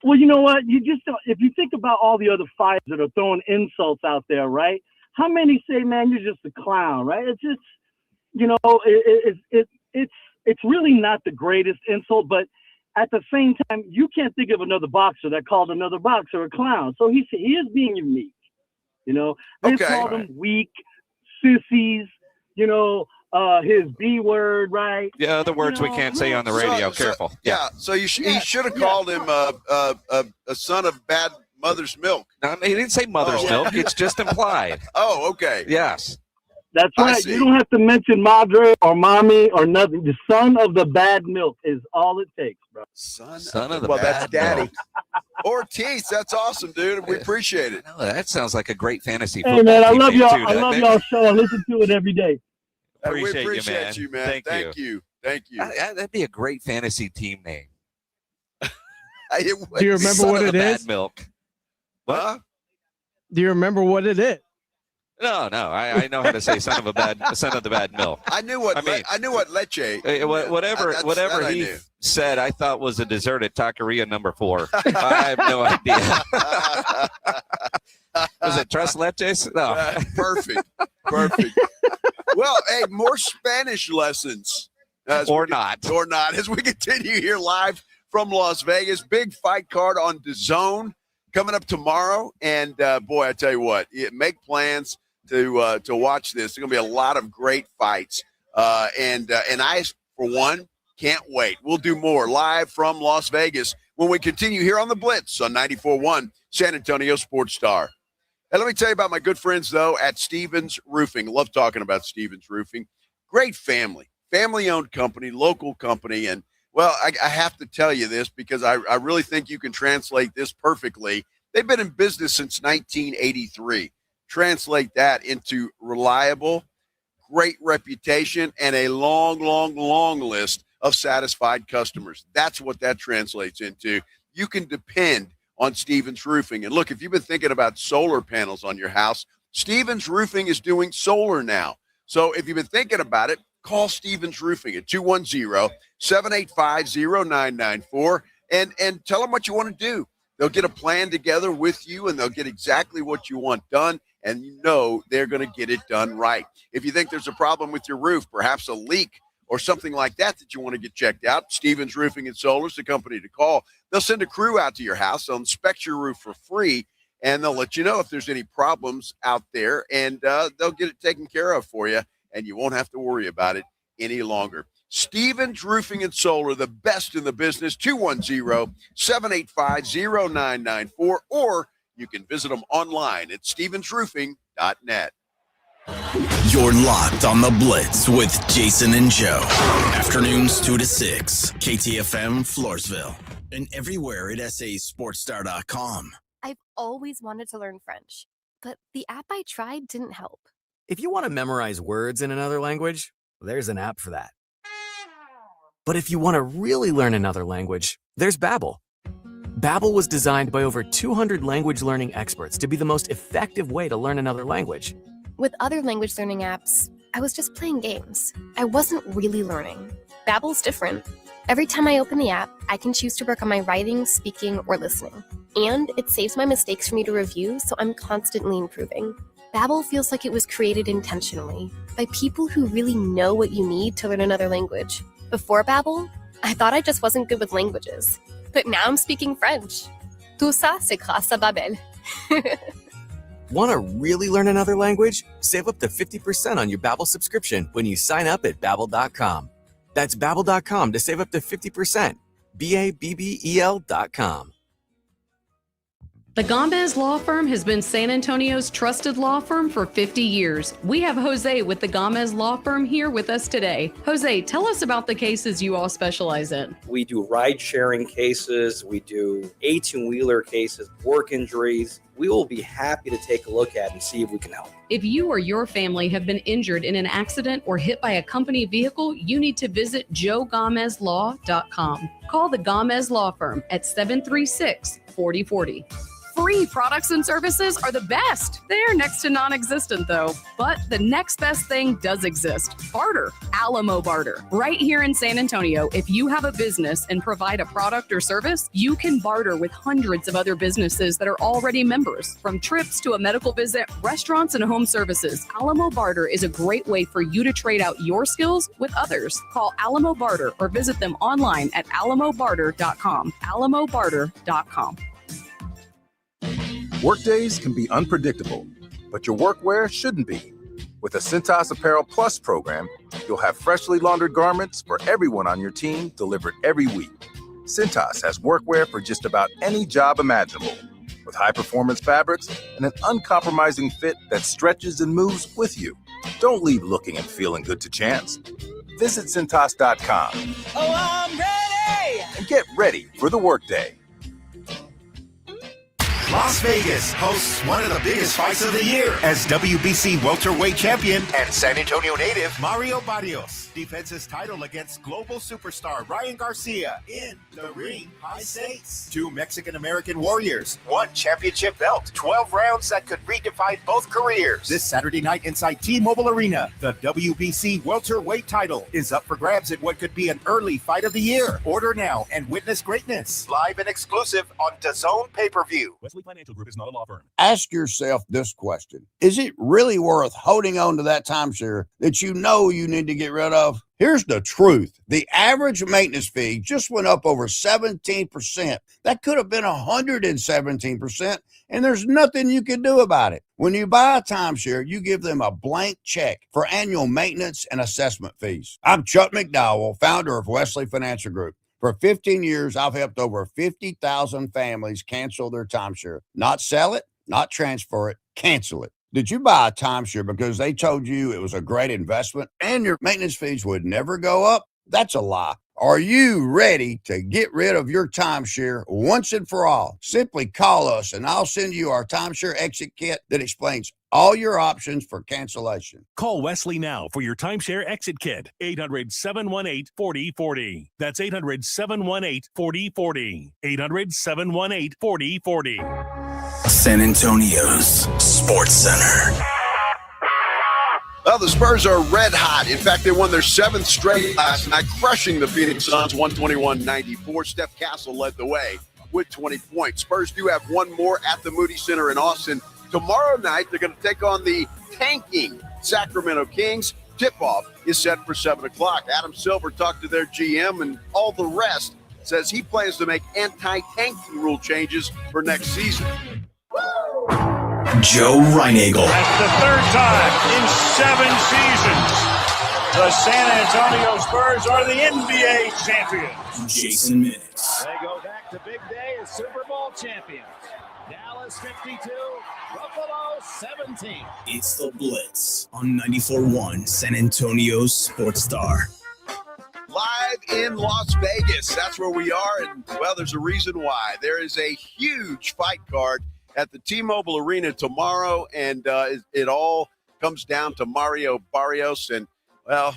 you know what? You just don't, if you think about all the other fighters that are throwing insults out there, right? How many say, "Man, you're just a clown," right? It's just, it's really not the greatest insult, but at the same time, you can't think of another boxer that called another boxer a clown. So he is being unique. They called him weak, sissies. His B word, right? Yeah, the words we can't say on the radio. Careful. So he should have called him a son of bad mother's milk. No, he didn't say mother's milk. It's just implied. Oh, okay. Yes. That's right. You don't have to mention madre or mommy or nothing. The son of the bad milk is all it takes, bro. Son of the well, bad that's daddy. milk. Ortiz, that's awesome, dude. We appreciate it. No, that sounds like a great fantasy football Hey, man, I team love name, y'all. too, I love doesn't it? y'all show. I listen to it every day. We appreciate you, man. Thank you. That'd be a great fantasy team name. Do you remember Son what of it the is? Bad milk. What? Do you remember what it is? No. I know how to say son of the bad milk. I knew what leche. Whatever he said, I thought was a dessert at Taqueria number 4. I have no idea. Was it tres leches? No. Perfect. Well, hey, more Spanish lessons. Or not, as we continue here live from Las Vegas. Big fight card on DAZN coming up tomorrow. And, boy, I tell you what, make plans to watch this. There's going to be a lot of great fights. And I, for one, can't wait. We'll do more live from Las Vegas when we continue here on the Blitz on 94.1 San Antonio Sports Star. And let me tell you about my good friends, though, at Stevens Roofing. Love talking about Stevens Roofing. Great family-owned company, local company. And, well, I have to tell you this because I really think you can translate this perfectly. They've been in business since 1983. Translate that into reliable, great reputation, and a long, long, long list of satisfied customers. That's what that translates into. You can depend on Stevens Roofing. And look, if you've been thinking about solar panels on your house, Stevens Roofing is doing solar now. So if you've been thinking about it, call Stevens Roofing at 210-785-0994 and tell them what you want to do. They'll get a plan together with you, and they'll get exactly what you want done, and you know they're going to get it done right. If you think there's a problem with your roof, perhaps a leak or something like that you want to get checked out, Stevens Roofing and Solar is the company to call. They'll send a crew out to your house. They'll inspect your roof for free, and they'll let you know if there's any problems out there, and they'll get it taken care of for you, and you won't have to worry about it any longer. Stevens Roofing and Solar, the best in the business, 210-785-0994, or you can visit them online at stevensroofing.net. You're locked on the Blitz with Jason and Joe. Afternoons 2 to 6, KTFM Floresville, and everywhere at sasportstar.com. I've always wanted to learn French, but the app I tried didn't help. If you want to memorize words in another language, there's an app for that. But if you want to really learn another language, there's Babbel. Babbel was designed by over 200 language learning experts to be the most effective way to learn another language. With other language learning apps, I was just playing games. I wasn't really learning. Babbel's different. Every time I open the app, I can choose to work on my writing, speaking, or listening. And it saves my mistakes for me to review, so I'm constantly improving. Babbel feels like it was created intentionally by people who really know what you need to learn another language. Before Babbel, I thought I just wasn't good with languages. But now I'm speaking French. Tout ça, c'est grâce à Babbel. Want to really learn another language? Save up to 50% on your Babbel subscription when you sign up at Babbel.com. That's Babbel.com to save up to 50%. Babbel.com. The Gomez Law Firm has been San Antonio's trusted law firm for 50 years. We have Jose with the Gomez Law Firm here with us today. Jose, tell us about the cases you all specialize in. We do ride-sharing cases. We do 18-wheeler cases, work injuries. We will be happy to take a look at and see if we can help. If you or your family have been injured in an accident or hit by a company vehicle, you need to visit joegomezlaw.com. Call the Gomez Law Firm at 736-4040. Free products and services are the best. They're next to non-existent, though. But the next best thing does exist. Barter. Alamo Barter. Right here in San Antonio, if you have a business and provide a product or service, you can barter with hundreds of other businesses that are already members. From trips to a medical visit, restaurants, and home services, Alamo Barter is a great way for you to trade out your skills with others. Call Alamo Barter or visit them online at alamobarter.com. alamobarter.com. Workdays can be unpredictable, but your workwear shouldn't be. With the Cintas Apparel Plus program, you'll have freshly laundered garments for everyone on your team delivered every week. Cintas has workwear for just about any job imaginable, with high-performance fabrics and an uncompromising fit that stretches and moves with you. Don't leave looking and feeling good to chance. Visit Cintas.com. Oh, I'm ready! And get ready for the workday. Las Vegas hosts one of the biggest fights of the year as WBC welterweight champion and San Antonio native Mario Barrios defends his title against global superstar Ryan Garcia in the ring high stakes. 2 Mexican-American warriors, 1 championship belt, 12 rounds that could redefine both careers. This Saturday night inside T-Mobile Arena, the WBC welterweight title is up for grabs in what could be an early fight of the year. Order now and witness greatness. Live and exclusive on DAZN pay-per-view. Wesley Financial Group is not a law firm. Ask yourself this question. Is it really worth holding on to that timeshare that you know you need to get rid of? Here's the truth. The average maintenance fee just went up over 17%. That could have been 117%, and there's nothing you can do about it. When you buy a timeshare, you give them a blank check for annual maintenance and assessment fees. I'm Chuck McDowell, founder of Wesley Financial Group. For 15 years, I've helped over 50,000 families cancel their timeshare. Not sell it, not transfer it, cancel it. Did you buy a timeshare because they told you it was a great investment and your maintenance fees would never go up? That's a lie. Are you ready to get rid of your timeshare once and for all? Simply call us and I'll send you our timeshare exit kit that explains all your options for cancellation. Call Wesley now for your timeshare exit kit. 800-718-4040. That's 800-718-4040. 800-718-4040. San Antonio's Sports Center. Well, the Spurs are red hot. In fact, they won their 7th straight last night, crushing the Phoenix Suns 121-94. Steph Castle led the way with 20 points. Spurs do have one more at the Moody Center in Austin. Tomorrow night, they're going to take on the tanking Sacramento Kings. Tip-off is set for 7 o'clock. Adam Silver talked to their GM, and all the rest says he plans to make anti-tanking rule changes for next season. Joe Reinagel. That's the 3rd time in 7 seasons the San Antonio Spurs are the NBA champions. Jason Minix. They go back to big day as Super Bowl champions. Dallas 52, Buffalo 17. It's the Blitz on 94.1 San Antonio's Sports Star. Live in Las Vegas. That's where we are. And, well, there's a reason why. There is a huge fight card at the T-Mobile Arena tomorrow, and it all comes down to Mario Barrios and, well,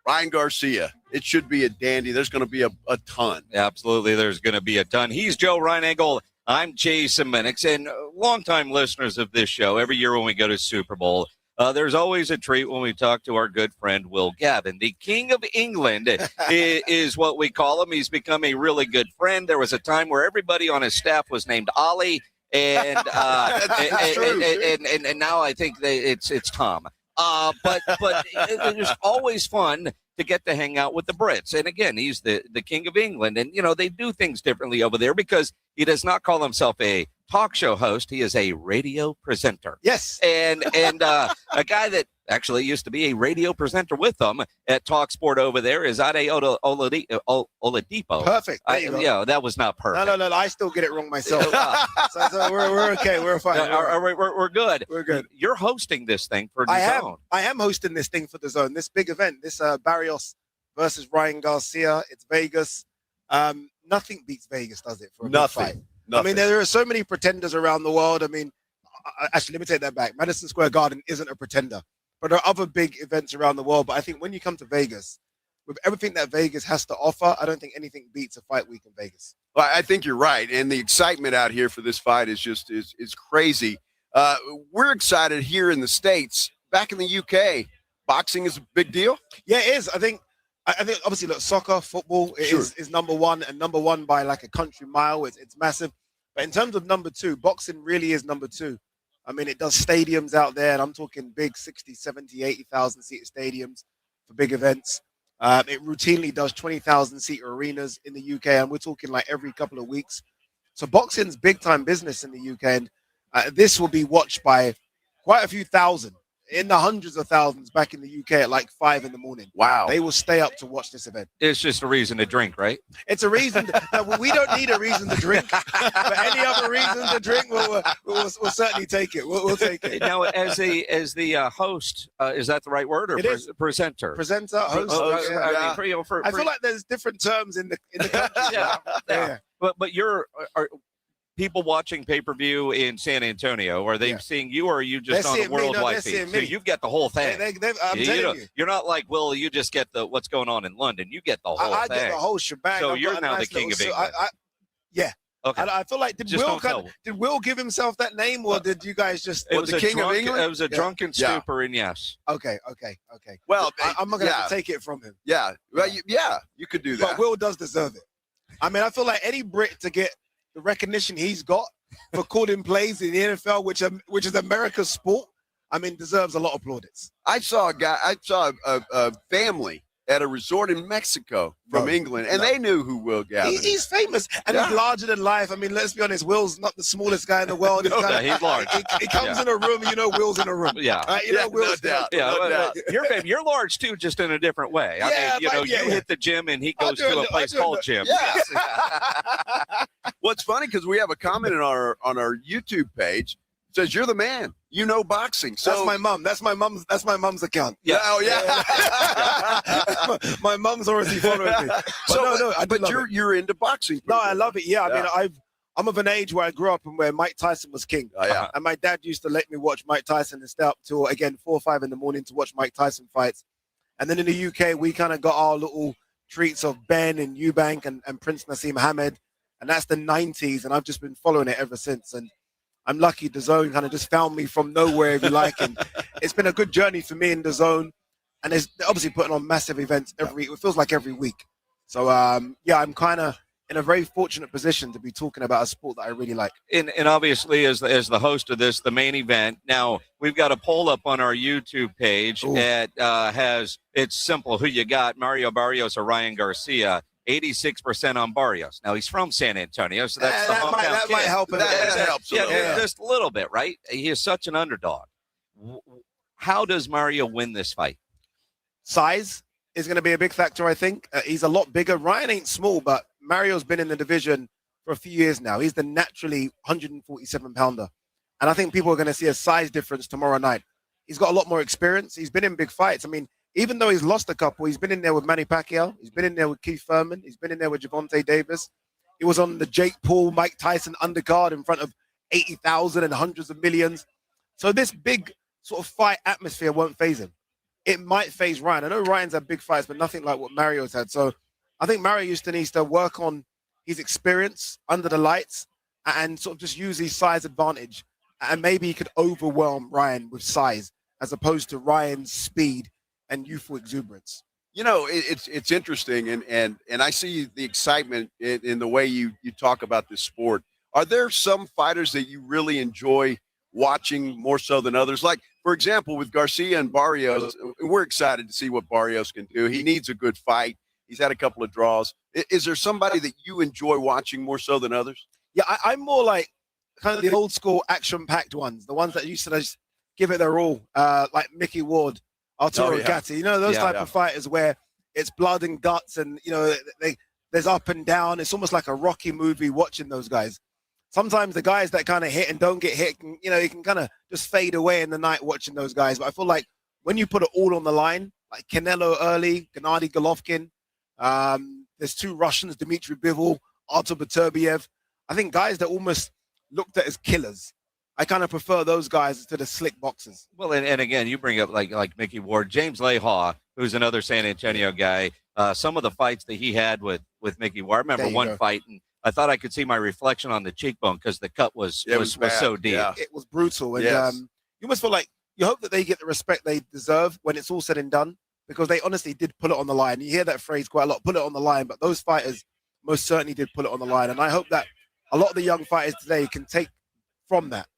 Ryan Garcia. It should be a dandy. There's going to be a ton. Absolutely, there's going to be a ton. He's Joe Reinagel. I'm Jason Minix, and longtime listeners of this show, every year when we go to Super Bowl, there's always a treat when we talk to our good friend Will Gavin. The King of England is what we call him. He's become a really good friend. There was a time where everybody on his staff was named Ollie, and and now I think it's Tom. But it's always fun to get to hang out with the Brits. And again, he's the King of England. And, you know, they do things differently over there because he does not call himself a talk show host. He is a radio presenter. Yes. And a guy that actually used to be a radio presenter with them at Talk Sport over there is Ade Oladipo. Perfect. Yeah, that was not perfect. No. I still get it wrong myself. so we're okay. We're fine. We're good. We're good. You're hosting this thing for DAZN. I am hosting this thing for DAZN. This big event. This Barrios versus Ryan Garcia. It's Vegas. Nothing beats Vegas, does it? For a big fight. I mean, there are so many pretenders around the world. I mean, actually, let me take that back. Madison Square Garden isn't a pretender, but there are other big events around the world. But I think when you come to Vegas, with everything that Vegas has to offer, I don't think anything beats a fight week in Vegas. Well, I think you're right, and the excitement out here for this fight is just is crazy. We're excited here in the States. Back in the UK, boxing is a big deal. Yeah, it is. I think obviously, look, soccer, football is number one, and number one by like a country mile. It's massive. But in terms of number two, boxing really is number two. I mean, it does stadiums out there, and I'm talking big 60, 70, 80,000 seat stadiums for big events. It routinely does 20,000 seat arenas in the UK, and we're talking like every couple of weeks. So boxing's big time business in the UK, and this will be watched by quite a few thousand. In the hundreds of thousands back in the UK at like 5 a.m. Wow. They will stay up to watch this event. It's just a reason to drink, right? It's a reason. We don't need a reason to drink. But any other reason to drink, we'll certainly take it. We'll take it. Now, as the host, is that the right word? Or presenter? Presenter, host. I feel like there's different terms in the country. Yeah. But people watching pay-per-view in San Antonio, are they seeing you, or are you just on a worldwide feed? So you get the whole thing. I'm telling you. You're not like, well, you just get what's going on in London. You get the whole I thing. get the whole shebang. So I've you're got a now nice the king of little- England. Yeah. Okay. I feel like did Will give himself that name, or did you guys just? It was the a king of drunk, England? It was a drunken stupor, and yes. Okay. Well, I'm not gonna have to take it from him. Yeah. Well, you could do that. But Will does deserve it. I mean, I feel like any Brit to get the recognition he's got for calling plays in the NFL, which is America's sport, I mean, deserves a lot of plaudits. I saw a family at a resort in Mexico from England, and they knew who Will Gavin is. He's famous, and he's larger than life. I mean, let's be honest, Will's not the smallest guy in the world. He's large. He comes in a room, and you know Will's in a room. Yeah. You know Will's no doubt. You're large too, just in a different way. I mean, you hit the gym, and he goes to a place called gym. Yeah. What's funny, because we have a comment on our YouTube page. Says you're the man. You know boxing. So that's my mom. That's my mom's account. Yeah. Oh yeah. My mom's already following me. But you're into boxing. No, I love it. Yeah. I mean, I'm of an age where I grew up and where Mike Tyson was king. Oh, yeah. And my dad used to let me watch Mike Tyson and stay up till again 4 or 5 in the morning to watch Mike Tyson fights. And then in the UK, we kind of got our little treats of Ben and Eubank and Prince Nassim Hamed, and that's the 90s. And I've just been following it ever since. And I'm lucky DAZN kind of just found me from nowhere, if you like. And it's been a good journey for me in DAZN. And they're obviously putting on massive events it feels like every week. So, I'm kind of in a very fortunate position to be talking about a sport that I really like. And obviously, as the host of this, the main event, now we've got a poll up on our YouTube page that it's simple. Who you got, Mario Barrios or Ryan Garcia? 86% on Barrios. Now, he's from San Antonio, so that's that might help. That helps. Yeah, just a little bit, right? He is such an underdog. How does Mario win this fight? Size is going to be a big factor, I think. He's a lot bigger. Ryan ain't small, but Mario's been in the division for a few years now. He's the naturally 147-pounder. And I think people are going to see a size difference tomorrow night. He's got a lot more experience. He's been in big fights. I mean, even though he's lost a couple, he's been in there with Manny Pacquiao. He's been in there with Keith Thurman. He's been in there with Gervonta Davis. He was on the Jake Paul, Mike Tyson undercard in front of 80,000 and hundreds of millions. So this big sort of fight atmosphere won't phase him. It might phase Ryan. I know Ryan's had big fights, but nothing like what Mario's had. So I think Mario Houston needs to work on his experience under the lights and sort of just use his size advantage. And maybe he could overwhelm Ryan with size as opposed to Ryan's speed and youthful exuberance. You know, it's interesting, and I see the excitement in the way you talk about this sport. Are there some fighters that you really enjoy watching more so than others? Like, for example, with Garcia and Barrios, we're excited to see what Barrios can do. He needs a good fight. He's had a couple of draws. Is there somebody that you enjoy watching more so than others? Yeah, I'm more like kind of the old school action-packed ones, the ones that used to just give it their all, like Mickey Ward, Arturo Gatti, you know, those type of fighters where it's blood and guts and, you know, there's up and down. It's almost like a Rocky movie watching those guys. Sometimes the guys that kind of hit and don't get hit, can, you know, you can kind of just fade away in the night watching those guys. But I feel like when you put it all on the line, like Canelo early, Gennady Golovkin, there's 2 Russians, Dmitry Bivol, Artur Beterbiev. I think guys that almost looked at as killers. I kind of prefer those guys to the slick boxers. Well, and again, you bring up like Mickey Ward, James Lehaw, who's another San Antonio guy. Some of the fights that he had with Mickey Ward. I remember one fight, and I thought I could see my reflection on the cheekbone because the cut was so deep. Yeah. It was brutal, and you must feel like you hope that they get the respect they deserve when it's all said and done, because they honestly did put it on the line. You hear that phrase quite a lot, put it on the line, but those fighters most certainly did put it on the line, and I hope that a lot of the young fighters today can take from that.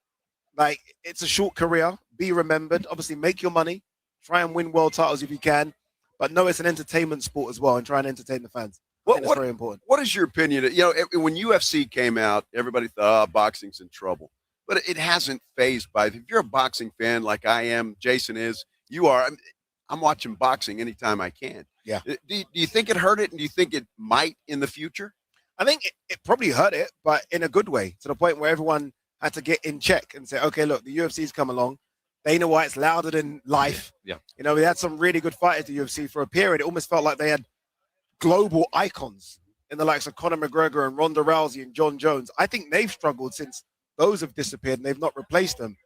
Like, it's a short career. Be remembered. Obviously, make your money. Try and win world titles if you can. But know it's an entertainment sport as well, and try and entertain the fans. That's very important. What is your opinion? You know, when UFC came out, everybody thought, boxing's in trouble. But it hasn't phased by. If you're a boxing fan like I am, Jason is, you are, I'm watching boxing anytime I can. Yeah. Do you think it hurt it, and do you think it might in the future? I think it probably hurt it, but in a good way, to the point where everyone had to get in check and say, okay, look, the UFC's come along. Dana White's louder than life. Yeah. You know, we had some really good fighters at the UFC for a period. It almost felt like they had global icons. in the likes of Conor McGregor and Ronda Rousey and John Jones. I think they've struggled since those have disappeared and they've not replaced them.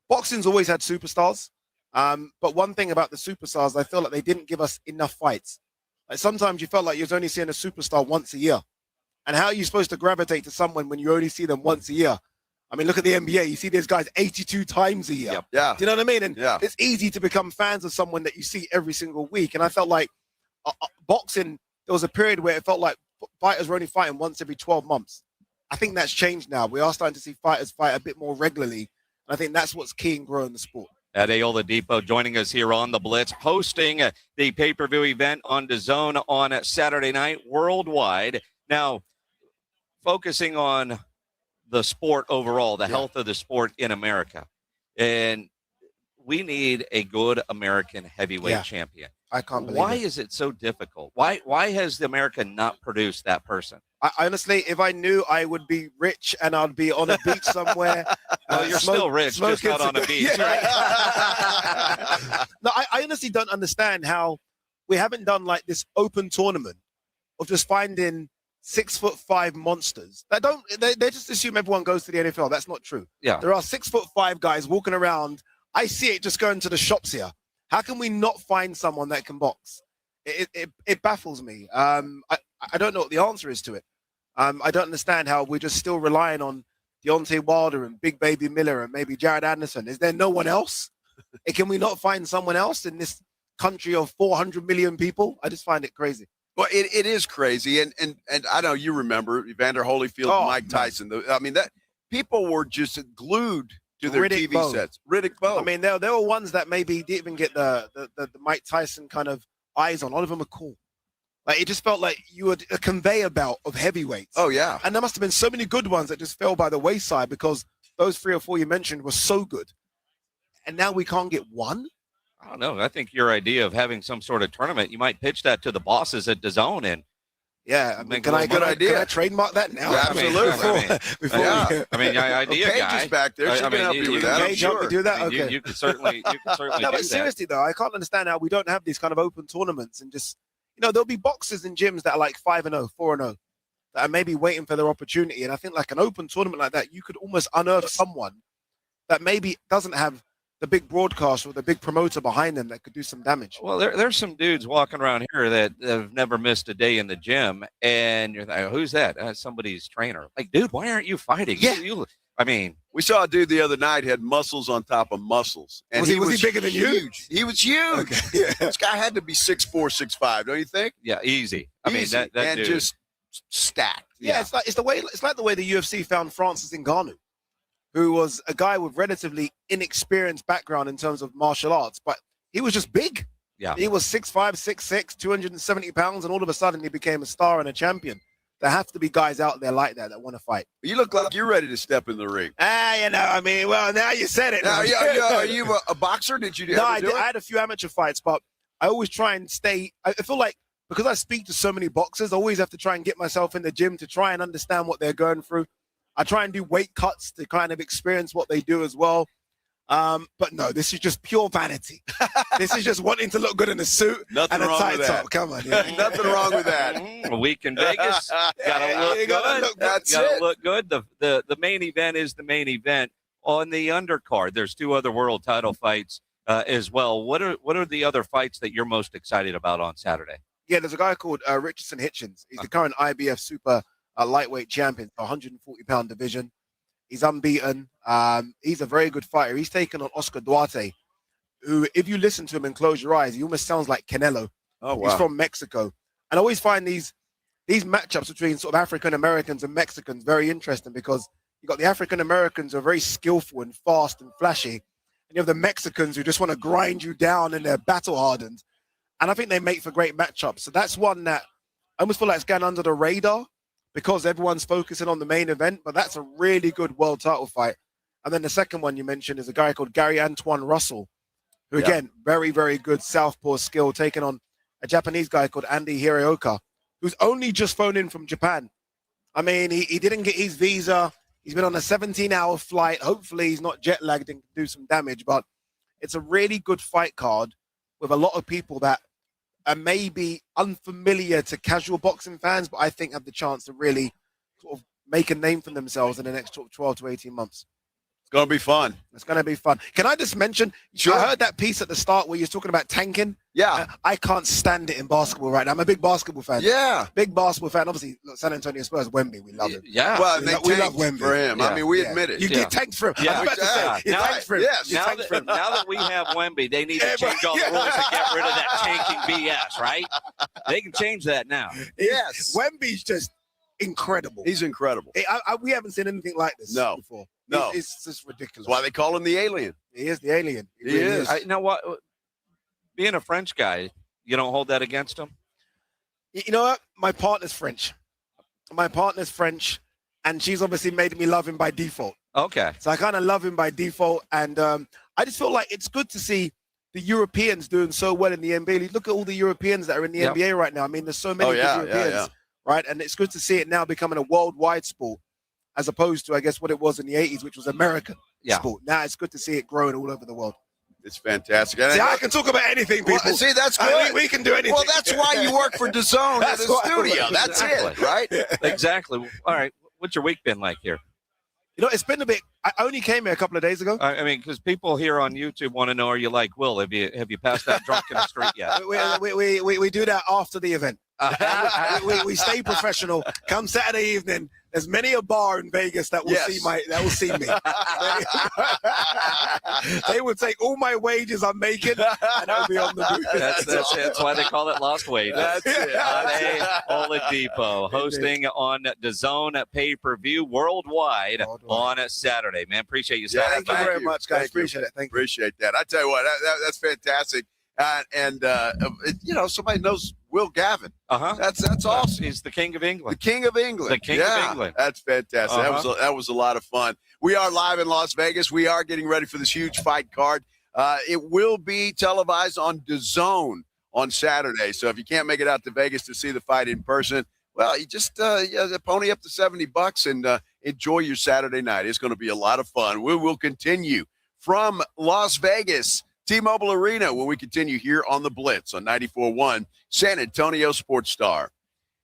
Boxing's always had superstars. But one thing about the superstars, I feel like they didn't give us enough fights. Like sometimes you felt like you was only seeing a superstar once a year. And how are you supposed to gravitate to someone when you only see them once a year? I mean, look at the NBA. You see these guys 82 times a year. Yep. Yeah. Do you know what I mean? And it's easy to become fans of someone that you see every single week. And I felt like boxing, there was a period where it felt like fighters were only fighting once every 12 months. I think that's changed now. We are starting to see fighters fight a bit more regularly. And I think that's what's key in growing the sport. At Ayola Depot, joining us here on the Blitz, hosting the pay-per-view event on DAZN on Saturday night worldwide. Now, focusing on the sport overall, the health of the sport in America. And we need a good American heavyweight champion. I can't believe Why it. is it so difficult? Why has America not produced that person? I honestly, if I knew, I would be rich and I'd be on a beach somewhere. Well, you're still rich, just not on a beach. No, I honestly don't understand how we haven't done like this open tournament of just finding 6'5" monsters that don't. They just assume everyone goes to the NFL. That's not true. Yeah, there are 6'5" guys walking around. I see it just going to the shops here. How can we not find someone that can box? It baffles me. I don't know what the answer is to it. I don't understand how we're just still relying on Deontay Wilder and Big Baby Miller and maybe Jared Anderson. Is there no one else? Can we not find someone else in this country of 400 million people? I just find it crazy. Well, it is crazy, and I know you remember Evander Holyfield, Mike Tyson. I mean, that people were just glued to their Riddick TV Bowe. sets. Riddick Bowe. I mean, there were ones that maybe didn't even get the Mike Tyson kind of eyes on. All of them are cool. Like, it just felt like you were a conveyor belt of heavyweights. Oh, yeah. And there must have been so many good ones that just fell by the wayside because those 3 or 4 you mentioned were so good. And now we can't get one? I don't know. I think your idea of having some sort of tournament, you might pitch that to the bosses at DAZN and yeah, I mean, can I trademark that now? Yeah, absolutely. Idea Paige guy. is back there. She can help you with that. Paige help me do that? Okay. You could certainly No, do but that. seriously though, I can't understand how we don't have these kind of open tournaments and just, there'll be boxers in gyms that are like 5-0, 4-0 that are maybe waiting for their opportunity. And I think like an open tournament like that, you could almost unearth someone that maybe doesn't have the big broadcast or the big promoter behind them that could do some damage. Well, there's some dudes walking around here that have never missed a day in the gym, and you're like, who's that? Somebody's trainer. Like, dude, why aren't you fighting? Yeah. I mean, we saw a dude the other night had muscles on top of muscles. And was he bigger than you? Huge. He was huge. Okay. Yeah. This guy had to be 6'4", 6'5", don't you think? Yeah, easy. I mean, Easy. that and dude. just stacked. Yeah, it's like the way the UFC found Francis Ngannou, who was a guy with relatively inexperienced background in terms of martial arts, but he was just big. Yeah. He was 6'5", 6'6", 270 pounds, and all of a sudden he became a star and a champion. There have to be guys out there like that want to fight. You look like you're ready to step in the ring. Now you said it. Now, are you a boxer? Did you I had a few amateur fights, but I always try and stay. I feel like because I speak to so many boxers, I always have to try and get myself in the gym to try and understand what they're going through. I try and do weight cuts to kind of experience what they do as well. But no, this is just pure vanity. This is just wanting to look good in a suit and a tight top. Come on. Yeah. Nothing wrong with that. A week in Vegas. Gotta look good. Gotta look good. The main event is the main event. On the undercard, there's 2 other world title fights as well. What are the other fights that you're most excited about on Saturday? Yeah, there's a guy called Richardson Hitchens. He's the current IBF super lightweight champion, 140-pound division. He's unbeaten. He's a very good fighter. He's taken on Oscar Duarte, who, if you listen to him and close your eyes, he almost sounds like Canelo. Oh, wow. He's from Mexico. And I always find these matchups between sort of African Americans and Mexicans very interesting because you got the African Americans who are very skillful and fast and flashy, and you have the Mexicans who just want to grind you down and they're battle hardened. And I think they make for great matchups. So that's one that I almost feel like it's going under the radar because everyone's focusing on the main event, but that's a really good world title fight. And then the second one you mentioned is a guy called Gary Antoine Russell, who again, very, very good southpaw skill, taking on a Japanese guy called Andy Hirooka, who's only just flown in from Japan. I mean, he didn't get his visa. He's been on a 17-hour flight. Hopefully he's not jet lagged and can do some damage, but it's a really good fight card with a lot of people that are maybe unfamiliar to casual boxing fans, but I think have the chance to really sort of make a name for themselves in the next 12 to 18 months. It's going to be fun. It's going to be fun. Can I just mention, Sure. I heard that piece at the start where you're talking about tanking. Yeah. I can't stand it in basketball right now. I'm a big basketball fan. Yeah. Big basketball fan. Obviously, look, San Antonio Spurs, Wemby, we love him. Yeah. Well, we love Wemby. for him. I mean, we admit it. You tanked for him. Yeah. I was about to say, you Now- tanked for him. yes. You Now tanked for him. that we have Wemby, they need to change all the rules and get rid of that tanking BS, right? They can change that now. Yes. Wemby's just incredible. He's incredible. We haven't seen anything like this before. No. It's just ridiculous. That's why they call him the alien. He is the alien. He is. You know what? Being a French guy, you don't hold that against him? You know what? My partner's French. And she's obviously made me love him by default. Okay. So I kind of love him by default. And I just feel like it's good to see the Europeans doing so well in the NBA. Look at all the Europeans that are in the NBA right now. I mean, there's so many good Europeans, right? And it's good to see it now becoming a worldwide sport, as opposed to, I guess, what it was in the 80s, which was American sport. Now it's good to see it growing all over the world. It's fantastic. See, I can talk about anything, people. Well, see, that's good. We can do anything. Well, that's why you work for DAZN at the studio. That's Exactly. it, right? Exactly. All right. What's your week been like here? You know, it's been a bit. I only came here a couple of days ago. I mean, because people here on YouTube want to know, are you like Will? Have you passed that drunk in the street yet? We do that after the event. We stay professional. Come Saturday evening, there's many a bar in Vegas that will see me. They will take all my wages I'm making, and I'll be on the booth. That's why they call it Lost Wages. That's it. Ade Oladipo hosting on DAZN pay-per-view worldwide on Saturday. Man, appreciate you. Thank you very much, guys. Appreciate it. Thank you. Appreciate that. I tell you what, that's fantastic. Somebody knows Will Gavin. That's awesome. He's the King of England. The King of England. The King of England. That's fantastic. That was a lot of fun. We are live in Las Vegas. We are getting ready for this huge fight card. It will be televised on DAZN on Saturday. So if you can't make it out to Vegas to see the fight in person, well, you just pony up to $70 and enjoy your Saturday night. It's going to be a lot of fun. We will continue from Las Vegas, T-Mobile Arena, when we continue here on the Blitz on 94.1 San Antonio Sports Star.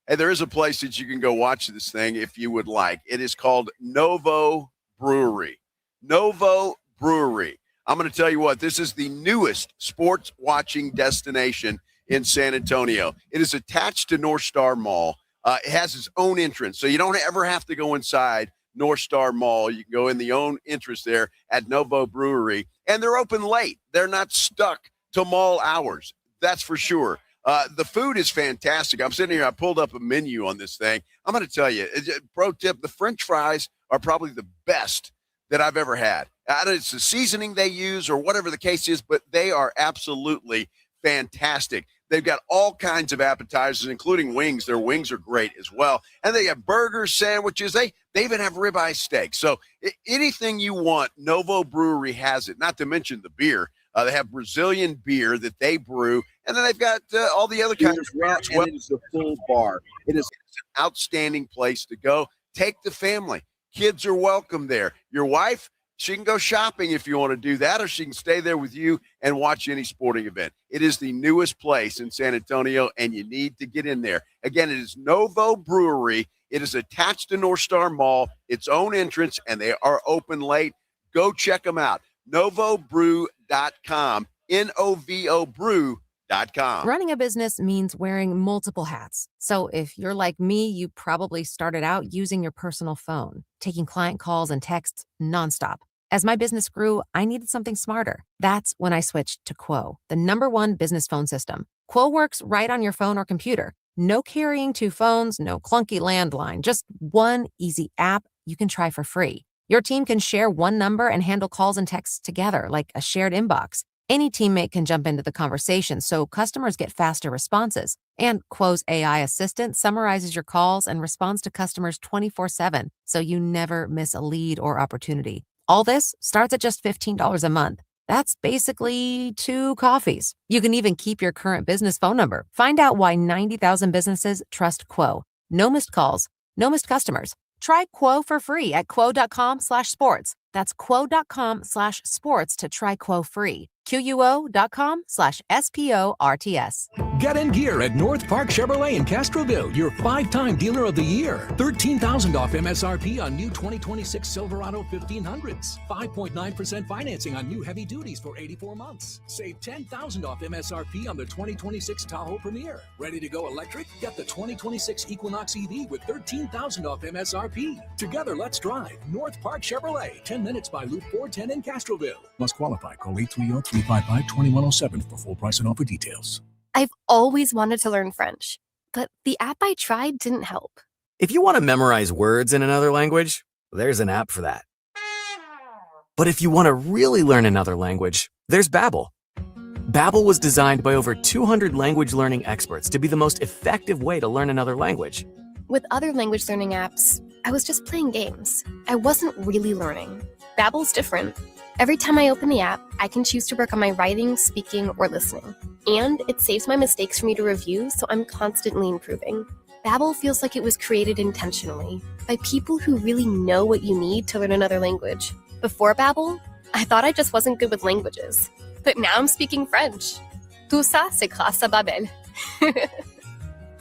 Hey, there is a place that you can go watch this thing if you would like. It is called Novo Brewery. Novo Brewery. I'm going to tell you what, this is the newest sports watching destination in San Antonio. It is attached to North Star Mall. It has its own entrance, so you don't ever have to go inside North Star Mall. You can go in the own entrance there at Novo Brewery, and they're open late. They're not stuck to mall hours. That's for sure. The food is fantastic. I'm sitting here. I pulled up a menu on this thing. I'm going to tell you, pro tip, the French fries are probably the best that I've ever had. I don't know, it's the seasoning they use or whatever the case is, but they are absolutely fantastic. They've got all kinds of appetizers, including wings. Their wings are great as well. And they have burgers, sandwiches. They even have ribeye steak. So anything you want, Novo Brewery has it, not to mention the beer. They have Brazilian beer that they brew, and then they've got all the other kinds of beer as well. It is a full bar. It is an outstanding place to go. Take the family. Kids are welcome there. Your wife, she can go shopping if you want to do that, or she can stay there with you and watch any sporting event. It is the newest place in San Antonio, and you need to get in there. Again, it is Novo Brewery. It is attached to North Star Mall, its own entrance, and they are open late. Go check them out. NovoBrew.com, N-O-V-O Brew.com. Running a business means wearing multiple hats. So if you're like me, you probably started out using your personal phone, taking client calls and texts nonstop. As my business grew, I needed something smarter. That's when I switched to Quo, the #1 business phone system. Quo works right on your phone or computer. No carrying 2 phones, no clunky landline, just one easy app you can try for free. Your team can share one number and handle calls and texts together like a shared inbox. Any teammate can jump into the conversation, so customers get faster responses. And Quo's AI assistant summarizes your calls and responds to customers 24/7, so you never miss a lead or opportunity. All this starts at just $15 a month. That's basically 2 coffees. You can even keep your current business phone number. Find out why 90,000 businesses trust Quo. No missed calls, no missed customers. Try Quo for free at quo.com/sports. That's quo.com/sports to try Quo free. QUO.com/SPORTS. Get in gear at North Park Chevrolet in Castroville, your 5-time dealer of the year. $13,000 off MSRP on new 2026 Silverado 1500s. 5.9% financing on new heavy duties for 84 months. Save $10,000 off MSRP on the 2026 Tahoe Premier. Ready to go electric? Get the 2026 Equinox EV with $13,000 off MSRP. Together, let's drive. North Park Chevrolet, 10 minutes by Loop 410 in Castroville. Must qualify. Call 830-355-2107 for full price and offer details. I've always wanted to learn French, but the app I tried didn't help. If you want to memorize words in another language, there's an app for that. But if you want to really learn another language, there's Babbel. Babbel was designed by over 200 language learning experts to be the most effective way to learn another language. With other language learning apps, I was just playing games. I wasn't really learning. Babbel's different. Every time I open the app, I can choose to work on my writing, speaking, or listening. And it saves my mistakes for me to review, so I'm constantly improving. Babbel feels like it was created intentionally by people who really know what you need to learn another language. Before Babbel, I thought I just wasn't good with languages. But now I'm speaking French. Tout ça, c'est grâce à Babbel.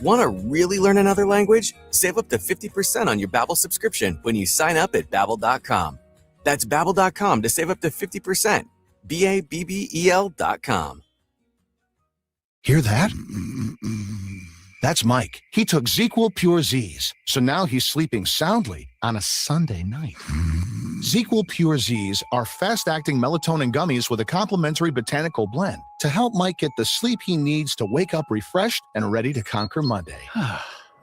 Want to really learn another language? Save up to 50% on your Babbel subscription when you sign up at Babbel.com. That's Babbel.com to save up to 50%. Babbel.com. Hear that? That's Mike. He took ZQL Pure Z's, so now he's sleeping soundly on a Sunday night. ZQL Pure Z's are fast-acting melatonin gummies with a complementary botanical blend to help Mike get the sleep he needs to wake up refreshed and ready to conquer Monday.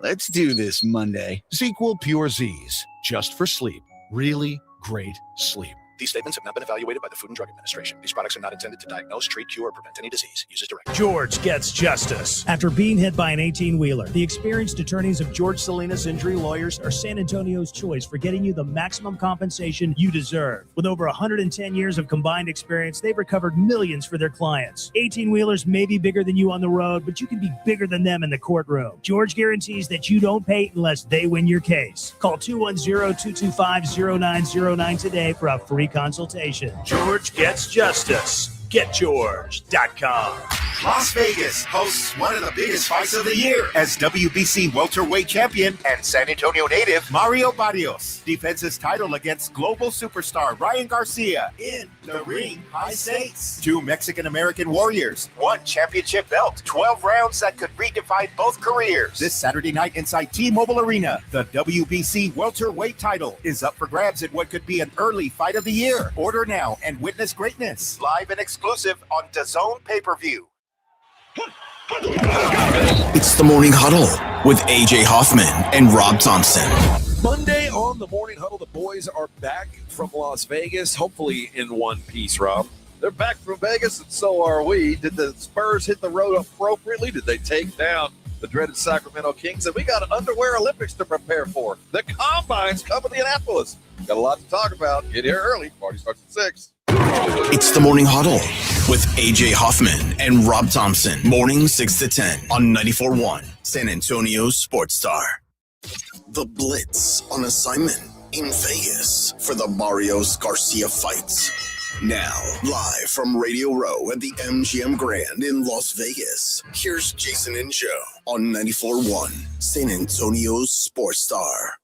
Let's do this Monday. ZQL Pure Z's, just for sleep. Really great sleep. These statements have not been evaluated by the Food and Drug Administration. These products are not intended to diagnose, treat, cure, or prevent any disease. Use as directed. George gets justice. After being hit by an 18-wheeler, the experienced attorneys of George Salinas Injury Lawyers are San Antonio's choice for getting you the maximum compensation you deserve. With over 110 years of combined experience, they've recovered millions for their clients. 18-wheelers may be bigger than you on the road, but you can be bigger than them in the courtroom. George guarantees that you don't pay unless they win your case. Call 210-225-0909 today for a free consultation. George gets justice. GetGeorge.com. Las Vegas hosts one of the biggest fights of the year as WBC welterweight champion and San Antonio native Mario Barrios defends his title against global superstar Ryan Garcia in the ring high stakes. 2 Mexican-American warriors, 1 championship belt, 12 rounds that could redefine both careers. This Saturday night inside T-Mobile Arena, the WBC welterweight title is up for grabs in what could be an early fight of the year. Order now and witness greatness. Live and exclusive on DAZN pay-per-view. It's the Morning Huddle with AJ Hoffman and Rob Thompson. Monday on the Morning Huddle, the boys are back from Las Vegas, hopefully in one piece, Rob. They're back from Vegas, and so are we. Did the Spurs hit the road appropriately? Did they take down the dreaded Sacramento Kings? And we got an underwear Olympics to prepare for. The Combines come to Indianapolis. Got a lot to talk about. Get here early. Party starts at 6. It's the Morning Huddle with AJ Hoffman and Rob Thompson. Morning 6 to 10 on 94.1 San Antonio Sports Star. The Blitz on assignment in Vegas for the Barrios Garcia fights. Now, live from Radio Row at the MGM Grand in Las Vegas, here's Jason and Joe on 94.1 San Antonio Sports Star.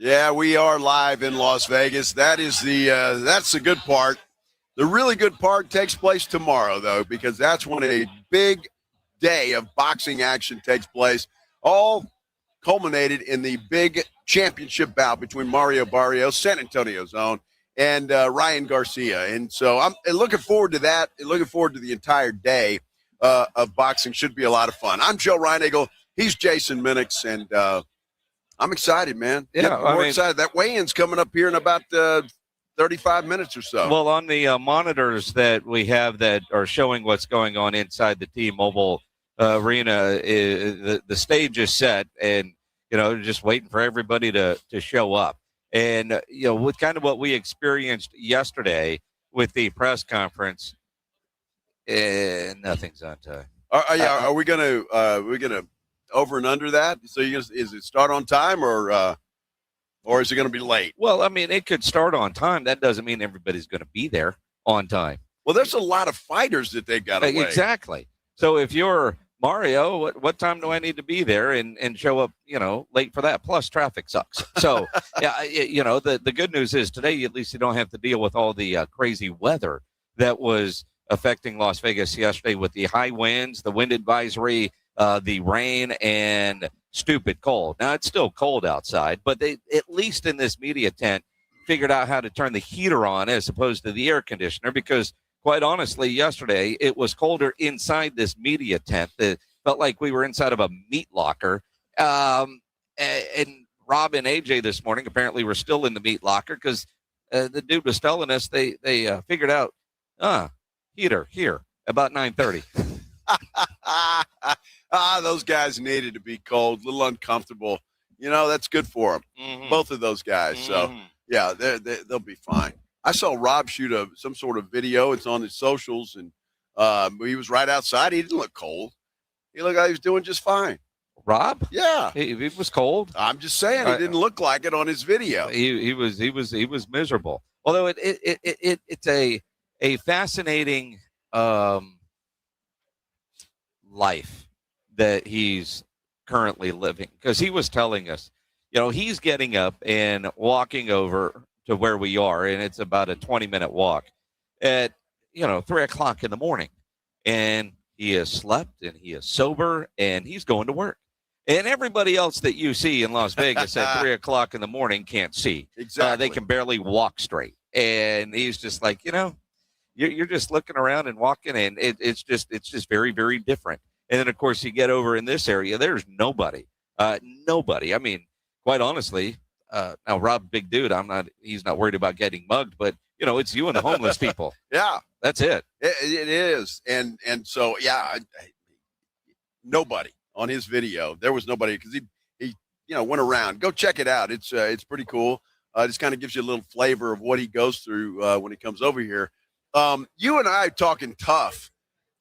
Yeah, we are live in Las Vegas. That is that's the good part. The really good part takes place tomorrow, though, because that's when a big day of boxing action takes place, all culminated in the big championship bout between Mario Barrios, San Antonio's own, and Ryan Garcia. And so I'm looking forward to that, and looking forward to the entire day of boxing. Should be a lot of fun. I'm Joe Reinagle. He's Jason Minix, and I'm excited, man. Yeah, I'm excited. That weigh-in's coming up here in about 35 minutes or so. Well, on the monitors that we have that are showing what's going on inside the T-Mobile Arena, the stage is set, and just waiting for everybody to show up. And with kind of what we experienced yesterday with the press conference, nothing's on time. Are we gonna over and under that? So is it start on time or or is it going to be late? Well, I mean, it could start on time. That doesn't mean everybody's going to be there on time. Well, there's a lot of fighters that they got away. Exactly. So if you're Mario, what time do I need to be there and show up, late for that? Plus traffic sucks. So, the good news is today, at least you don't have to deal with all the crazy weather that was affecting Las Vegas yesterday with the high winds, the wind advisory, the rain, and stupid cold. Now, it's still cold outside, but they, at least in this media tent, figured out how to turn the heater on as opposed to the air conditioner because, quite honestly, yesterday it was colder inside this media tent. It felt like we were inside of a meat locker. And Rob and AJ this morning apparently were still in the meat locker because the dude was telling us they figured out, heater here about 9:30. Those guys needed to be cold, a little uncomfortable. That's good for them. Mm-hmm. Both of those guys. So, yeah, they'll be fine. I saw Rob shoot some sort of video. It's on his socials, and he was right outside. He didn't look cold. He looked like he was doing just fine. Rob? Yeah, he was cold. I'm just saying he didn't look like it on his video. He was miserable. Although it's a fascinating life that he's currently living because he was telling us, he's getting up and walking over to where we are, and it's about a 20-minute walk at 3:00 in the morning, and he has slept and he is sober and he's going to work. And everybody else that you see in Las Vegas at 3:00 in the morning can't see. Exactly. They can barely walk straight, and he's just like, you're just looking around and walking, and it's just very, very different. And then of course you get over in this area, there's nobody. I mean, quite honestly. Now, Rob, big dude, he's not worried about getting mugged, but, it's you and the homeless people. Yeah. That's it. It is. And so, yeah, nobody on his video. There was nobody because he went around. Go check it out. It's pretty cool. Just kind of gives you a little flavor of what he goes through when he comes over here. You and I talking tough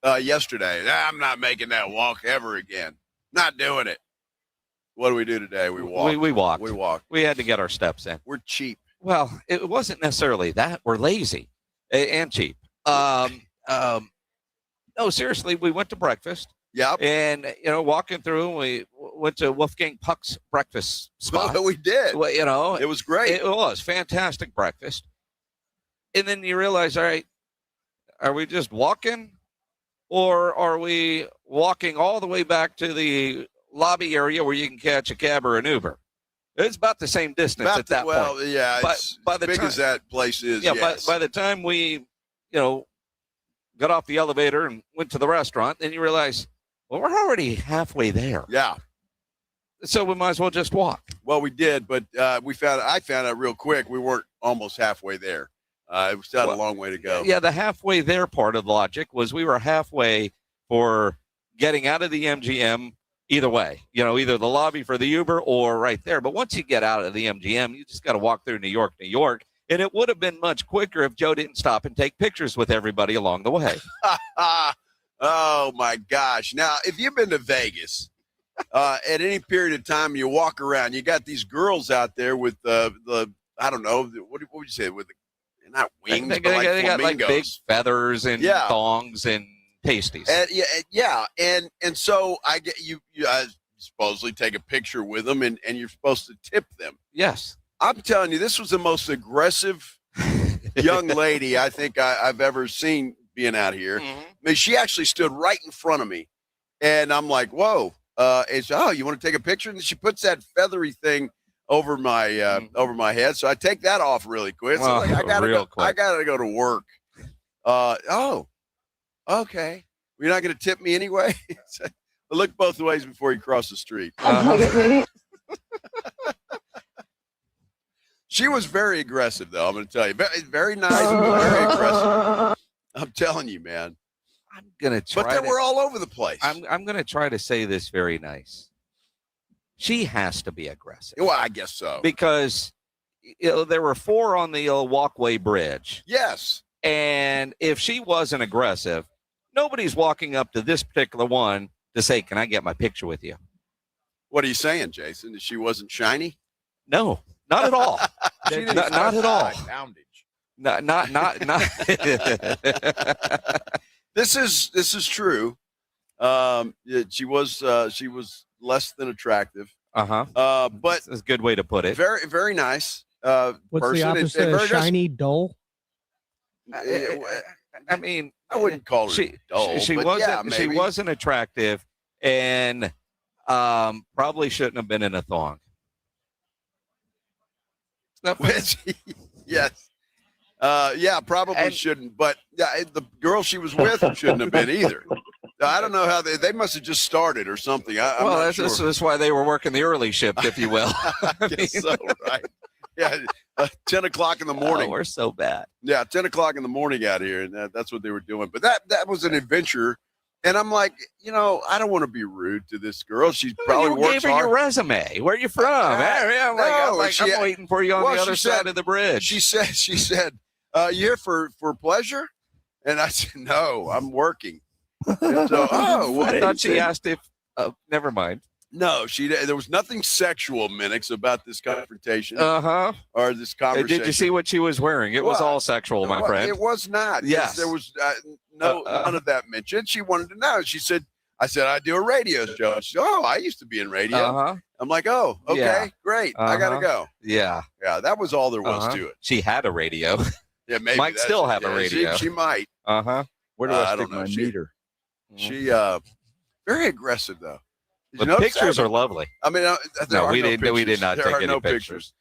yesterday. I'm not making that walk ever again. Not doing it. What do we do today? We walk. We walked. We walked. We had to get our steps in. We're cheap. Well, it wasn't necessarily that. We're lazy and cheap. No, seriously, we went to breakfast. Yeah. And, walking through, we went to Wolfgang Puck's breakfast spot. We did. Well, it was great. It was fantastic breakfast. And then you realize, all right, are we just walking or are we walking all the way back to the lobby area where you can catch a cab or an Uber? It's about the same distance at that point. Well, yeah, by the big time, as that place is. Yeah, yes. by the time we, got off the elevator and went to the restaurant, then you realize, well, we're already halfway there. Yeah. So we might as well just walk. Well, we did, but I found out real quick we weren't almost halfway there. It was still a long way to go. Yeah, the halfway there part of the logic was we were halfway for getting out of the MGM either way. Either the lobby for the Uber or right there. But once you get out of the MGM, you just got to walk through New York. And it would have been much quicker if Joe didn't stop and take pictures with everybody along the way. Oh, my gosh. Now, if you've been to Vegas at any period of time, you walk around, you got these girls out there with the I don't know, what would you say, with not wings, they but like got like big flamingos. feathers and thongs and pasties. And so I get you supposedly take a picture with them and you're supposed to tip them. Yes. I'm telling you, this was the most aggressive young lady I think I've ever seen being out here. Mm-hmm. I mean, she actually stood right in front of me, and I'm like, "Whoa!" And so, you want to take a picture? And she puts that feather thing over my head, so I take that off really quick. So I gotta go to work. Okay. You're not going to tip me anyway. I look both ways before you cross the street. She was very aggressive, though. I'm going to tell you, very, very nice, but very aggressive. I'm telling you, man. I'm going to try. But then we're all over the place. I'm going to try to say this very nice. She has to be aggressive. Well, I guess so. Because there were 4 on the walkway bridge. Yes. And if she wasn't aggressive, nobody's walking up to this particular one to say, "Can I get my picture with you?" What are you saying, Jason? That she wasn't shiny? No. Not at all. Not at all. Poundage. Not. This is true. She was less than attractive. But that's a good way to put it. Very, very nice. What's person. the opposite of shiny, dull? I mean, I wouldn't call her dull. She but wasn't. yeah, She maybe. wasn't attractive, and probably shouldn't have been in a thong. Yes. Yeah, probably shouldn't. But the girl she was with shouldn't have been either. I don't know how they must have just started or something. I'm well, not sure. that's why they were working the early shift, if you will. I guess so, right? Yeah, 10 o'clock in the morning. Oh, we're so bad. Yeah, 10 o'clock in the morning out here, and that's what they were doing. But that was an adventure, and I'm like, I don't want to be rude to this girl. She's probably you works gave her hard. your resume. Where are you from? I'm waiting for you on the other side of the bridge. She said, you here for pleasure? And I said, no, I'm working. And so, I thought she asked if. Never mind. No, there was nothing sexual, Minix, about this confrontation. Or this conversation. Did you see what she was wearing? It was all sexual, my friend. It was not. Yes. There was none of that mentioned. She wanted to know. She said, I said, I do a radio show. She said, I used to be in radio. I'm like, oh, okay, Yeah. great. I got to go. Yeah. Yeah, that was all there was to it. She had a radio. Yeah, maybe might that's still it. have a Yeah, radio. She might. Where do I don't stick know. my She- meter? She very aggressive though. Did The you notice pictures that? are lovely. I mean, there No, are we no did. We did pictures. not There take are any no pictures.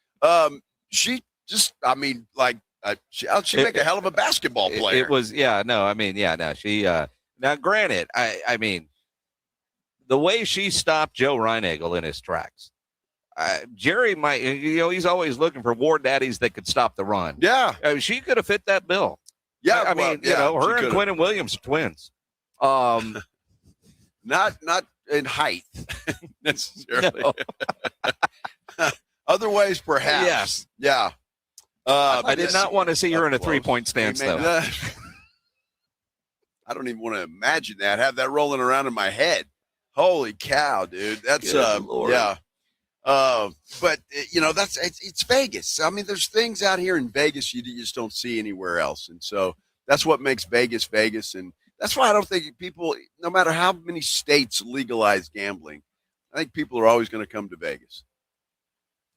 She just, I mean, like she make a hell of a basketball player. It was, yeah, no, I mean, yeah, no, she, now granted, I mean, the way she stopped Joe Reinagel in his tracks, Jerry might, he's always looking for war daddies that could stop the run. Yeah. She could have fit that bill. Yeah. I mean, her and Quinn and Williams are twins. Not in height necessarily. No. Other ways, perhaps. Yes. Yeah. I did not want to see her in a 3-point stance, Hey, man, though. I don't even want to imagine that. Have that rolling around in my head. Holy cow, dude. That's Good Lord. yeah. But it's Vegas. I mean, there's things out here in Vegas you just don't see anywhere else, and so that's what makes Vegas Vegas. And that's why I don't think people, no matter how many states legalize gambling, I think people are always going to come to Vegas.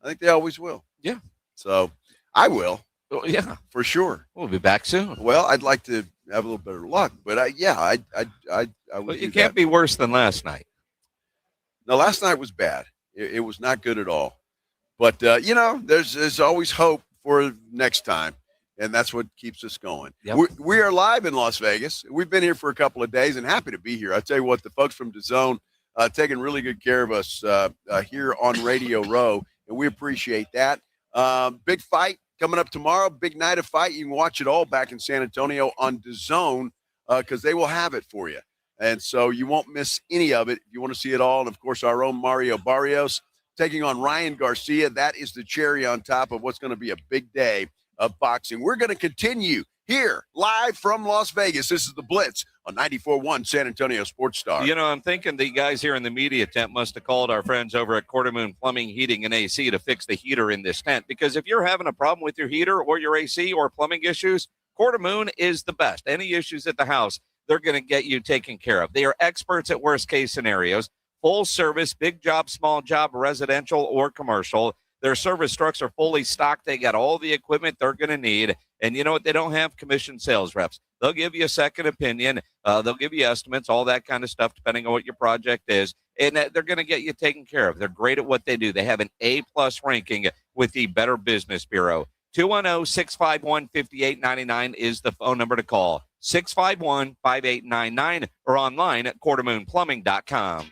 I think they always will. Yeah. So I will. Oh, yeah, for sure. We'll be back soon. Well, I'd like to have a little better luck, but I would. But do it can't that. be worse than last night. No, last night was bad. It was not good at all. But there's always hope for next time, and that's what keeps us going. Yep. We are live in Las Vegas. We've been here for a couple of days, and happy to be here. I tell you what, the folks from DAZN taking really good care of us here on Radio Row, and we appreciate that. Big fight coming up tomorrow. Big night of fight. You can watch it all back in San Antonio on DAZN because they will have it for you. And so you won't miss any of it if you want to see it all. And, of course, our own Mario Barrios taking on Ryan Garcia. That is the cherry on top of what's going to be a big day of boxing. We're going to continue here live from Las Vegas. This is the Blitz on 94.1 San Antonio Sports Star. I'm thinking the guys here in the media tent must have called our friends over at Quartermoon Plumbing, Heating, and AC to fix the heater in this tent. Because if you're having a problem with your heater or your AC or plumbing issues, Quartermoon is the best. Any issues at the house, they're going to get you taken care of. They are experts at worst case scenarios, full service, big job, small job, residential or commercial. Their service trucks are fully stocked. They got all the equipment they're going to need. And you know what? They don't have commission sales reps. They'll give you a second opinion. They'll give you estimates, all that kind of stuff, depending on what your project is. And they're going to get you taken care of. They're great at what they do. They have an A-plus ranking with the Better Business Bureau. 210-651-5899 is the phone number to call. 651-5899 or online at quartermoonplumbing.com.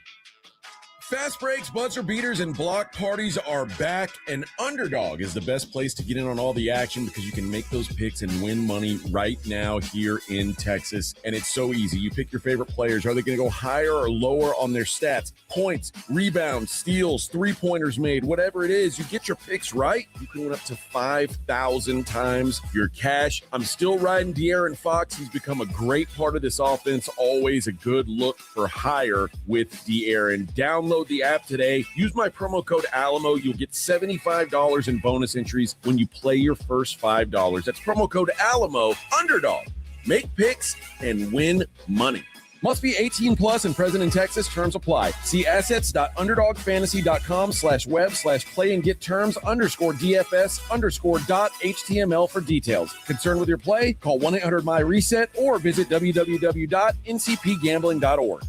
Fast breaks, buzzer beaters, and block parties are back, and Underdog is the best place to get in on all the action because you can make those picks and win money right now here in Texas. And it's so easy. You pick your favorite players. Are they going to go higher or lower on their stats? Points, rebounds, steals, three-pointers made, whatever it is, you get your picks right. You can win up to 5,000 times your cash. I'm still riding De'Aaron Fox. He's become a great part of this offense. Always a good look for higher with De'Aaron. Download download the app today. Use my promo code Alamo. You'll get $75 in bonus entries when you play your first $5. That's promo code Alamo, underdog. Make picks and win money. Must be 18 plus and present in Texas. Terms apply. See assets.underdogfantasy.com/web/play and get terms _DFS_.html for details. Concerned with your play? Call 1-800-MY-RESET or visit www.ncpgambling.org.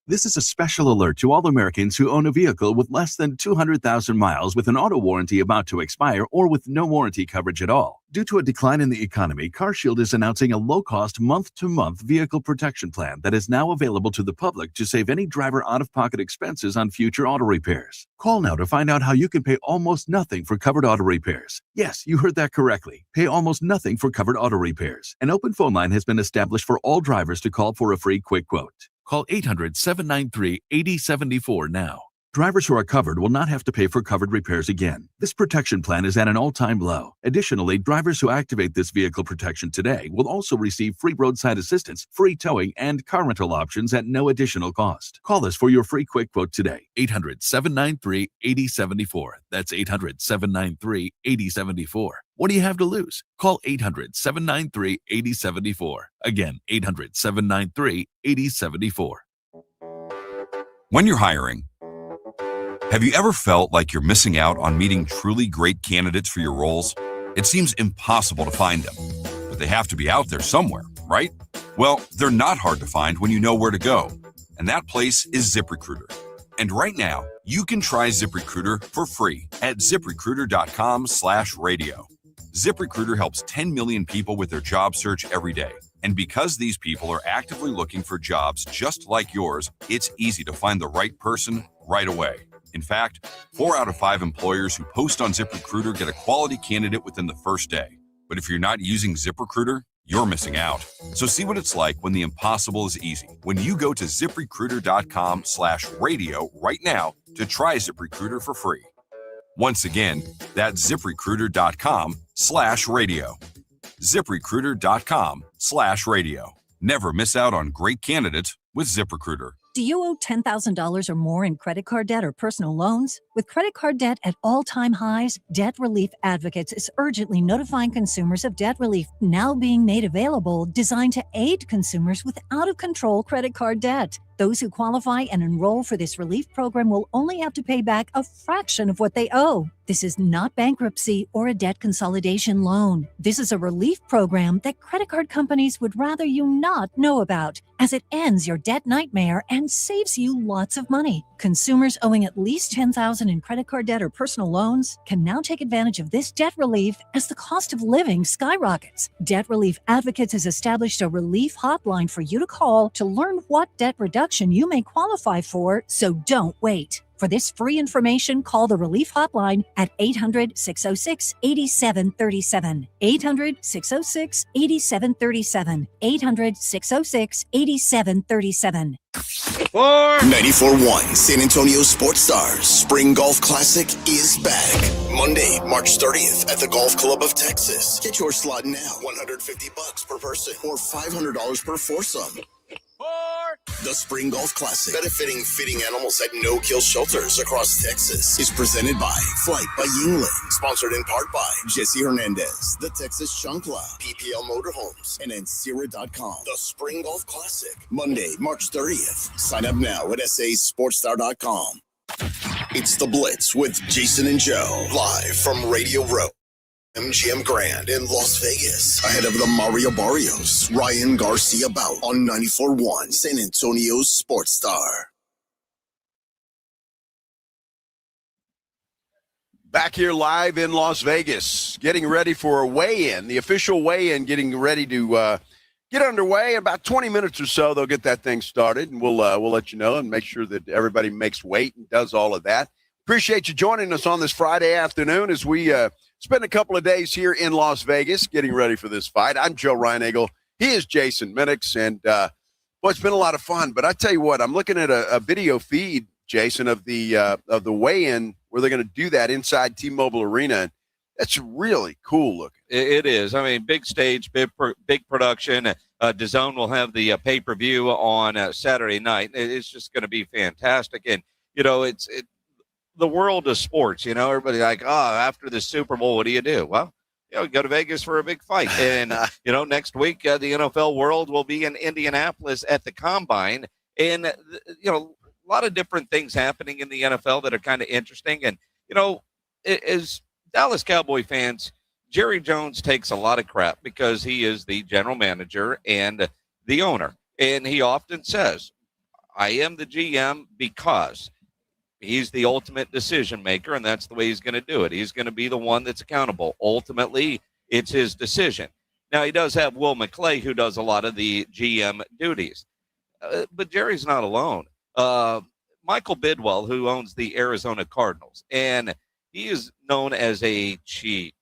This is a special alert to all Americans who own a vehicle with less than 200,000 miles with an auto warranty about to expire or with no warranty coverage at all. Due to a decline in the economy, CarShield is announcing a low-cost month-to-month vehicle protection plan that is now available to the public to save any driver out-of-pocket expenses on future auto repairs. Call now to find out how you can pay almost nothing for covered auto repairs. Yes, you heard that correctly. Pay almost nothing for covered auto repairs. An open phone line has been established for all drivers to call for a free quick quote. Call 800-793-8074 now. Drivers who are covered will not have to pay for covered repairs again. This protection plan is at an all-time low. Additionally, drivers who activate this vehicle protection today will also receive free roadside assistance, free towing, and car rental options at no additional cost. Call us for your free quick quote today. 800-793-8074. That's 800-793-8074. What do you have to lose? Call 800-793-8074. Again, 800-793-8074. When you're hiring, have you ever felt like you're missing out on meeting truly great candidates for your roles? It seems impossible to find them, but they have to be out there somewhere, right? Well, they're not hard to find when you know where to go, and that place is ZipRecruiter. And right now, you can try ZipRecruiter for free at ZipRecruiter.com/radio. ZipRecruiter helps 10 million people with their job search every day. And because these people are actively looking for jobs just like yours, it's easy to find the right person right away. In fact, 4 out of 5 employers who post on ZipRecruiter get a quality candidate within the first day. But if you're not using ZipRecruiter, you're missing out. So see what it's like when the impossible is easy. When you go to ZipRecruiter.com/radio right now to try ZipRecruiter for free. Once again, that's ZipRecruiter.com/radio. ZipRecruiter.com/radio. Never miss out on great candidates with ZipRecruiter. Do you owe $10,000 or more in credit card debt or personal loans? With credit card debt at all-time highs, Debt Relief Advocates is urgently notifying consumers of debt relief now being made available, designed to aid consumers with out-of-control credit card debt. Those who qualify and enroll for this relief program will only have to pay back a fraction of what they owe. This is not bankruptcy or a debt consolidation loan. This is a relief program that credit card companies would rather you not know about, as it ends your debt nightmare and saves you lots of money. Consumers owing at least $10,000 in credit card debt or personal loans can now take advantage of this debt relief as the cost of living skyrockets. Debt Relief Advocates has established a relief hotline for you to call to learn what debt reduction you may qualify for, so don't wait. For this free information, call the Relief Hotline at 800-606-8737. 800-606-8737. 800-606-8737. 94.1 San Antonio Sports Stars Spring Golf Classic is back. Monday, March 30th at the Golf Club of Texas. Get your slot now. $150 per person or $500 per foursome. The Spring Golf Classic, benefiting fitting animals at no-kill shelters across Texas, is presented by Flight by Yingling, sponsored in part by Jesse Hernandez, the Texas Chancla, PPL Motorhomes, and Encira.com. The Spring Golf Classic, Monday, March 30th. Sign up now at sasportstar.com. It's The Blitz with Jason and Joe, live from Radio Row, MGM Grand in Las Vegas, ahead of the Mario Barrios, Ryan Garcia bout on 94.1 San Antonio's Sports Star. Back here live in Las Vegas, getting ready for a weigh-in, the official weigh-in, getting ready to get underway. In about 20 minutes or so, they'll get that thing started, and we'll let you know and make sure that everybody makes weight and does all of that. Appreciate you joining us on this Friday afternoon as we spend a couple of days here in Las Vegas getting ready for this fight. I'm Joe Reinagle. He is Jason Minix, and boy, it's been a lot of fun. But I tell you what, I'm looking at a video feed, Jason, of the weigh-in where they're going to do that inside T-Mobile Arena. That's really cool looking. It is. I mean, big stage, big production. DAZN will have the pay-per-view on Saturday night. It's just going to be fantastic. And, it's the world of sports, everybody like, after the Super Bowl, what do you do? Well, go to Vegas for a big fight. And, next week, the NFL world will be in Indianapolis at the Combine. And, a lot of different things happening in the NFL that are kind of interesting. And, as Dallas Cowboy fans, Jerry Jones takes a lot of crap because he is the general manager and the owner. And he often says, I am the GM because he's the ultimate decision maker, and that's the way he's going to do it. He's going to be the one that's accountable. Ultimately, it's his decision. Now, he does have Will McClay, who does a lot of the GM duties. But Jerry's not alone. Michael Bidwell, who owns the Arizona Cardinals, and he is known as a cheap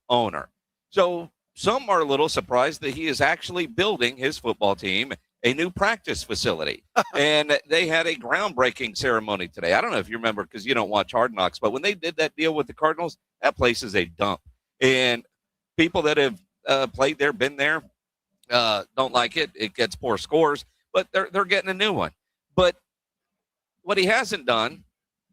owner. So some are a little surprised that he is actually building his football team a new practice facility. And they had a groundbreaking ceremony today. I don't know if you remember because you don't watch Hard Knocks, but when they did that deal with the Cardinals, that place is a dump. And people that have played there, been there, don't like it. It gets poor scores, but they're getting a new one. But what he hasn't done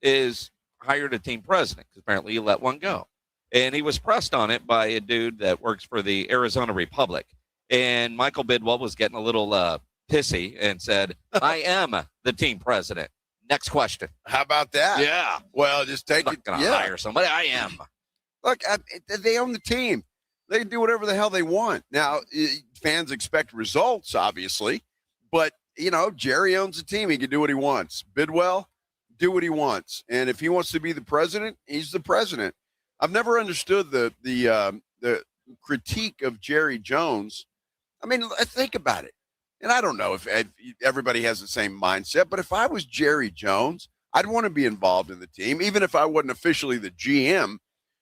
is hired a team president, because apparently he let one go. And he was pressed on it by a dude that works for the Arizona Republic. And Michael Bidwell was getting a little pissy and said, I am the team president. Next question. How about that? Yeah. Well, just take I'm it. not going to hire somebody. I am. Look, they own the team. They can do whatever the hell they want. Now, fans expect results, obviously. But, Jerry owns the team. He can do what he wants. Bidwell, do what he wants. And if he wants to be the president, he's the president. I've never understood the critique of Jerry Jones. I mean, think about it. And I don't know if everybody has the same mindset, but if I was Jerry Jones, I'd want to be involved in the team. Even if I wasn't officially the GM,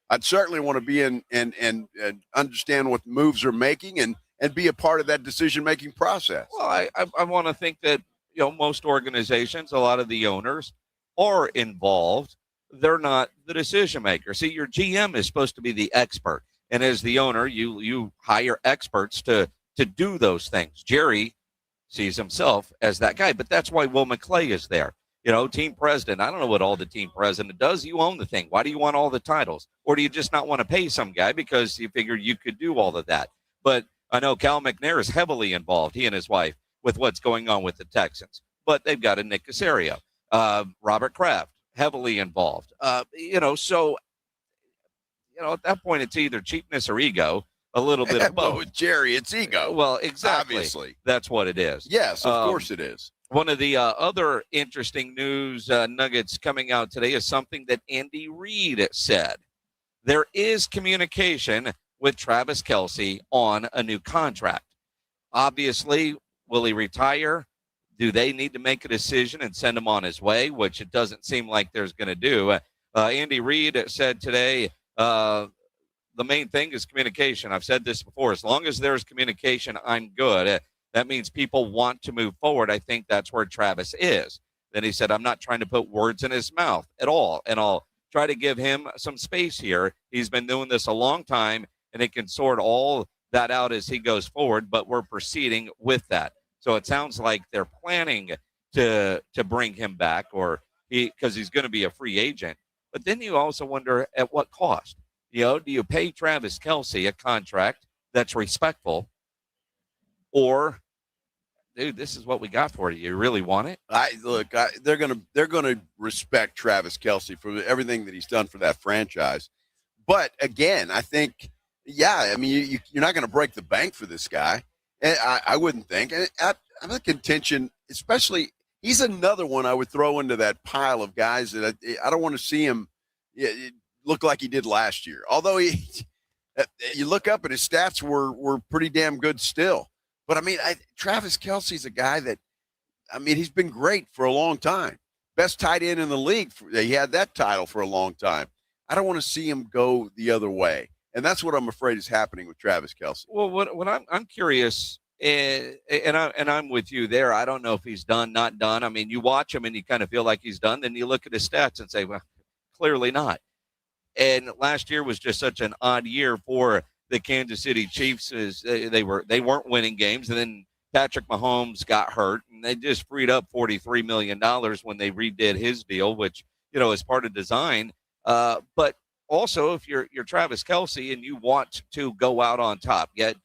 I'd certainly want to be in and understand what moves are making and be a part of that decision-making process. Well, I want to think that, most organizations, a lot of the owners are involved. They're not the decision maker. See, your GM is supposed to be the expert. And as the owner, you hire experts to do those things. Jerry sees himself as that guy, but that's why Will McClay is there. Team president. I don't know what all the team president does. You own the thing. Why do you want all the titles? Or do you just not want to pay some guy because you figure you could do all of that? But I know Cal McNair is heavily involved, he and his wife, with what's going on with the Texans. But they've got a Nick Caserio, Robert Kraft, heavily involved. So at that point, it's either cheapness or ego, a little bit of both. With Jerry, it's ego. Well, exactly. Obviously. That's what it is. Yes, of course it is. One of the other interesting news nuggets coming out today is something that Andy Reid said. There is communication with Travis Kelce on a new contract. Obviously, will he retire? Do they need to make a decision and send him on his way, which it doesn't seem like there's going to do. Andy Reid said today, the main thing is communication. I've said this before. As long as there's communication, I'm good. That means people want to move forward. I think that's where Travis is. Then he said, I'm not trying to put words in his mouth at all, and I'll try to give him some space here. He's been doing this a long time, and he can sort all that out as he goes forward, but we're proceeding with that. So it sounds like they're planning to bring him back, because he's going to be a free agent. But then you also wonder at what cost. Do you pay Travis Kelce a contract that's respectful, or, dude, this is what we got for you? You really want it? They're gonna respect Travis Kelce for everything that he's done for that franchise. But again, I think, you're not going to break the bank for this guy. And I wouldn't think. And I'm a contention, especially, he's another one I would throw into that pile of guys that I don't want to see him look like he did last year. Although you look up and his stats were pretty damn good still. But Travis Kelce's a guy that, he's been great for a long time. Best tight end in the league. He had that title for a long time. I don't want to see him go the other way. And that's what I'm afraid is happening with Travis Kelce. Well, what I'm curious, and I'm with you there. I don't know if he's done, not done. You watch him and you kind of feel like he's done. Then you look at his stats and say, well, clearly not. And last year was just such an odd year for the Kansas City Chiefs is they weren't winning games, and then Patrick Mahomes got hurt, and they just freed up $43 million when they redid his deal, which, is part of design. But also, if you're Travis Kelce and you want to go out on top, get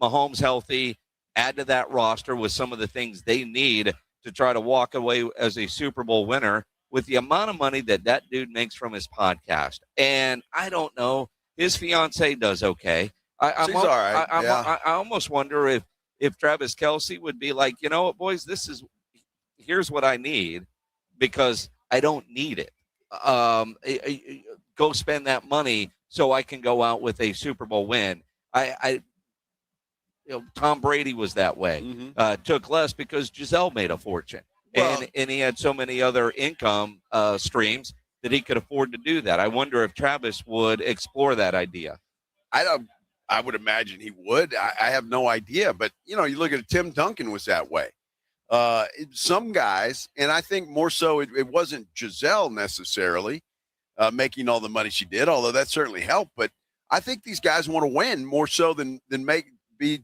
Mahomes healthy, add to that roster with some of the things they need to try to walk away as a Super Bowl winner with the amount of money that dude makes from his podcast. And I don't know, his fiance does okay. She's all right. I almost wonder if Travis Kelce would be like, you know what, boys, here's what I need because I don't need it. Go spend that money so I can go out with a Super Bowl win. Tom Brady was that way. Took less because Giselle made a fortune. Well, and he had so many other income streams that he could afford to do that. I wonder if Travis would explore that idea. I would imagine he would. I have no idea. But, you look at Tim Duncan was that way. Some guys, and I think more so it wasn't Giselle necessarily making all the money she did, although that certainly helped. But I think these guys want to win more so than make the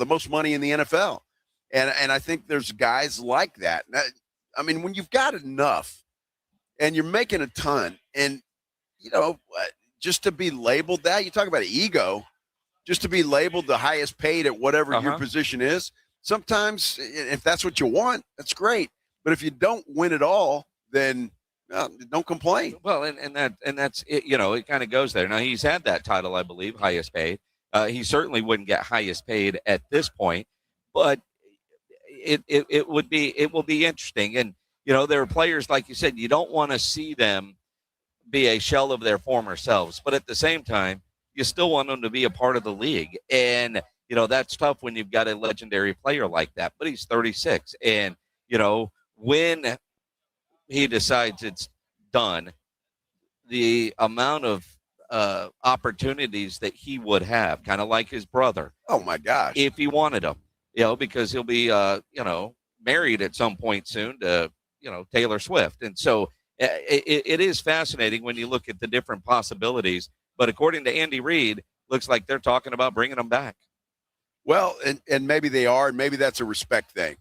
most money in the NFL. And I think there's guys like that. I mean, when you've got enough and you're making a ton and, just to be labeled that, you talk about ego, just to be labeled the highest paid at whatever your position is. Sometimes if that's what you want, that's great. But if you don't win it all, then don't complain. Well, and that's it. It kind of goes there. Now he's had that title, I believe, highest paid. He certainly wouldn't get highest paid at this point, but it will be interesting. And there are players, like you said, you don't want to see them be a shell of their former selves, but at the same time, you still want them to be a part of the league. And that's tough when you've got a legendary player like that. But he's 36, and when he decides it's done, the amount of opportunities that he would have, kind of like his brother. Oh my gosh! If he wanted them, because he'll be married at some point soon to Taylor Swift, and so it is fascinating when you look at the different possibilities. But according to Andy Reid, looks like they're talking about bringing them back. Well, and maybe they are, and maybe that's a respect thing.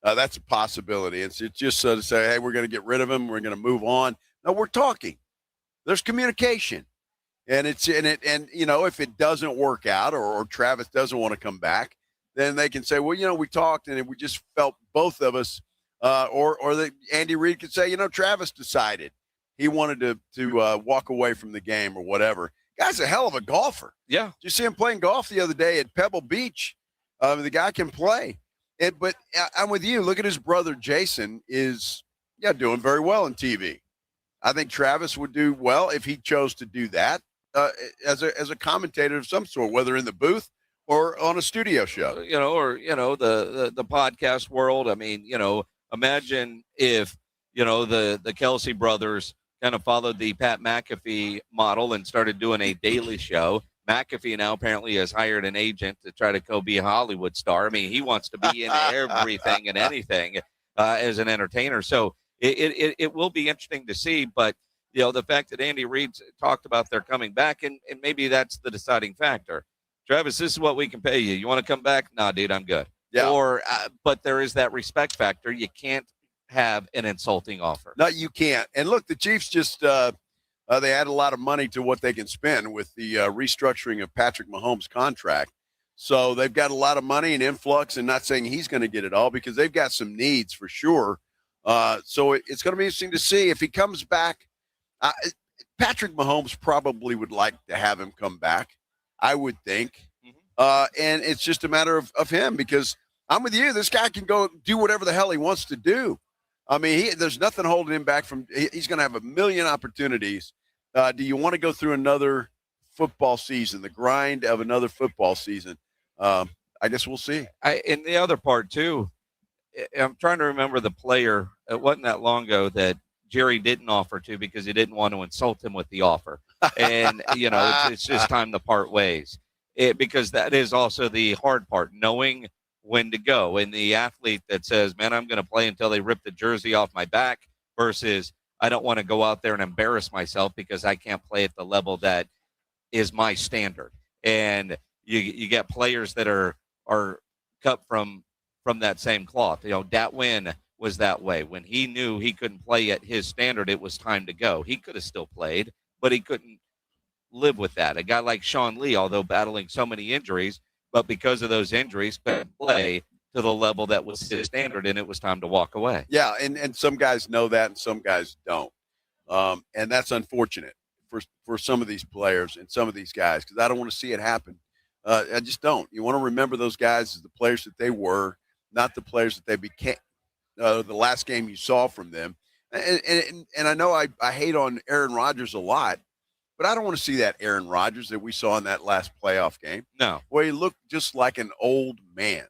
That's a possibility. It's just so to say, hey, we're going to get rid of him. We're going to move on. No, we're talking. There's communication. And if it doesn't work out or Travis doesn't want to come back, then they can say, well, we talked and we just felt both of us, or Andy Reid could say, Travis decided he wanted to walk away from the game or whatever. Guy's a hell of a golfer. Yeah. Did you see him playing golf the other day at Pebble Beach? The guy can play. But I'm with you. Look at his brother, Jason, is doing very well on TV. I think Travis would do well if he chose to do that as a commentator of some sort, whether in the booth or on a studio show. The podcast world. I mean, imagine if, the Kelce brothers kind of followed the Pat McAfee model and started doing a daily show. McAfee now apparently has hired an agent to try to go be a Hollywood star. I mean, he wants to be in everything and anything as an entertainer. So it will be interesting to see. But, the fact that Andy Reid talked about their coming back, and maybe that's the deciding factor. Travis, this is what we can pay you. You want to come back? Nah, dude, I'm good. Yeah. But there is that respect factor. You can't have an insulting offer. No, you can't. And look, the Chiefs just they add a lot of money to what they can spend with the restructuring of Patrick Mahomes' contract. So they've got a lot of money and influx, and not saying he's going to get it all because they've got some needs for sure. So it's going to be interesting to see if he comes back. Patrick Mahomes probably would like to have him come back, I would think. And it's just a matter of him because I'm with you. This guy can go do whatever the hell he wants to do. I mean, there's nothing holding him back from. He's going to have a million opportunities. Do you want to go through another football season, the grind of another football season? I guess we'll see. And the other part too, I'm trying to remember the player. It wasn't that long ago that Jerry didn't offer to because he didn't want to insult him with the offer. And it's just time to part ways. Because that is also the hard part, knowing when to go. And the athlete that says, man, I'm going to play until they rip the jersey off my back versus I don't want to go out there and embarrass myself because I can't play at the level that is my standard. and you get players that are cut from that same cloth. Dat Wynn was that way. When he knew he couldn't play at his standard, it was time to go. He could have still played, but he couldn't live with that. A guy like Sean Lee, although battling so many injuries, but because of those injuries, couldn't play to the level that was his standard, and it was time to walk away. Yeah, and some guys know that, and some guys don't. And that's unfortunate for some of these players and some of these guys, because I don't want to see it happen. I just don't. You want to remember those guys as the players that they were, not the players that they became. The last game you saw from them. And I know I hate on Aaron Rodgers a lot, but I don't want to see that Aaron Rodgers that we saw in that last playoff game. No. Where he looked just like an old man.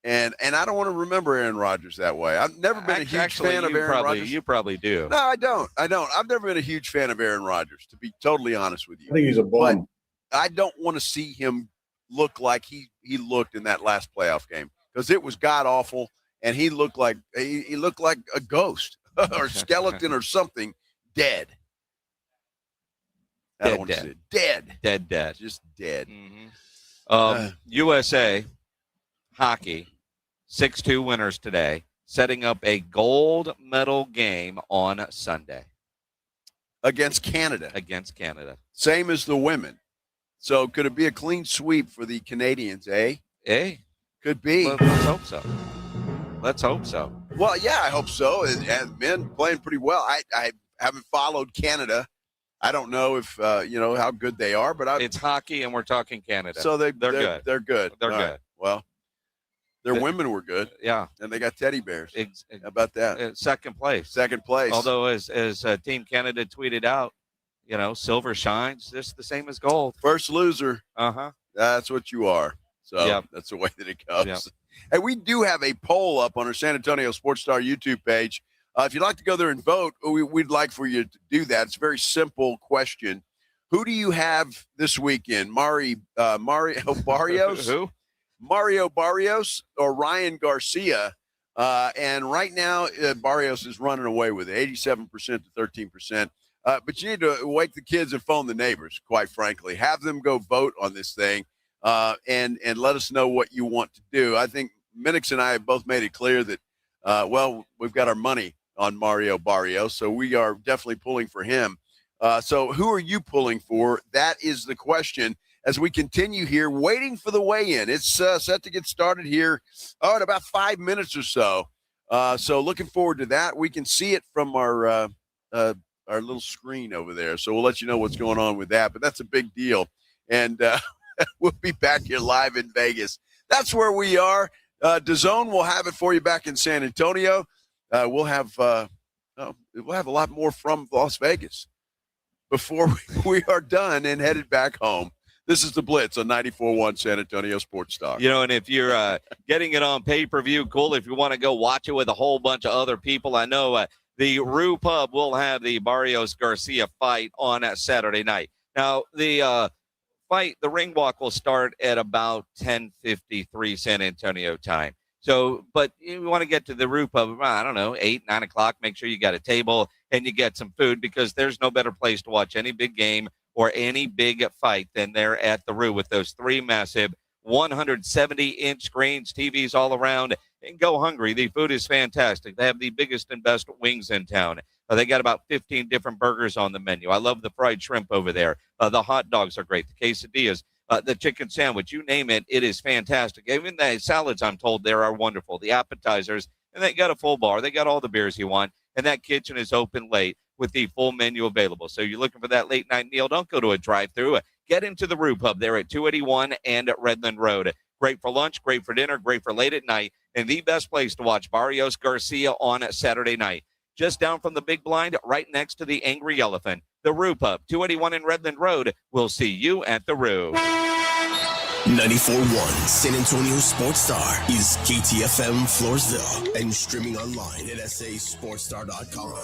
And I don't want to remember Aaron Rodgers that way. I've never been a huge fan of Aaron Rodgers. You probably do. No, I don't. I've never been a huge fan of Aaron Rodgers, to be totally honest with you. I think he's a bum. But I don't want to see him look like he looked in that last playoff game, because it was god awful, and he looked like a ghost or skeleton or something, dead. I don't want to see it. Dead. Just dead. Mm-hmm. USA hockey, 6-2 winners today, setting up a gold medal game on Sunday against Canada. Same as the women. So could it be a clean sweep for the Canadians, eh? Could be. Let's hope so. Let's hope so. Well, yeah, I hope so. And men playing pretty well. I haven't followed Canada. I don't know if how good they are, but it's hockey, and we're talking Canada. So they're good. They're good. All right. Well, their women were good. Yeah, and they got teddy bears. How about that? Second place. Although, as Team Canada tweeted out, silver shines just the same as gold. First loser. That's what you are. So that's the way that it goes. Yep. And we do have a poll up on our San Antonio Sports Star YouTube page. If you'd like to go there and vote, we'd like for you to do that. It's a very simple question. Who do you have this weekend? Mario Barrios? Who? Mario Barrios or Ryan Garcia? And right now, Barrios is running away with it, 87% to 13%. But you need to wake the kids and phone the neighbors, quite frankly. Have them go vote on this thing and let us know what you want to do. I think Minix and I have both made it clear that, we've got our money on Mario Barrios, so we are definitely pulling for him. So who are you pulling for? That is the question as we continue here, waiting for the weigh-in. It's set to get started here in about 5 minutes or so. So looking forward to that. We can see it from our little screen over there, so we'll let you know what's going on with that. But that's a big deal, and we'll be back here live in Vegas. That's where we are. DAZN will have it for you back in San Antonio. We'll have a lot more from Las Vegas before we are done and headed back home. This is the Blitz on 94.1 San Antonio Sports Star. And if you're getting it on pay-per-view, cool. If you want to go watch it with a whole bunch of other people, I know the Rue Pub will have the Barrios-Garcia fight on Saturday night. Now, the fight, the ring walk will start at about 10:53 San Antonio time. So, but you want to get to the Rue Pub, I don't know, 8, 9 o'clock. Make sure you got a table and you get some food, because there's no better place to watch any big game or any big fight than there at the Rue with those 3 massive 170-inch screens, TVs all around, and go hungry. The food is fantastic. They have the biggest and best wings in town. They got about 15 different burgers on the menu. I love the fried shrimp over there. The hot dogs are great. The quesadillas, the chicken sandwich, you name it, it is fantastic. Even the salads, I'm told, there are wonderful. The appetizers, and they got a full bar. They got all the beers you want, and that kitchen is open late with the full menu available. So you're looking for that late-night meal, don't go to a drive-thru. Get into the Rue Pub there at 281 and Redland Road. Great for lunch, great for dinner, great for late at night, and the best place to watch Barrios-Garcia on Saturday night. Just down from the big blind, right next to the Angry Elephant. The Rue Pub, 281 in Redland Road. We'll see you at the Rue. 94.1 San Antonio Sports Star is KTFM Floresville and streaming online at sasportstar.com.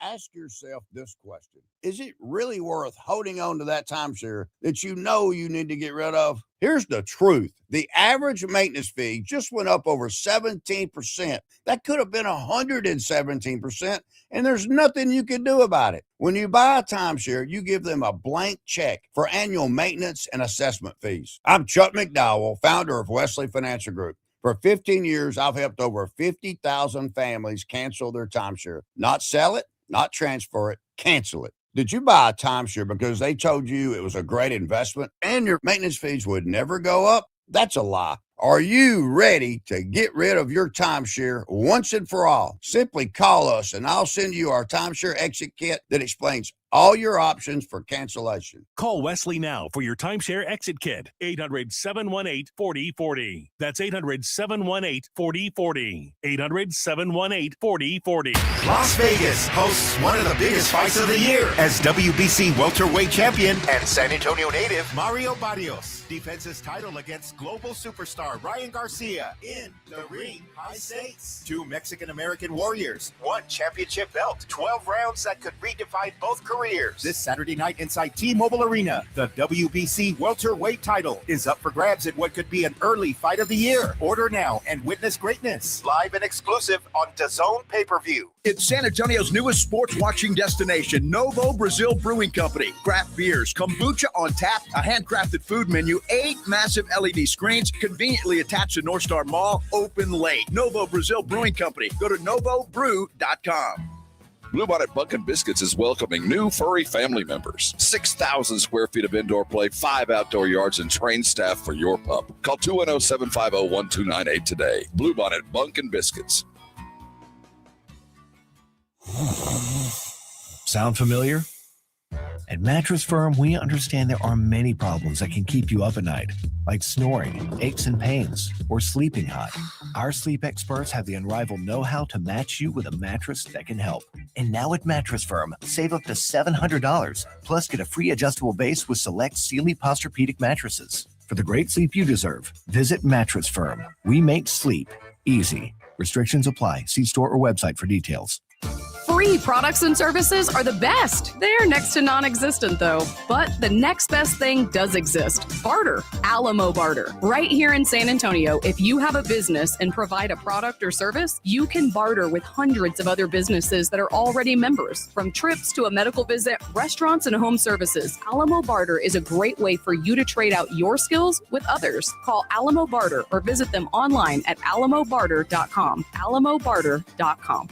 Ask yourself this question. Is it really worth holding on to that timeshare that you know you need to get rid of? Here's the truth. The average maintenance fee just went up over 17%. That could have been 117%, and there's nothing you can do about it. When you buy a timeshare, you give them a blank check for annual maintenance and assessment fees. I'm Chuck McDowell, founder of Wesley Financial Group. For 15 years, I've helped over 50,000 families cancel their timeshare. Not sell it, not transfer it, cancel it. Did you buy a timeshare because they told you it was a great investment and your maintenance fees would never go up? That's a lie. Are you ready to get rid of your timeshare once and for all? Simply call us and I'll send you our timeshare exit kit that explains all your options for cancellation. Call Wesley now for your timeshare exit kit. 800-718-4040. That's 800-718-4040. 800-718-4040. Las Vegas hosts one of the biggest fights of the year as WBC welterweight champion and San Antonio native Mario Barrios defends his title against global superstar Ryan Garcia in the ring high stakes. 2 Mexican-American warriors, 1 championship belt, 12 rounds that could redefine both careers. This Saturday night inside T-Mobile Arena, the WBC welterweight title is up for grabs in what could be an early fight of the year. Order now and witness greatness. Live and exclusive on DAZN pay-per-view. It's San Antonio's newest sports watching destination, Novo Brazil Brewing Company. Craft beers, kombucha on tap, a handcrafted food menu, 8 massive LED screens conveniently attached to North Star Mall, open late. Novo Brazil Brewing Company. Go to novobrew.com. Bluebonnet Bunkin' Biscuits is welcoming new furry family members. 6,000 square feet of indoor play, 5 outdoor yards, and trained staff for your pup. Call 210-750-1298 today. Bluebonnet Bunkin' Biscuits. Sound familiar? At Mattress Firm, we understand there are many problems that can keep you up at night, like snoring, aches and pains, or sleeping hot. Our sleep experts have the unrivaled know-how to match you with a mattress that can help. And now at Mattress Firm, save up to $700, plus get a free adjustable base with select Sealy Posturepedic mattresses. For the great sleep you deserve, visit Mattress Firm. We make sleep easy. Restrictions apply. See store or website for details. Free products and services are the best. They're next to non-existent, though. But the next best thing does exist. Barter. Alamo Barter. Right here in San Antonio, if you have a business and provide a product or service, you can barter with hundreds of other businesses that are already members. From trips to a medical visit, restaurants, and home services, Alamo Barter is a great way for you to trade out your skills with others. Call Alamo Barter or visit them online at alamobarter.com. alamobarter.com.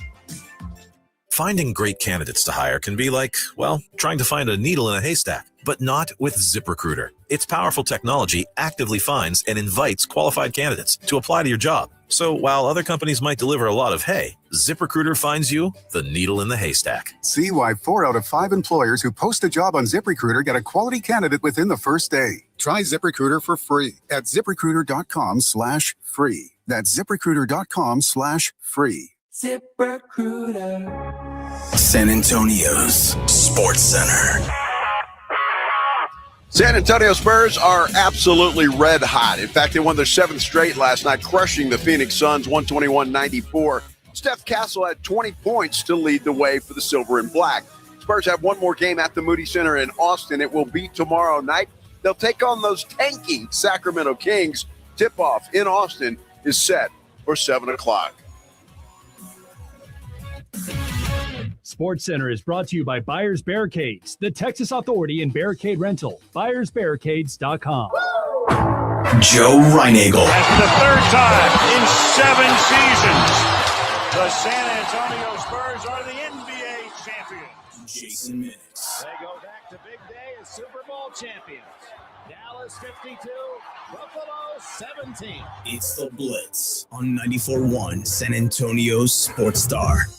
Finding great candidates to hire can be like, well, trying to find a needle in a haystack, but not with ZipRecruiter. Its powerful technology actively finds and invites qualified candidates to apply to your job. So while other companies might deliver a lot of hay, ZipRecruiter finds you the needle in the haystack. See why 4 out of 5 employers who post a job on ZipRecruiter get a quality candidate within the first day. Try ZipRecruiter for free at ZipRecruiter.com/free. That's ZipRecruiter.com/free. ZipRecruiter. San Antonio's Sports Center. San Antonio Spurs are absolutely red hot. In fact, they won their 7th straight last night, crushing the Phoenix Suns 121-94. Steph Castle had 20 points to lead the way for the Silver and Black. Spurs have one more game at the Moody Center in Austin. It will be tomorrow night. They'll take on those tanky Sacramento Kings. Tip-off in Austin is set for 7 o'clock. Sports Center is brought to you by Buyers Barricades, the Texas Authority in Barricade Rental. BuyersBarricades.com. Joe Reinagel. That's the 3rd time in 7 seasons. The San Antonio Spurs are the NBA champions. Jason Minix. They go back to big day as Super Bowl champions. Dallas 52, Buffalo 17. It's the Blitz on 94.1 San Antonio's Sports Star.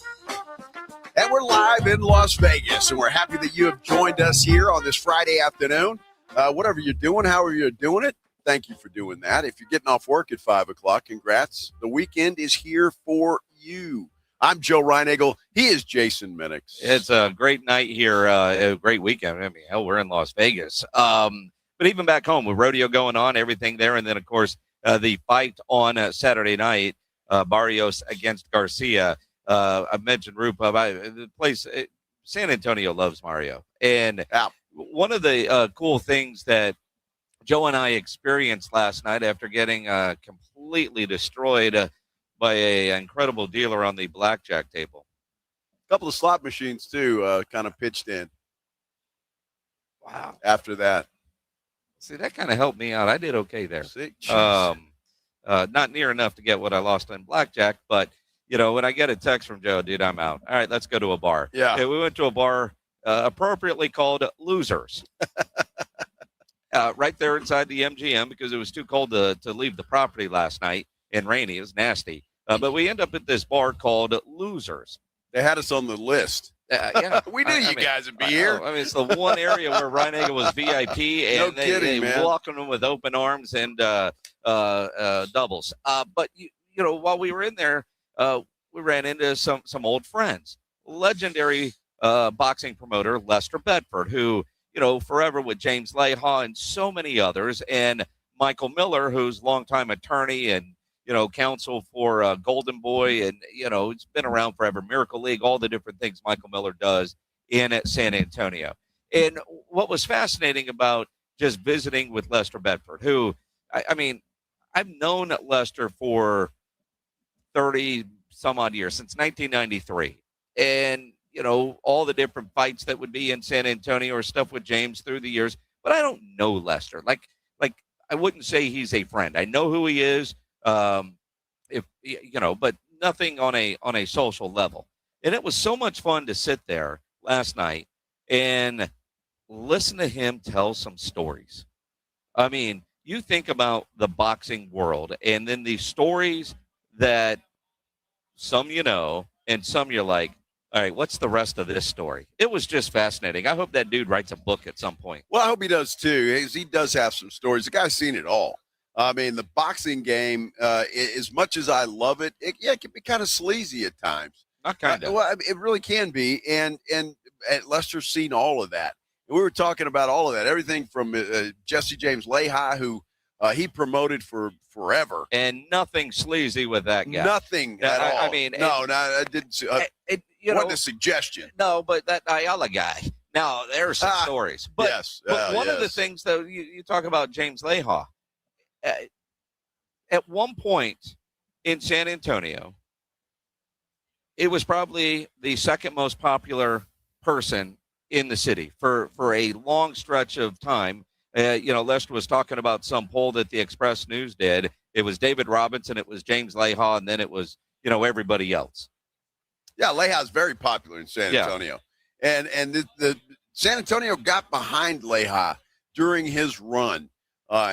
And we're live in Las Vegas, and we're happy that you have joined us here on this Friday afternoon. Whatever you're doing, however you're doing it, thank you for doing that. If you're getting off work at 5 o'clock, congrats. The weekend is here for you. I'm Joe Reinagel. He is Jason Minix. It's a great night here, a great weekend. I mean, hell, we're in Las Vegas. But even back home with rodeo going on, everything there, and then, of course, the fight on Saturday night, Barrios against Garcia. I mentioned Rupa. The place, San Antonio loves Mario. And one of the cool things that Joe and I experienced last night after getting completely destroyed by an incredible dealer on the blackjack table. A couple of slot machines, too, kind of pitched in. Wow. After that. See, that kind of helped me out. I did okay there. Not near enough to get what I lost in blackjack, but, when I get a text from Joe, dude, I'm out. All right, let's go to a bar. Yeah. And we went to a bar appropriately called Losers. Right there inside the MGM because it was too cold to leave the property last night and rainy. It was nasty. But we end up at this bar called Losers. They had us on the list. Yeah, we knew you guys would be here. I mean, it's the one area where Ryan Eagle was VIP, and they welcomed him with open arms and doubles. But while we were in there, we ran into some old friends. Legendary boxing promoter Lester Bedford, who forever with James Leha and so many others, and Michael Miller, who's longtime attorney and counsel for Golden Boy, and it's been around forever. Miracle League, all the different things Michael Miller does in San Antonio. And what was fascinating about just visiting with Lester Bedford, who I mean, I've known Lester for 30 some odd years, since 1993, and all the different fights that would be in San Antonio or stuff with James through the years. But I don't know Lester. Like I wouldn't say he's a friend. I know who he is. But nothing on a social level. And it was so much fun to sit there last night and listen to him tell some stories. I mean, you think about the boxing world and then the stories that some and some you're like, all right, what's the rest of this story? It was just fascinating. I hope that dude writes a book at some point. Well, I hope he does too. He does have some stories. The guy's seen it all. I mean, the boxing game, as much as I love it, it can be kind of sleazy at times. Not kind of. Well, I mean, it really can be. And Lester's seen all of that. And we were talking about all of that, everything from Jesse James Lehi, who he promoted for forever. And nothing sleazy with that guy. Nothing at all. I mean, I didn't. Wasn't a suggestion. No, but that Ayala guy. Now, there are some stories. But, yes. But one of the things, though, you talk about James Leha. At one point in San Antonio, it was probably the second most popular person in the city for a long stretch of time. Lester was talking about some poll that the Express News did. It was David Robinson, it was James Leha, and then it was, everybody else. Yeah, Leha's very popular in San Antonio. Yeah. And the San Antonio got behind Leha during his run.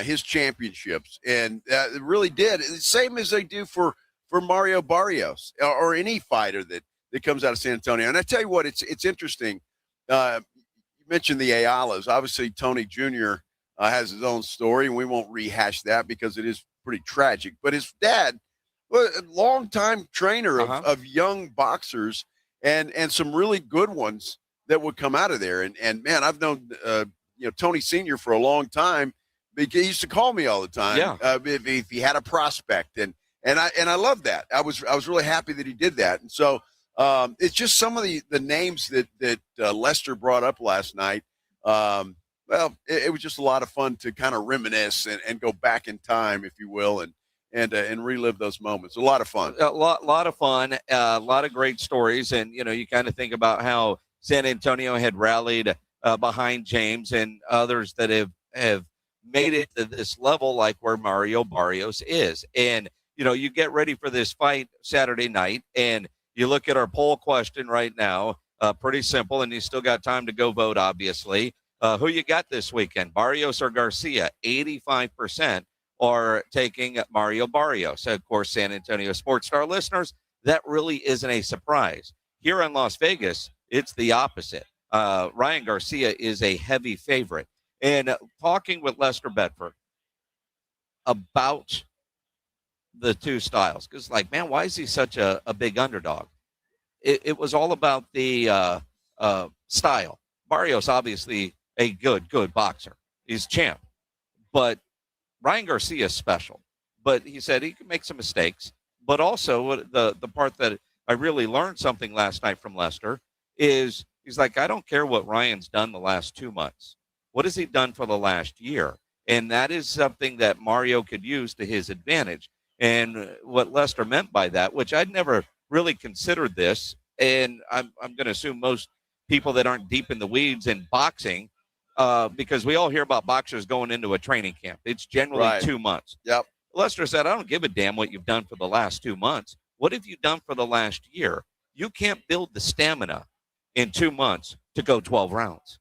His championships, and it really did. The same as they do for Mario Barrios or any fighter that comes out of San Antonio. And I tell you what, it's interesting. You mentioned the Ayalas. Obviously, Tony Jr. Has his own story, and we won't rehash that because it is pretty tragic. But his dad was a longtime trainer of young boxers and some really good ones that would come out of there. And man, I've known Tony Sr. for a long time. He used to call me all the time if he had a prospect, and I love that. I was really happy that he did that, and so it's just some of the names that Lester brought up last night. It was just a lot of fun to kind of reminisce and go back in time, if you will, and relive those moments. A lot of fun. A lot of fun. A lot of great stories, and you kind of think about how San Antonio had rallied behind James and others that have made it to this level like where Mario Barrios is. And, you get ready for this fight Saturday night and you look at our poll question right now, pretty simple, and you still got time to go vote, obviously. Who you got this weekend, Barrios or Garcia? 85% are taking Mario Barrios. Of course, San Antonio Sports Star listeners, that really isn't a surprise. Here in Las Vegas, it's the opposite. Ryan Garcia is a heavy favorite. And talking with Lester Bedford about the two styles, because man, why is he such a big underdog? It was all about the style. Barrios, obviously a good boxer. He's champ. But Ryan Garcia is special. But he said he can make some mistakes. But also the part that I really learned something last night from Lester is He's like, I don't care what Ryan's done the last 2 months. What has he done for the last year? And that is something that Mario could use to his advantage. And what Lester meant by that, which I'd never really considered this, and I'm going to assume most people that aren't deep in the weeds in boxing, because we all hear about boxers going into a training camp. It's generally 2 months. Yep. Lester said, I don't give a damn what you've done for the last 2 months. What have you done for the last year? You can't build the stamina in 2 months to go 12 rounds.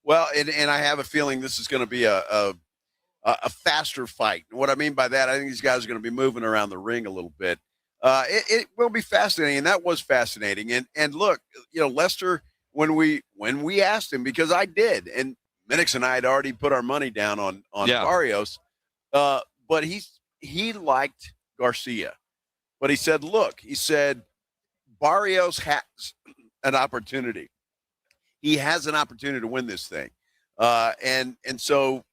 Well, and I have a feeling this is going to be a faster fight. What I mean by that, I think these guys are going to be moving around the ring a little bit. It will be fascinating, and that was fascinating. And look, Lester, when we asked him, because I did, and Minix and I had already put our money down on Barrios, but he liked Garcia. But he said, Barrios has an opportunity. He has an opportunity to win this thing. And so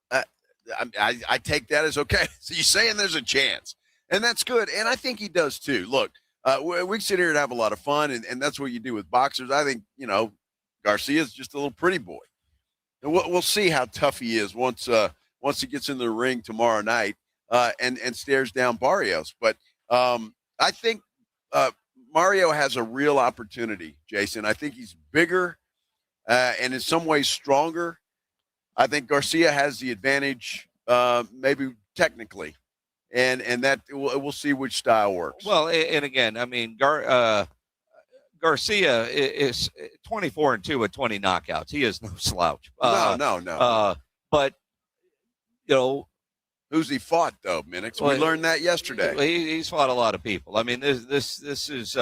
I take that as okay. So you're saying there's a chance, and that's good. And I think he does too. Look, we sit here and have a lot of fun, and that's what you do with boxers. I think, Garcia's just a little pretty boy. And we'll see how tough he is once he gets in the ring tomorrow night and stares down Barrios. But I think Mario has a real opportunity, Jason. I think he's bigger and in some ways stronger. I think Garcia has the advantage, maybe technically, and that we'll see which style works. Well, and again, I mean, Garcia is 24-2 with 20 knockouts. He is no slouch. No. But who's he fought though, Minix? We learned that yesterday. He's fought a lot of people. I mean, this is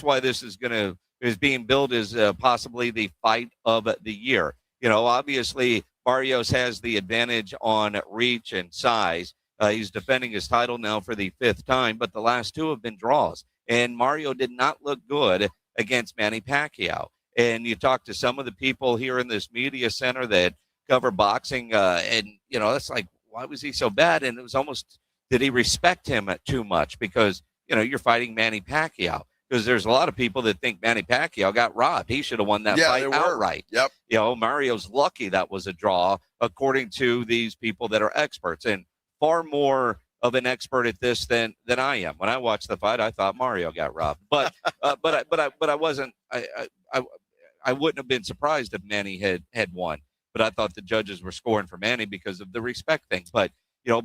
why this is being billed as possibly the fight of the year. Obviously Barrios has the advantage on reach and size. He's defending his title now for the 5th time, but the last 2 have been draws. And Mario did not look good against Manny Pacquiao. And you talk to some of the people here in this media center that cover boxing, and it's like, why was he so bad? And it was almost, did he respect him too much? Because you're fighting Manny Pacquiao. Because there's a lot of people that think Manny Pacquiao got robbed. He should have won that fight outright. Yep. Mario's lucky that was a draw, according to these people that are experts, and far more of an expert at this than I am. When I watched the fight, I thought Mario got robbed, but I wasn't. I wouldn't have been surprised if Manny had won. But I thought the judges were scoring for Manny because of the respect thing. But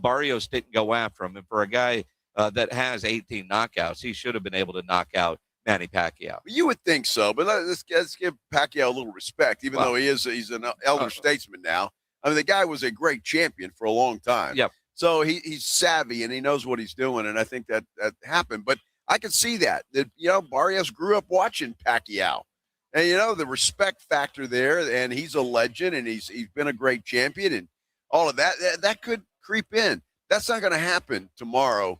Barrios didn't go after him, and for a guy that has 18 knockouts, he should have been able to knock out Manny Pacquiao. You would think so, but let's give Pacquiao a little respect, even though he's an elder statesman now. I mean, the guy was a great champion for a long time. Yep. So he's savvy and he knows what he's doing, and I think that happened. But I could see that Barrios grew up watching Pacquiao, and the respect factor there, and he's a legend, and he's been a great champion, and all of that could creep in. That's not going to happen tomorrow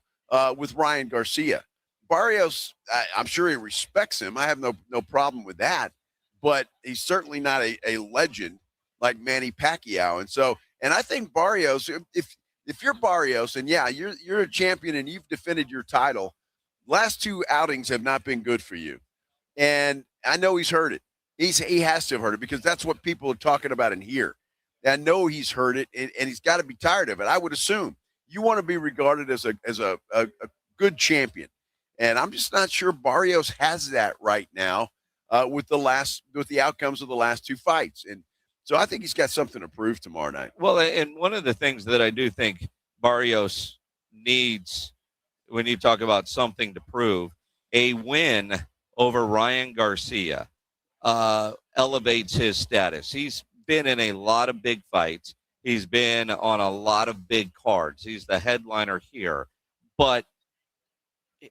with Ryan Garcia. Barrios, I'm sure he respects him. I have no problem with that, but he's certainly not a legend like Manny Pacquiao. And I think Barrios, if you're Barrios, and you're a champion and you've defended your title, last 2 outings have not been good for you. And I know he's heard it. He has to have heard it, because that's what people are talking about in here. I know he's heard it, and he's got to be tired of it. I would assume you want to be regarded as a good champion, and I'm just not sure Barrios has that right now with the outcomes of the last 2 fights. And so I think he's got something to prove tomorrow night. Well, and one of the things that I do think Barrios needs, when you talk about something to prove, a win over Ryan Garcia elevates his status. He's been in a lot of big fights. He's been on a lot of big cards. He's the headliner here, but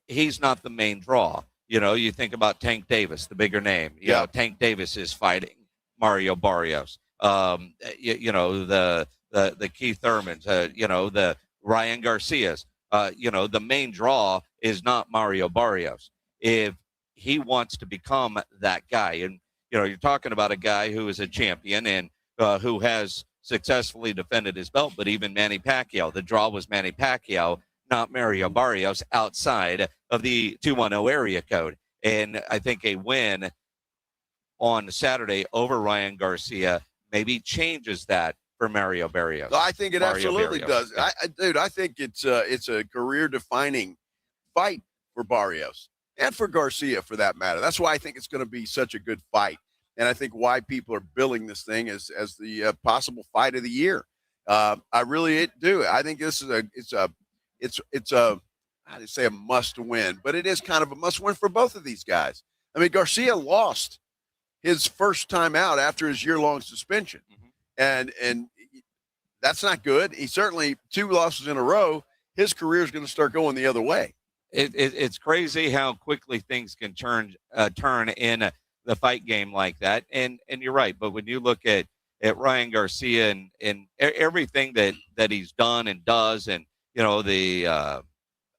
he's not the main draw. You think about Tank Davis, the bigger name. Tank Davis is fighting Mario Barrios. The Keith Thurmans, the Ryan Garcias. The main draw is not Mario Barrios. If he wants to become that guy, and you're talking about a guy who is a champion and who has successfully defended his belt, but even Manny Pacquiao, the draw was Manny Pacquiao, not Mario Barrios, outside of the 210 area code. And I think a win on Saturday over Ryan Garcia maybe changes that for Mario Barrios. I think it absolutely does. Yeah. I think it's a career-defining fight for Barrios and for Garcia, for that matter. That's why I think it's going to be such a good fight, and I think why people are billing this thing as the possible fight of the year. I really do. I think this is it's a I'd say a must-win, but it is kind of a must-win for both of these guys. I mean, Garcia lost his first time out after his year-long suspension, and that's not good. He certainly 2 losses in a row. His career is going to start going the other way. It's crazy how quickly things can turn in the fight game like that. And you're right. But when you look at Ryan Garcia and everything that he's done and does, and the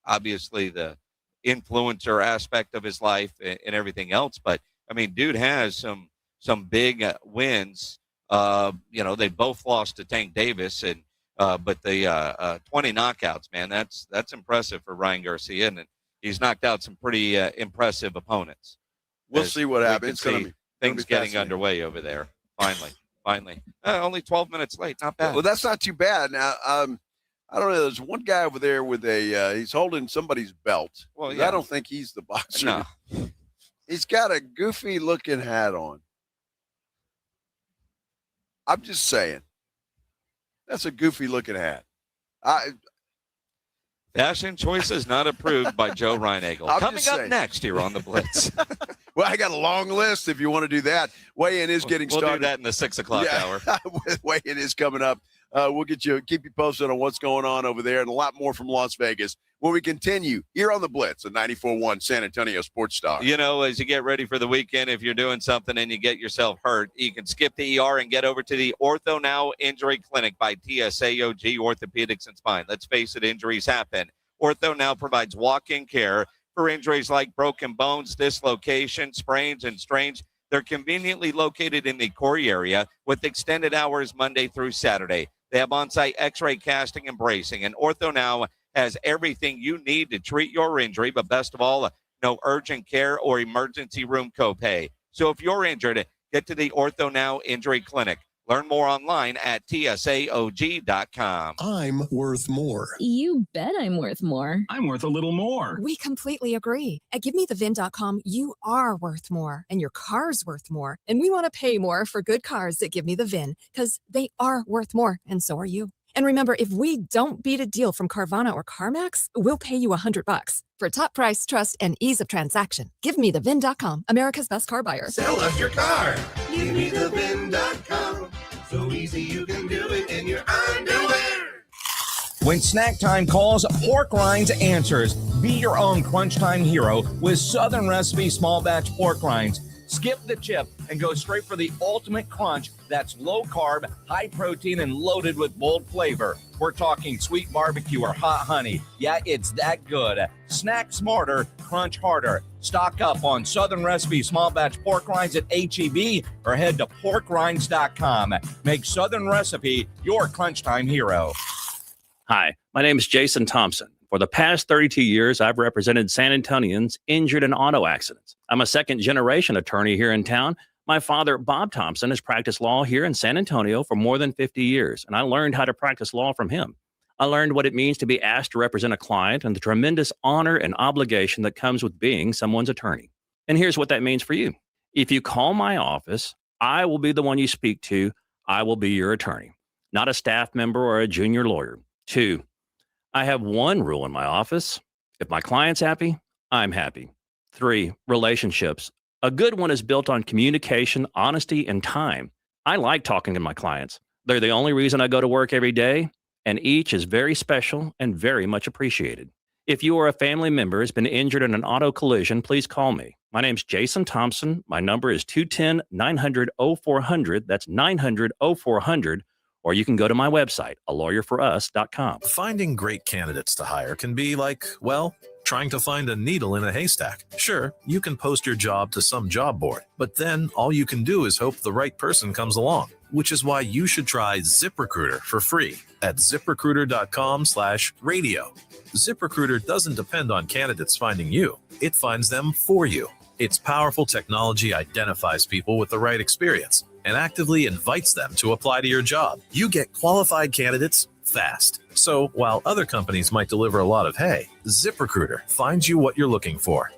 obviously the influencer aspect of his life and everything else, but I mean, dude has some big wins. They both lost to Tank Davis, and but the 20 knockouts, man, that's impressive for Ryan Garcia, and he's knocked out some pretty impressive opponents. We'll see what happens. Things getting underway over there. Finally. Only 12 minutes late. Not bad. Well, that's not too bad. Now, I don't know. There's one guy over there with he's holding somebody's belt. Well, yeah. I don't think he's the boxer. No. He's got a goofy looking hat on. I'm just saying. That's a goofy looking hat. Fashion choices not approved by Joe Reinagel. Coming up next here on the Blitz. Well, I got a long list if you want to do that. Weigh-in is getting started. We'll do that in the 6 o'clock hour. Weigh-in is coming up. We'll keep you posted on what's going on over there and a lot more from Las Vegas when we continue here on the Blitz at 94.1 San Antonio Sports Star. As you get ready for the weekend, if you're doing something and you get yourself hurt, you can skip the ER and get over to the Ortho Now Injury Clinic by TSAOG Orthopedics and Spine. Let's face it, injuries happen. Ortho Now provides walk-in care for injuries like broken bones, dislocation, sprains, and strains. They're conveniently located in the Corey area with extended hours Monday through Saturday. They have on-site x-ray casting and bracing, and Ortho Now has everything you need to treat your injury, but best of all, no urgent care or emergency room copay. So if you're injured, get to the Ortho Now Injury Clinic. Learn more online at tsaog.com. I'm worth more. You bet I'm worth more. I'm worth a little more. We completely agree. At GiveMeTheVIN.com, you are worth more, and your car's worth more. And we want to pay more for good cars that Give Me the VIN, because they are worth more, and so are you. And remember, if we don't beat a deal from Carvana or CarMax, we'll pay you $100. For top price, trust, and ease of transaction, GiveMeTheVIN.com, America's best car buyer. Sell us your car. GiveMeTheVIN.com. So easy you can do it in your underwear. When snack time calls, Pork Rinds answers. Be your own crunch time hero with Southern Recipe small batch pork rinds. Skip the chip and go straight for the ultimate crunch that's low carb, high protein, and loaded with bold flavor. We're talking sweet barbecue or hot honey. Yeah, it's that good. Snack smarter, crunch harder. Stock up on Southern Recipe small batch pork rinds at HEB or head to porkrinds.com. Make Southern Recipe your crunch time hero. Hi, my name is Jason Thompson. For the past 32 years, I've represented San Antonians injured in auto accidents. I'm a second-generation attorney here in town. My father, Bob Thompson, has practiced law here in San Antonio for more than 50 years, and I learned how to practice law from him. I learned what it means to be asked to represent a client and the tremendous honor and obligation that comes with being someone's attorney. And here's what that means for you. If you call my office, I will be the one you speak to. I will be your attorney, not a staff member or a junior lawyer. 2, I have one rule in my office. If my client's happy, I'm happy. 3, relationships. A good one is built on communication, honesty, and time. I like talking to my clients. They're the only reason I go to work every day, and each is very special and very much appreciated. If you or a family member has been injured in an auto collision, please call me. My name's Jason Thompson. My number is 210-900-0400. That's 900-0400. Or you can go to my website, alawyerforus.com. Finding great candidates to hire can be like, well, trying to find a needle in a haystack. Sure, you can post your job to some job board, but then all you can do is hope the right person comes along, which is why you should try ZipRecruiter for free at ZipRecruiter.com/radio. ZipRecruiter doesn't depend on candidates finding you. It finds them for you. Its powerful technology identifies people with the right experience and actively invites them to apply to your job. You get qualified candidates fast. So while other companies might deliver a lot of hay, ZipRecruiter finds you what you're looking for.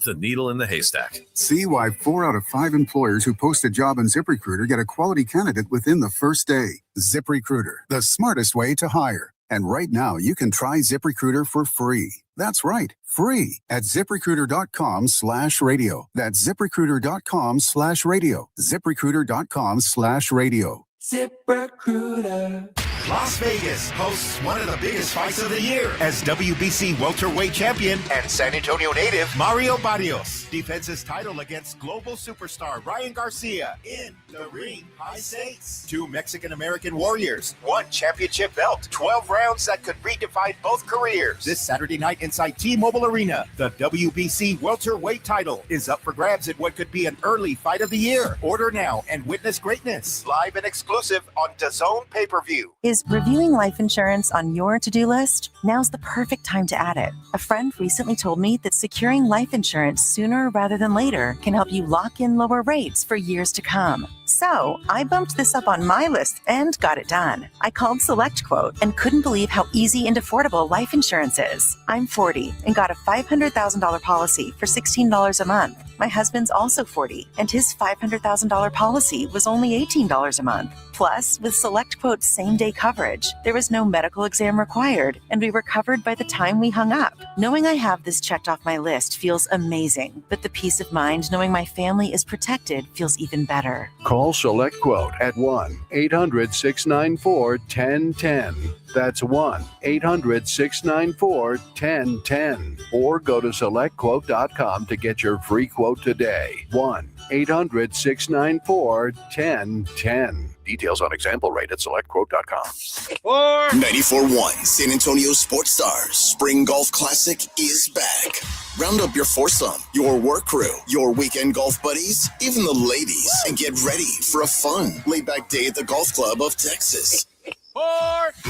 The needle in the haystack. See why 4 out of 5 employers who post a job on ZipRecruiter get a quality candidate within the first day. ZipRecruiter, the smartest way to hire. And right now, you can try ZipRecruiter for free. That's right, free at ZipRecruiter.com/radio. That's ZipRecruiter.com/radio. ZipRecruiter.com/radio. ZipRecruiter. Las Vegas hosts one of the biggest fights of the year as WBC welterweight champion and San Antonio native Mario Barrios defends his title against global superstar Ryan Garcia in the ring. High stakes. 2 Mexican-American warriors, 1 championship belt, 12 rounds that could redefine both careers. This Saturday night inside T-Mobile Arena, the WBC welterweight title is up for grabs in what could be an early fight of the year. Order now and witness greatness. Live and exclusive on DAZN pay-per-view. Is reviewing life insurance on your to-do list? Now's the perfect time to add it. A friend recently told me that securing life insurance sooner rather than later can help you lock in lower rates for years to come. So I bumped this up on my list and got it done. I called SelectQuote and couldn't believe how easy and affordable life insurance is. I'm 40 and got a $500,000 policy for $16 a month. My husband's also 40, and his $500,000 policy was only $18 a month. Plus, with SelectQuote's same-day coverage, there was no medical exam required, and we were covered by the time we hung up. Knowing I have this checked off my list feels amazing, but the peace of mind knowing my family is protected feels even better. Call SelectQuote at 1-800-694-1010. That's 1-800-694-1010. Or go to SelectQuote.com to get your free quote today. 1-800-694-1010. Details on example rate at SelectQuote.com. 94.1 San Antonio Sports Stars Spring Golf Classic is back. Round up your foursome, your work crew, your weekend golf buddies, even the ladies, and get ready for a fun, laid-back day at the Golf Club of Texas.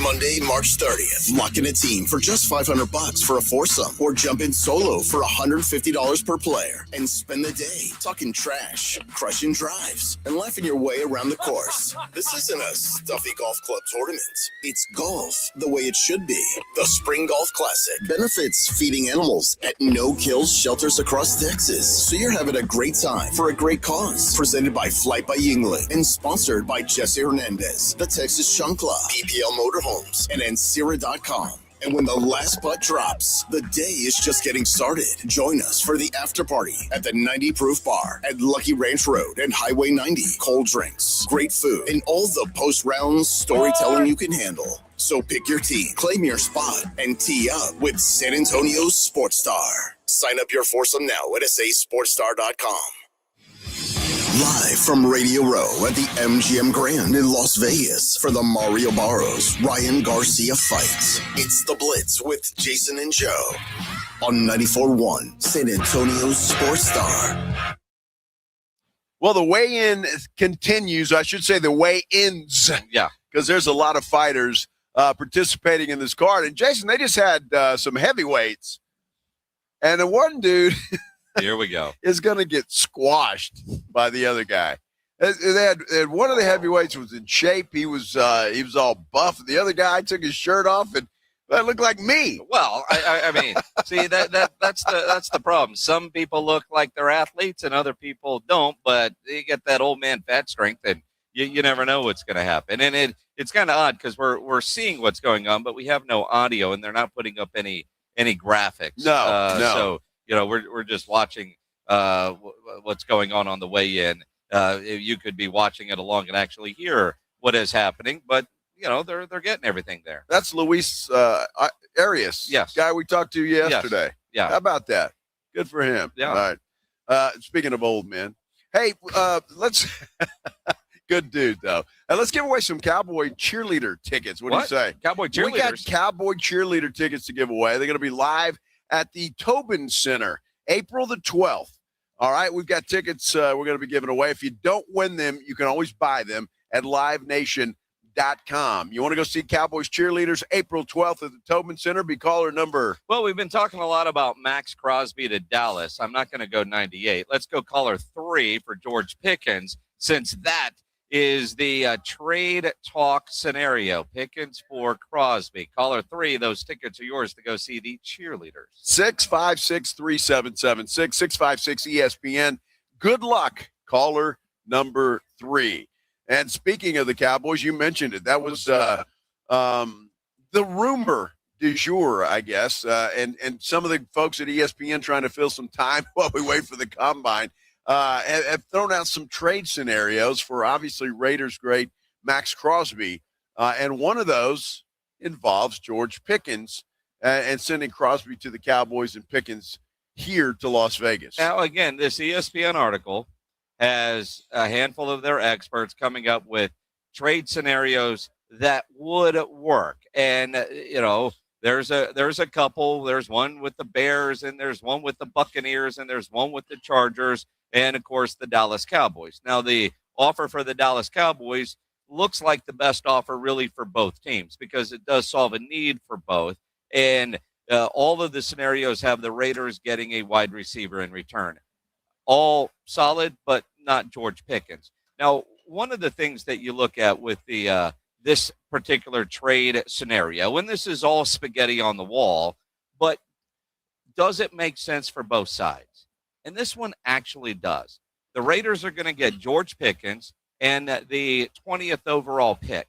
Monday, March 30th. Lock in a team for just $500 for a foursome, or jump in solo for $150 per player and spend the day talking trash, crushing drives, and laughing your way around the course. This isn't a stuffy golf club tournament. It's golf the way it should be. The Spring Golf Classic benefits feeding animals at no-kill shelters across Texas, so you're having a great time for a great cause. Presented by Flight by Yingling and sponsored by Jesse Hernandez, the Texas Shun Club, PPL Motorhomes, and Ancira.com. And when the last putt drops, the day is just getting started. Join us for the after party at the 90 Proof Bar at Lucky Ranch Road and Highway 90. Cold drinks, great food, and all the post-round storytelling you can handle. So pick your team, claim your spot, and tee up with San Antonio's Sports Star. Sign up your foursome now at sasportstar.com. Live from Radio Row at the MGM Grand in Las Vegas for the Mario Barrios Ryan Garcia fight. It's the Blitz with Jason and Joe on 94.1 San Antonio's Sports Star. Well, the weigh-in continues. I should say the weigh-ins. Yeah. Because there's a lot of fighters participating in this card. And, Jason, they just had some heavyweights. And the one dude... Here we go. is going to get squashed by the other guy. They had one of the heavyweights was in shape. He was all buff. The other guy took his shirt off, and that looked like me. Well, I mean, see that's the problem. Some people look like they're athletes, and other people don't. But they get that old man fat strength, and you never know what's going to happen. And it's kind of odd because we're seeing what's going on, but we have no audio, and they're not putting up any graphics. No. So. We're just watching what's going on the weigh-in. You could be watching it along and actually hear what is happening, but they're getting everything there. That's Luis Arias, yes, guy we talked to yesterday. Yes. Yeah, how about that? Good for him. Yeah. All right. Speaking of old men, hey, let's. Good dude though. And let's give away some Cowboy cheerleader tickets. What do you say? Cowboy cheerleaders. We got Cowboy cheerleader tickets to give away. They're going to be live at the Tobin Center, April the 12th. All right, we've got tickets we're going to be giving away. If you don't win them, you can always buy them at livenation.com. TheCowboysCheerleader.com. You want to go see Cowboys cheerleaders April 12th at the Tobin Center? Be caller number. Well, we've been talking a lot about Max Crosby to Dallas. I'm not going to go 98. Let's go caller 3 for George Pickens, since that is the trade talk scenario. Pickens for Crosby. Caller 3, those tickets are yours to go see the cheerleaders. 656-3776, 656-ESPN. Good luck, caller number 3. And speaking of the Cowboys, you mentioned it. That was the rumor du jour, I guess. And some of the folks at ESPN trying to fill some time while we wait for the combine have thrown out some trade scenarios for obviously Raiders great Max Crosby. And one of those involves George Pickens and sending Crosby to the Cowboys and Pickens here to Las Vegas. Now, again, this ESPN article has a handful of their experts coming up with trade scenarios that would work. And, there's a couple. There's one with the Bears, and there's one with the Buccaneers, and there's one with the Chargers, and, of course, the Dallas Cowboys. Now, the offer for the Dallas Cowboys looks like the best offer really for both teams because it does solve a need for both. And all of the scenarios have the Raiders getting a wide receiver in return. All solid, but not George Pickens. Now, one of the things that you look at with the this particular trade scenario, and this is all spaghetti on the wall, but does it make sense for both sides? And this one actually does. The Raiders are going to get George Pickens and the 20th overall pick.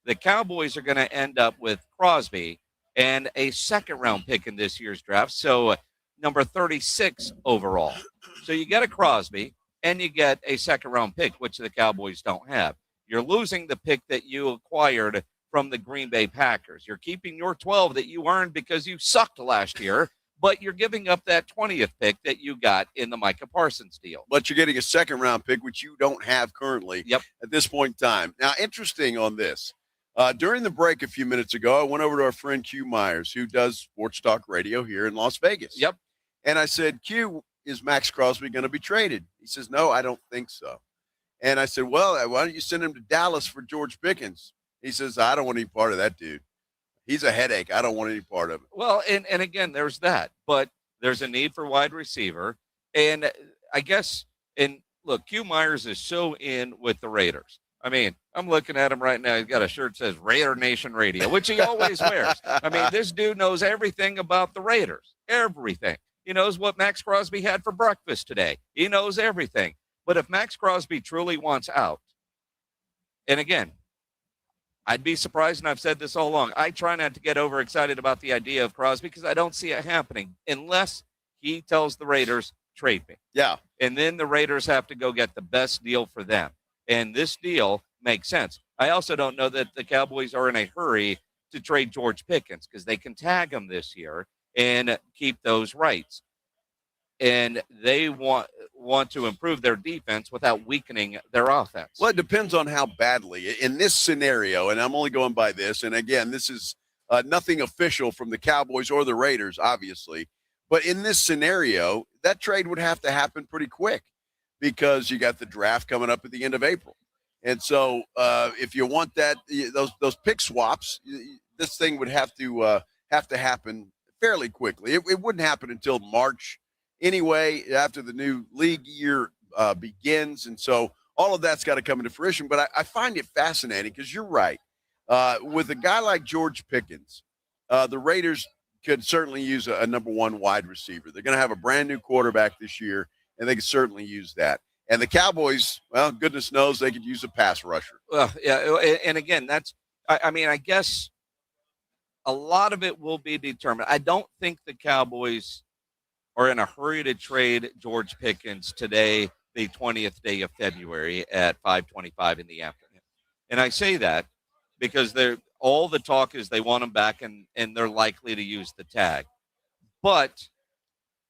The Cowboys are going to end up with Crosby and a second-round pick in this year's draft, so number 36 overall. So you get a Crosby, and you get a second-round pick, which the Cowboys don't have. You're losing the pick that you acquired from the Green Bay Packers. You're keeping your 12 that you earned because you sucked last year, but you're giving up that 20th pick that you got in the Micah Parsons deal. But you're getting a second-round pick, which you don't have currently at this point in time. Now, interesting on this. During the break a few minutes ago, I went over to our friend Q Myers, who does Sports Talk Radio here in Las Vegas. Yep. And I said, Q, is Max Crosby going to be traded? He says, no, I don't think so. And I said, well, why don't you send him to Dallas for George Pickens? He says, I don't want any part of that dude. He's a headache. I don't want any part of it. Well, and again, there's that. But there's a need for wide receiver. And I guess, and look, Q Myers is so in with the Raiders. I mean, I'm looking at him right now. He's got a shirt that says Raider Nation Radio, which he always wears. I mean, this dude knows everything about the Raiders. Everything. He knows what Max Crosby had for breakfast today. He knows everything. But if Max Crosby truly wants out, and again, I'd be surprised, and I've said this all along, I try not to get overexcited about the idea of Crosby because I don't see it happening unless he tells the Raiders, trade me. Yeah. And then the Raiders have to go get the best deal for them. And this deal makes sense. I also don't know that the Cowboys are in a hurry to trade George Pickens because they can tag him this year and keep those rights. And they want to improve their defense without weakening their offense. Well, it depends on how badly. In this scenario, and I'm only going by this, and again, this is nothing official from the Cowboys or the Raiders, obviously. But in this scenario, that trade would have to happen pretty quick because you got the draft coming up at the end of April. And so if you want that, those pick swaps, this thing would have to happen fairly quickly. It wouldn't happen until March anyway, after the new league year begins. And so all of that's got to come into fruition. But I find it fascinating because you're right. With a guy like George Pickens, the Raiders could certainly use a number one wide receiver. They're going to have a brand new quarterback this year, and they could certainly use that. And the Cowboys, well, goodness knows they could use a pass rusher. Well, yeah, and again, I mean, I guess a lot of it will be determined. I don't think the Cowboys are in a hurry to trade George Pickens today, the 20th day of February at 5:25 in the afternoon. And I say that because all the talk is they want him back and they're likely to use the tag. But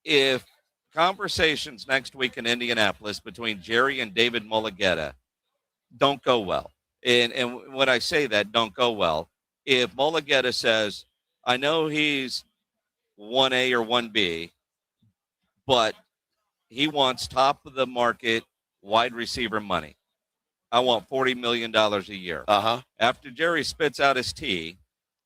if conversations next week in Indianapolis between Jerry and David Mulligetta don't go well, and when I say that, don't go well, if Mulligetta says, I know he's 1A or 1B, but he wants top of the market wide receiver money. I want $40 million a year. Uh-huh. After Jerry spits out his tea,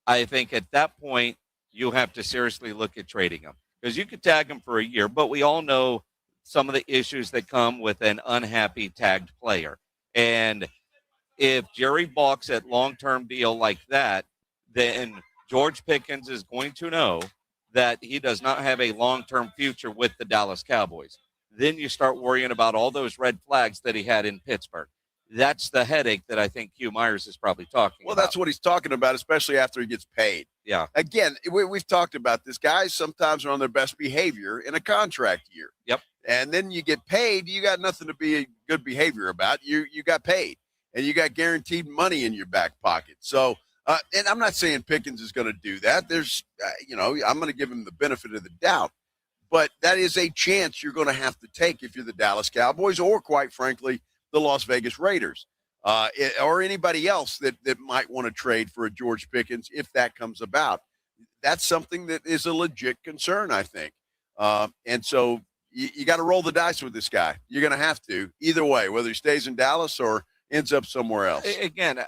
I think at that point you have to seriously look at trading him, because you could tag him for a year, but we all know some of the issues that come with an unhappy tagged player. And if Jerry balks at long-term deal like that, then George Pickens is going to know that he does not have a long-term future with the Dallas Cowboys. Then you start worrying about all those red flags that he had in Pittsburgh. That's the headache that I think Hugh Myers is probably talking about. Well, that's what he's talking about, especially after he gets paid. Yeah. Again, we've talked about this. Guys sometimes are on their best behavior in a contract year. Yep. And then you get paid. You got nothing to be good behavior about. You got paid, and you got guaranteed money in your back pocket. So, and I'm not saying Pickens is going to do that. There's, I'm going to give him the benefit of the doubt. But that is a chance you're going to have to take if you're the Dallas Cowboys or, quite frankly, the Las Vegas Raiders, or anybody else that might want to trade for a George Pickens if that comes about. That's something that is a legit concern, I think. And so you got to roll the dice with this guy. You're going to have to, either way, whether he stays in Dallas or ends up somewhere else. Again,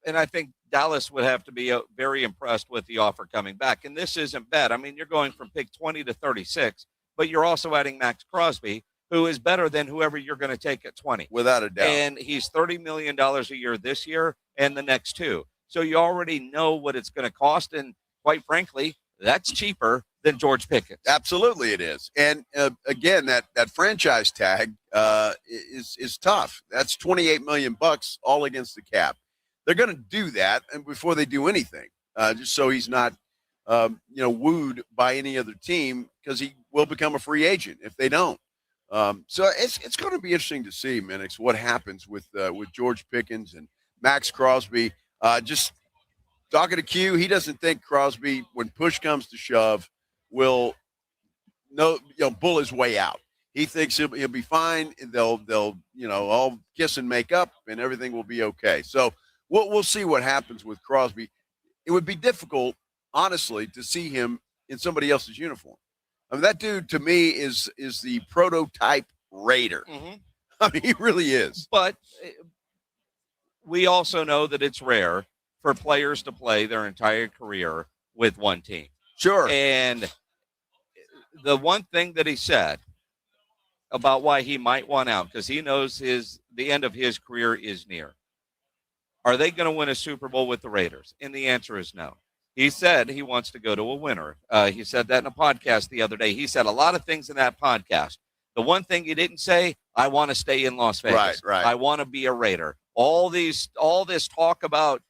and I think Dallas would have to be very impressed with the offer coming back. And this isn't bad. I mean, you're going from pick 20 to 36, but you're also adding Max Crosby, who is better than whoever you're going to take at 20. Without a doubt. And he's $30 million a year this year and the next two. So you already know what it's going to cost. And quite frankly, that's cheaper than George Pickens. Absolutely it is. And again, that franchise tag is tough. That's $28 million all against the cap. They're going to do that, and before they do anything, just so he's not wooed by any other team, because he will become a free agent if they don't. So it's going to be interesting to see, Minix, what happens with George Pickens and Max Crosby. Just talking to Q, he doesn't think Crosby, when push comes to shove, will bull his way out. He thinks he'll be fine. They'll all kiss and make up, and everything will be okay. So we'll see what happens with Crosby. It would be difficult, honestly, to see him in somebody else's uniform. I mean, that dude, to me, is the prototype Raider. Mm-hmm. I mean, he really is. But we also know that it's rare for players to play their entire career with one team. Sure. And the one thing that he said about why he might want out, because he knows the end of his career is near. Are they going to win a Super Bowl with the Raiders? And the answer is no. He said he wants to go to a winner. He said that in a podcast the other day. He said a lot of things in that podcast. The one thing he didn't say, I want to stay in Las Vegas. Right. I want to be a Raider. All this talk about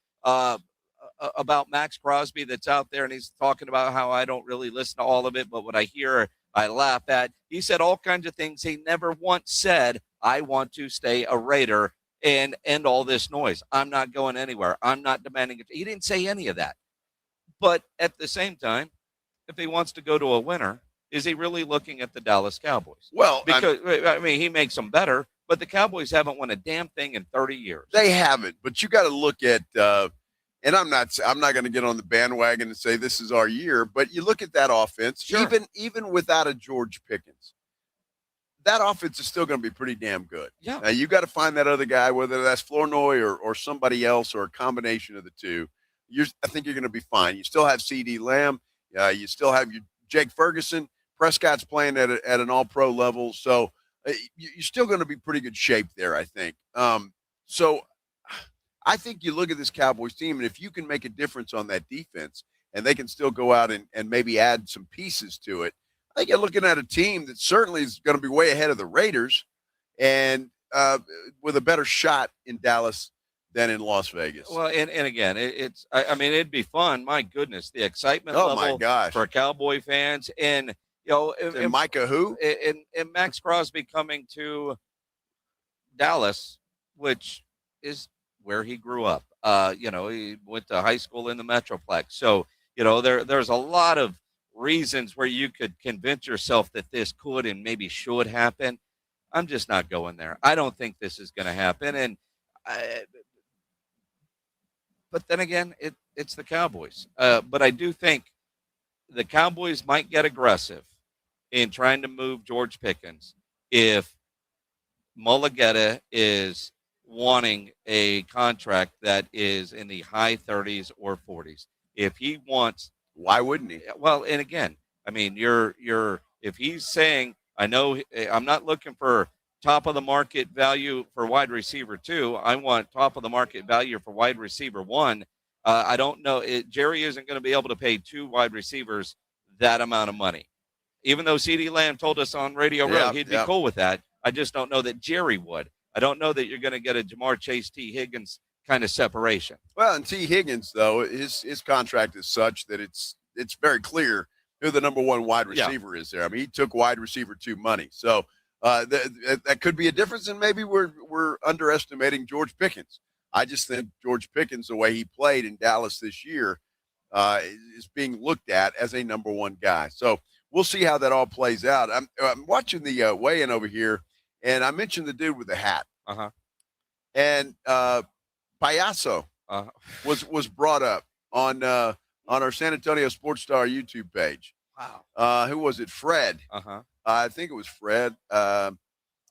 Max Crosby that's out there, and he's talking about how I don't really listen to all of it, but what I hear, I laugh at. He said all kinds of things. He never once said, I want to stay a Raider and end all this noise. I'm not going anywhere. I'm not demanding it. He didn't say any of that. But at the same time, if he wants to go to a winner, is he really looking at the Dallas Cowboys? Well, because he makes them better, but the Cowboys haven't won a damn thing in 30 years. They haven't, but you got to look at, and I'm not going to get on the bandwagon and say this is our year, but you look at that offense, sure. even without a George Pickens, that offense is still going to be pretty damn good. Yeah. Now, you got to find that other guy, whether that's Flournoy or somebody else or a combination of the two. I think you're going to be fine. You still have CD Lamb. You still have your Jake Ferguson. Prescott's playing at an all-pro level. So you're still going to be pretty good shape there, I think. So I think you look at this Cowboys team, and if you can make a difference on that defense and they can still go out and maybe add some pieces to it, I think you're looking at a team that certainly is going to be way ahead of the Raiders and with a better shot in Dallas than in Las Vegas. Well, and again, it'd be fun. My goodness, the excitement level my gosh. for Cowboy fans. And, and Micah who? And Max Crosby coming to Dallas, which is where he grew up. He went to high school in the Metroplex. So, there's a lot of reasons where you could convince yourself that this could and maybe should happen. I'm just not going there. I don't think this is going to happen. And but then again, it's the Cowboys. But I do think the Cowboys might get aggressive in trying to move George Pickens if Mulligetta is wanting a contract that is in the high 30s or 40s. If he wants, why wouldn't he? Well, and again, I mean, if he's saying, I know I'm not looking for top of the market value for wide receiver 2. I want top of the market value for wide receiver 1. I don't know. Jerry isn't going to be able to pay 2 wide receivers that amount of money. Even though CeeDee Lamb told us on Radio Row he'd be cool with that. I just don't know that Jerry would. I don't know that you're going to get a Jamar Chase, T. Higgins kind of separation. Well, and T. Higgins, though, his contract is such that it's very clear who the number 1 wide receiver is there. I mean, he took wide receiver 2 money. So that could be a difference, and maybe we're underestimating George Pickens. I just think George Pickens, the way he played in Dallas this year, is being looked at as a number 1 guy. So we'll see how that all plays out. I'm watching the weigh-in over here, and I mentioned the dude with the hat. And Payaso was brought up on our San Antonio Sports Star YouTube page. Wow. Who was it? Fred. I think it was Fred.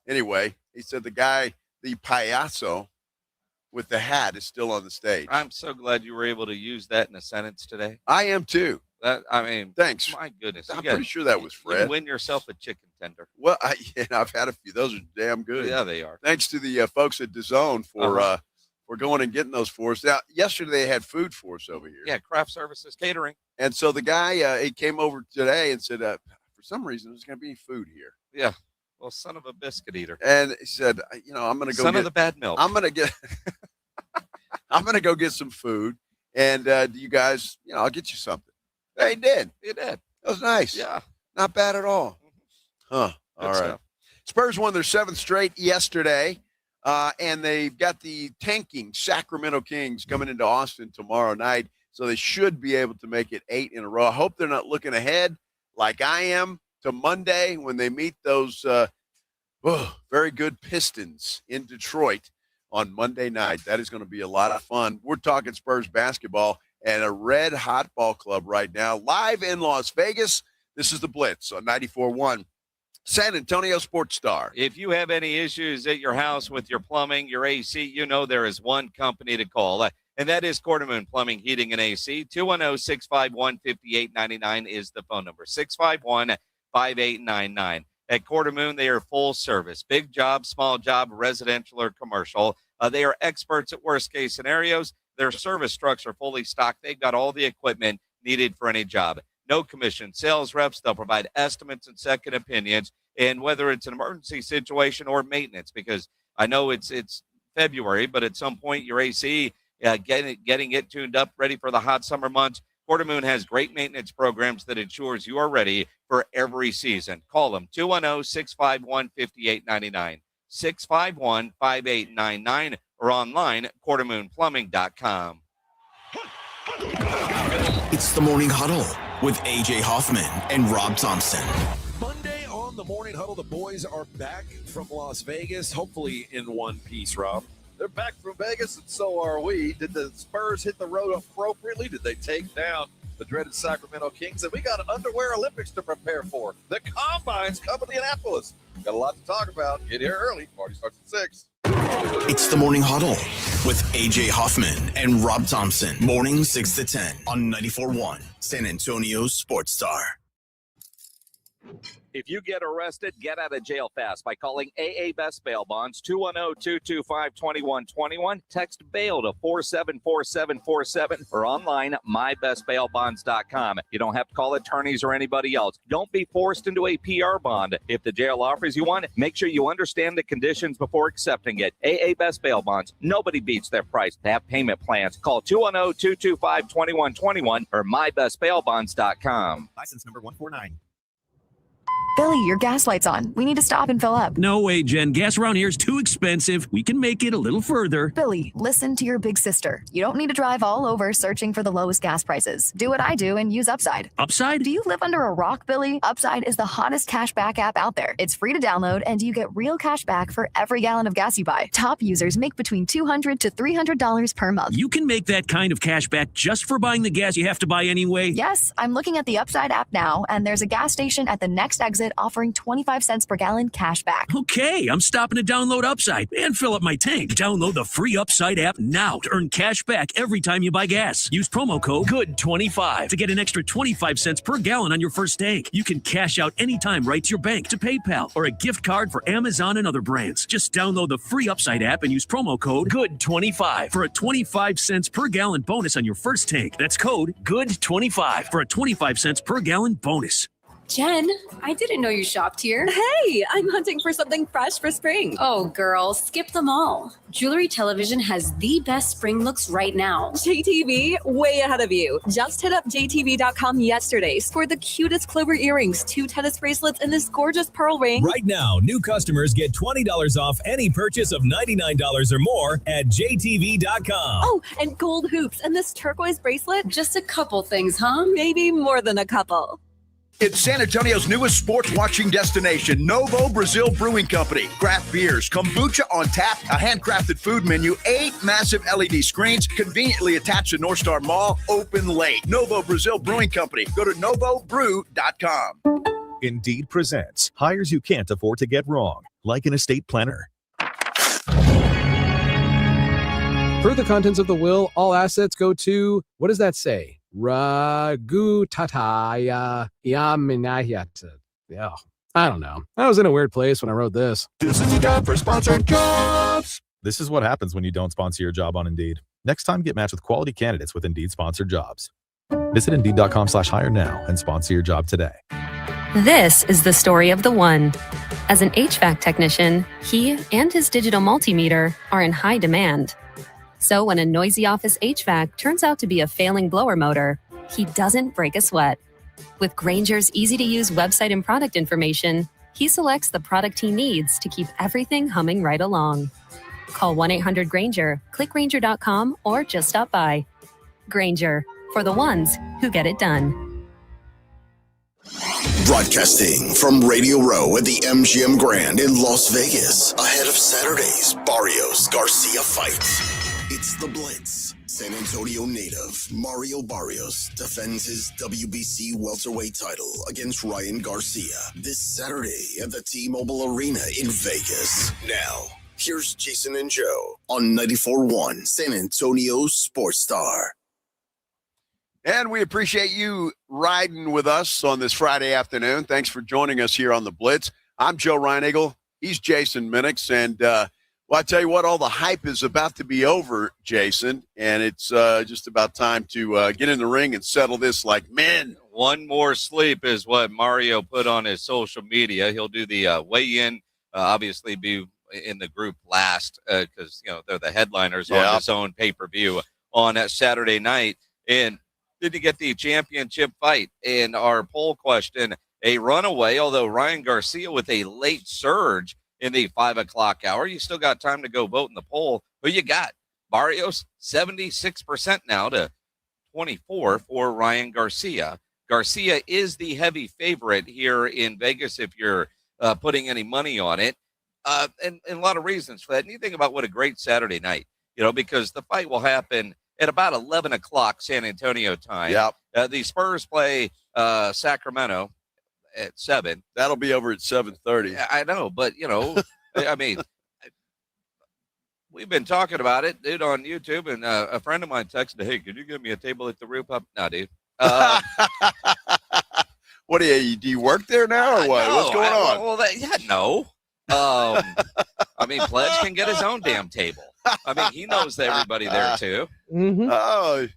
Anyway, he said the Payaso with the hat is still on the stage. I'm so glad you were able to use that in a sentence today. I am too. Thanks. My goodness. I'm pretty sure that was Fred. You win yourself a chicken tender. Well, I've had a few. Those are damn good. Yeah, they are. Thanks to the folks at DAZN for going and getting those for us. Now, yesterday they had food for us over here. Yeah, craft services, catering. And so the guy, he came over today and said, for some reason, there's going to be food here. Yeah. Well, son of a biscuit eater. And he said, I'm going to go son of the bad milk. I'm going to go get some food. And you guys, I'll get you something. They did. He did. That was nice. Yeah. Not bad at all. Huh. All right. Stuff. Spurs won their 7th straight yesterday. And they've got the tanking Sacramento Kings coming into Austin tomorrow night. So they should be able to make it 8 in a row. I hope they're not looking ahead like I am to Monday when they meet those very good Pistons in Detroit on Monday night. That is going to be a lot of fun. We're talking Spurs basketball and a red hot ball club right now, live in Las Vegas. This is the Blitz on 94.1 San Antonio Sports Star. If you have any issues at your house with your plumbing, your AC, there is one company to call, and that is Quartermoon Plumbing, Heating, and AC. 210-651-5899 is the phone number, 651-5899. At Quartermoon, they are full service, big job, small job, residential or commercial. They are experts at worst-case scenarios. Their service trucks are fully stocked. They've got all the equipment needed for any job. No commission sales reps. They'll provide estimates and second opinions, and whether it's an emergency situation or maintenance, because I know it's February, but at some point your AC, getting it tuned up, ready for the hot summer months. Quartermoon has great maintenance programs that ensures you are ready for every season. Call them 210-651-5899, 651-5899, or online quartermoonplumbing.com. It's the Morning Huddle with A.J. Hoffman and Rob Thompson. Monday on the Morning Huddle, the boys are back from Las Vegas, hopefully in one piece, Rob. They're back from Vegas, and so are we. Did the Spurs hit the road appropriately? Did they take down the dreaded Sacramento Kings? And we got an underwear Olympics to prepare for. The Combines come to Indianapolis. Got a lot to talk about. Get here early. Party starts at 6. It's the Morning Huddle with A.J. Hoffman and Rob Thompson. Morning 6 to 10 on 94.1 San Antonio Sports Star. If you get arrested, get out of jail fast by calling AA Best Bail Bonds, 210-225-2121. Text bail to 474747 or online, mybestbailbonds.com. You don't have to call attorneys or anybody else. Don't be forced into a PR bond. If the jail offers you one, make sure you understand the conditions before accepting it. AA Best Bail Bonds. Nobody beats their price. They have payment plans. Call 210-225-2121 or mybestbailbonds.com. License number 149. Billy, your gas light's on. We need to stop and fill up. No way, Jen. Gas around here is too expensive. We can make it a little further. Billy, listen to your big sister. You don't need to drive all over searching for the lowest gas prices. Do what I do and use Upside. Upside? Do you live under a rock, Billy? Upside is the hottest cash back app out there. It's free to download, and you get real cash back for every gallon of gas you buy. Top users make between $200 to $300 per month. You can make that kind of cash back just for buying the gas you have to buy anyway? Yes, I'm looking at the Upside app now, and there's a gas station at the next exit deposit, offering 25 cents per gallon cash back. Okay, I'm stopping to download Upside and fill up my tank. Download the free Upside app now to earn cash back every time you buy gas. Use promo code GOOD25 to get an extra 25 cents per gallon on your first tank. You can cash out anytime right to your bank, to PayPal, or a gift card for Amazon and other brands. Just download the free Upside app and use promo code GOOD25 for a 25 cents per gallon bonus on your first tank. That's code GOOD25 for a 25 cents per gallon bonus. Jen, I didn't know you shopped here. Hey, I'm hunting for something fresh for spring. Oh, girl, skip them all. Jewelry Television has the best spring looks right now. JTV, way ahead of you. Just hit up JTV.com yesterday for the cutest clover earrings, 2 tennis bracelets, and this gorgeous pearl ring. Right now, new customers get $20 off any purchase of $99 or more at JTV.com. Oh, and gold hoops and this turquoise bracelet. Just a couple things, huh? Maybe more than a couple. It's San Antonio's newest sports watching destination, Novo Brazil Brewing Company. Craft beers, kombucha on tap, a handcrafted food menu, 8 massive LED screens conveniently attached to North Star Mall, open late. Novo Brazil Brewing Company. Go to novobrew.com. Indeed presents hires you can't afford to get wrong, like an estate planner. Per the contents of the will, all assets go to, what does that say? Ragutataya Yaminayat. Yeah, I don't know. I was in a weird place when I wrote this. This is your job for sponsored jobs. This is what happens when you don't sponsor your job on Indeed. Next time, get matched with quality candidates with Indeed sponsored jobs. Visit Indeed.com/hire now and sponsor your job today. This is the story of the one. As an HVAC technician, he and his digital multimeter are in high demand. So when a noisy office HVAC turns out to be a failing blower motor, he doesn't break a sweat. With Grainger's easy-to-use website and product information, he selects the product he needs to keep everything humming right along. Call 1-800-GRAINGER, click Grainger.com, or just stop by. Grainger, for the ones who get it done. Broadcasting from Radio Row at the MGM Grand in Las Vegas, ahead of Saturday's Barrios Garcia fight. It's the Blitz. San Antonio native Mario Barrios defends his WBC welterweight title against Ryan Garcia this Saturday at the T-Mobile Arena in Vegas. Now, here's Jason and Joe on 94.1 San Antonio Sports Star. And we appreciate you riding with us on this Friday afternoon. Thanks for joining us here on the Blitz. I'm Joe Reinagle. He's Jason Minix. And, well, I tell you what, all the hype is about to be over, Jason. And it's just about time to get in the ring and settle this like men. One more sleep is what Mario put on his social media. He'll do the weigh-in, obviously be in the group last because, they're the headliners on his own pay-per-view on that Saturday night. And did you get the championship fight? In our poll question, a runaway, although Ryan Garcia with a late surge in the 5 o'clock hour. You still got time to go vote in the poll. Who you got? Barrios, 76% now to 24 for Ryan Garcia. Garcia is the heavy favorite here in Vegas if you're putting any money on it. And a lot of reasons for that. And you think about what a great Saturday night, because the fight will happen at about 11 o'clock San Antonio time. Yep. The Spurs play Sacramento at 7. That'll be over at 7:30. I know, but, I mean, we've been talking about it, dude, on YouTube, and a friend of mine texted, hey, could you give me a table at the roof up? No, dude. What do you work there now or what? What's going on? No. I mean, Pledge can get his own damn table. I mean, he knows everybody there too. Mm-hmm. Oh,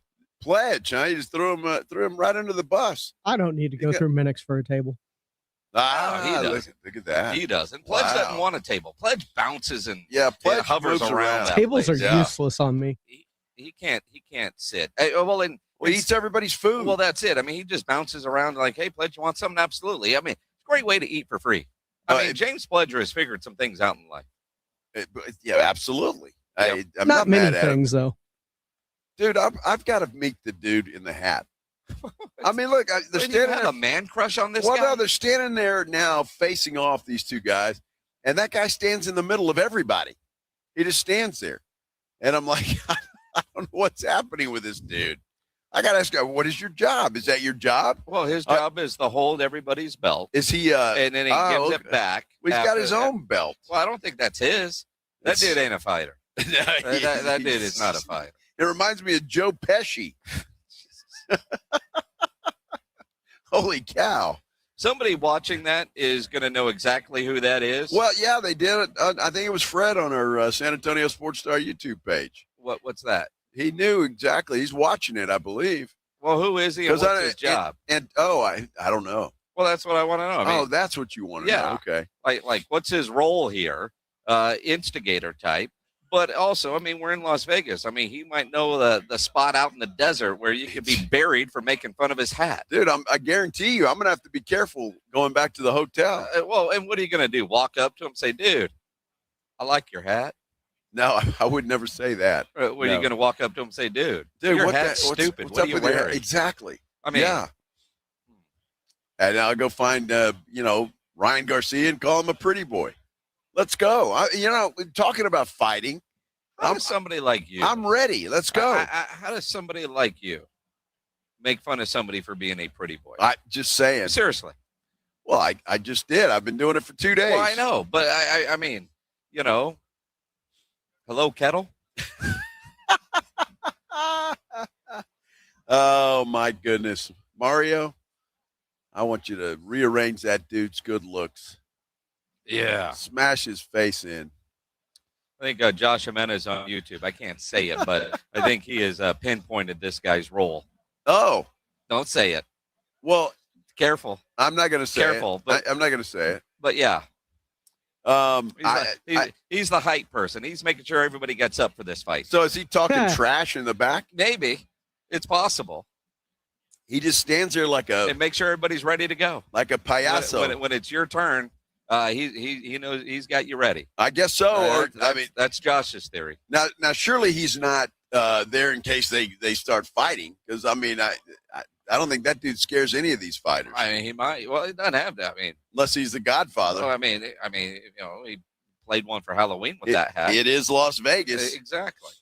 Pledge, huh? You just threw him right under the bus. I don't need to go through Minix for a table. He doesn't. Look at that. He doesn't. Pledge doesn't want a table. Pledge bounces and Pledge hovers around. That Tables place. are useless on me. He can't sit. He eats everybody's food. Well, that's it. I mean, he just bounces around like, hey, Pledge, you want something? Absolutely. I mean, it's a great way to eat for free. I mean, James Pledger has figured some things out in life. Absolutely. Yep. I'm not many many things, though. Dude, I've got to meet the dude in the hat. I mean, look, they're standing have a man crush on this guy. guy? No, they're standing there now facing off these two guys, and that guy stands in the middle of everybody. He just stands there. And I'm like, I don't know what's happening with this dude. I got to ask you, what is your job? Is that your job? Well, his job is to hold everybody's belt. Is he? And then he gives it back. Well, he's got his own belt. Well, I don't think that's his. That dude ain't a fighter. that dude is not a fighter. It reminds me of Joe Pesci. Holy cow. Somebody watching that is going to know exactly who that is. Well, yeah, they did it. I think it was Fred on our San Antonio Sports Star YouTube page. What's that? He knew exactly. He's watching it, I believe. Well, who is he and what's his job? I don't know. Well, that's what I want to know. That's what you want to know. Okay. Like what's his role here? Instigator type. But also, we're in Las Vegas. He might know the spot out in the desert where you could be buried for making fun of his hat. Dude, I guarantee you, I'm going to have to be careful going back to the hotel. Well, and what are you going to do? Walk up to him and say, dude, I like your hat? No, I would never say that. Are you going to walk up to him and say, dude your hat's stupid. What's what up are you with wearing? Your hat? Exactly. Yeah. And I'll go find, Ryan Garcia and call him a pretty boy. Let's go. Talking about fighting. How does somebody like you? I'm ready. Let's go. How does somebody like you make fun of somebody for being a pretty boy? Just saying. Seriously. Well, I just did. I've been doing it for 2 days. Well, I know, but hello, kettle. Oh my goodness, Mario! I want you to rearrange that dude's good looks. Yeah. Smash his face in. I think Josh Jimenez on YouTube. I can't say it, but I think he has pinpointed this guy's role. Oh. Don't say it. Well, careful. I'm not going to say it. But I'm not going to say it. But yeah. He's the hype person. He's making sure everybody gets up for this fight. So is he talking trash in the back? Maybe. It's possible. He just stands there like and make sure everybody's ready to go. Like a payaso. When it's your turn, he knows he's got you ready. I guess so. That's Josh's theory. Now surely he's not there in case they start fighting, because I don't think that dude scares any of these fighters. He might. Well, he doesn't have that. Unless he's the Godfather. Well, he played one for Halloween with that hat. It is Las Vegas. Exactly.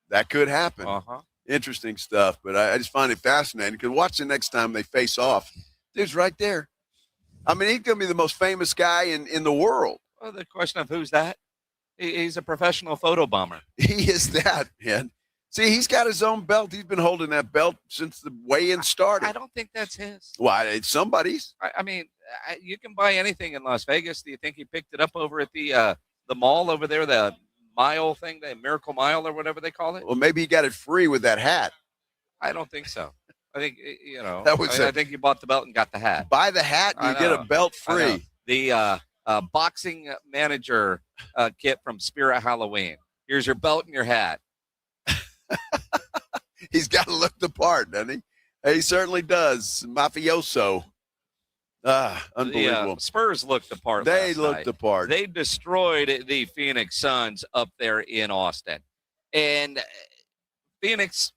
That could happen. Uh-huh. Interesting stuff, but I just find it fascinating because watch the next time they face off. Dude's right there. He's going to be the most famous guy in the world. Well, the question of who's that? He's a professional photo bomber. He is that, man. See, he's got his own belt. He's been holding that belt since the weigh-in started. I don't think that's his. Well, it's somebody's. You can buy anything in Las Vegas. Do you think he picked it up over at the mall over there, the mile thing, the Miracle Mile or whatever they call it? Well, maybe he got it free with that hat. I don't think so. I think, I think you bought the belt and got the hat. Buy the hat and you get a belt free. The boxing manager kit from Spirit Halloween. Here's your belt and your hat. He's got to look the part, doesn't he? He certainly does. Mafioso. Unbelievable. The Spurs looked the part. They looked the part. They destroyed the Phoenix Suns up there in Austin. And Phoenix,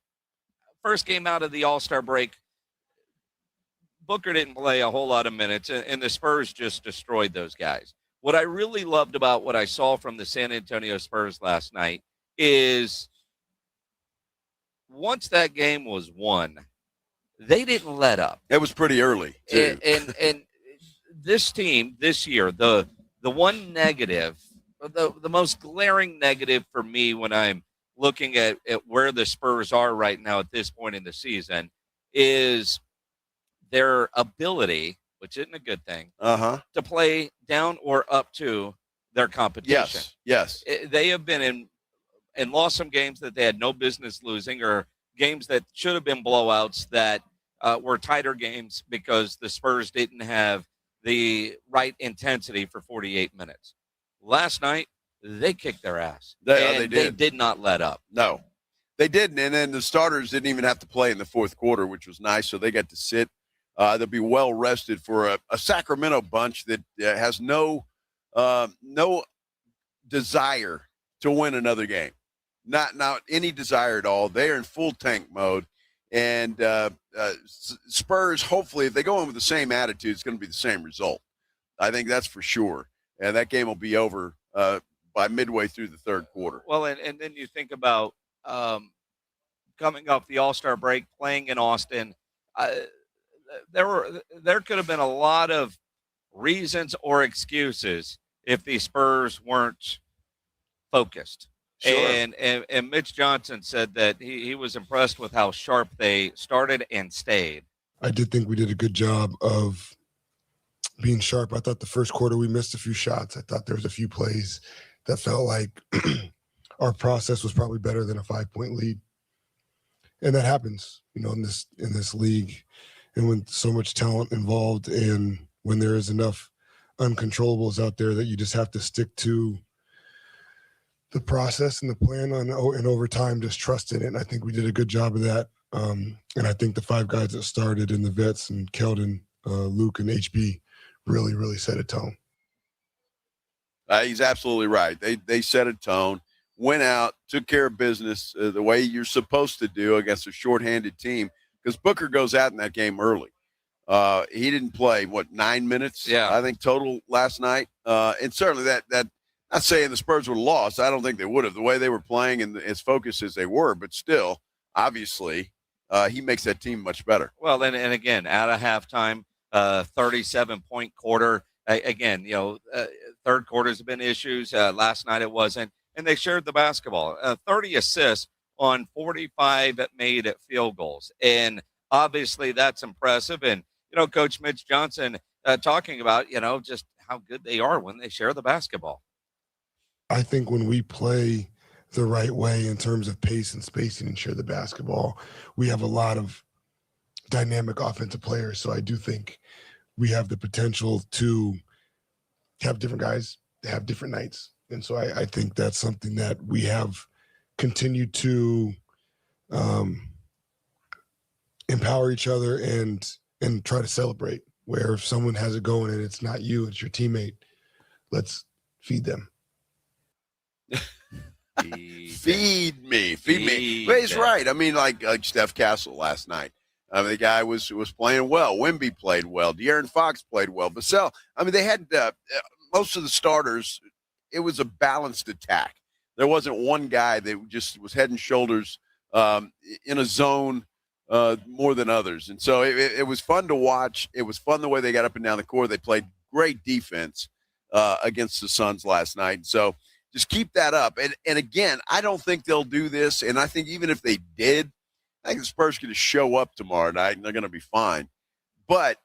first game out of the All-Star break, Booker didn't play a whole lot of minutes, and the Spurs just destroyed those guys. What I really loved about what I saw from the San Antonio Spurs last night is once that game was won, they didn't let up. It was pretty early, too. And this team this year, the one negative, the most glaring negative for me when I'm looking at where the Spurs are right now at this point in the season is their ability, which isn't a good thing, to play down or up to their competition. Yes. They have been in and lost some games that they had no business losing, or games that should have been blowouts that were tighter games because the Spurs didn't have the right intensity for 48 minutes. Last night, they kicked their ass. They did. They did not let up. No, they didn't. And then the starters didn't even have to play in the fourth quarter, which was nice. So they got to sit. They'll be well rested for a Sacramento bunch that has no desire to win another game. Not any desire at all. They're in full tank mode. And Spurs, hopefully, if they go in with the same attitude, it's going to be the same result. I think that's for sure. And that game will be over by midway through the third quarter. Well, and then you think about coming off the All-Star break, playing in Austin. There could have been a lot of reasons or excuses if the Spurs weren't focused. Sure. And Mitch Johnson said that he was impressed with how sharp they started and stayed. I did think we did a good job of being sharp. I thought the first quarter we missed a few shots. I thought there was a few plays that felt like our process was probably better than a 5-point lead. And that happens, in this league, and when so much talent involved, and when there is enough uncontrollables out there that you just have to stick to the process and the plan and over time just trust in it. And I think we did a good job of that. And I think the 5 guys that started in the vets and Keldon, Luke, and HB really, really set a tone. He's absolutely right. They set a tone, went out, took care of business the way you're supposed to do against a shorthanded team, because Booker goes out in that game early. He didn't play, 9 minutes, I think, total last night. And certainly that not saying the Spurs would have lost. I don't think they would have, the way they were playing and as focused as they were. But still, obviously, he makes that team much better. Well, and again, out of halftime, 37-point quarter. Again, third quarters have been issues. Last night it wasn't. And they shared the basketball. 30 assists on 45 made field goals. And obviously that's impressive. And, Coach Mitch Johnson talking about, just how good they are when they share the basketball. I think when we play the right way in terms of pace and spacing and share the basketball, we have a lot of dynamic offensive players. So I do think we have the potential to have different guys have different nights. And so I think that's something that we have continued to empower each other and try to celebrate, where if someone has it going and it's not you, it's your teammate, let's feed them. Feed me. But he's right. I mean, like Steph Castle last night. The guy was playing well. Wemby played well. De'Aaron Fox played well. Vassell, they had most of the starters. It was a balanced attack. There wasn't one guy that just was head and shoulders in a zone more than others. And so it was fun to watch. It was fun the way they got up and down the court. They played great defense against the Suns last night. So just keep that up. And again, I don't think they'll do this. And I think even if they did, I think the Spurs are going to show up tomorrow night and they're going to be fine. But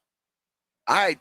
I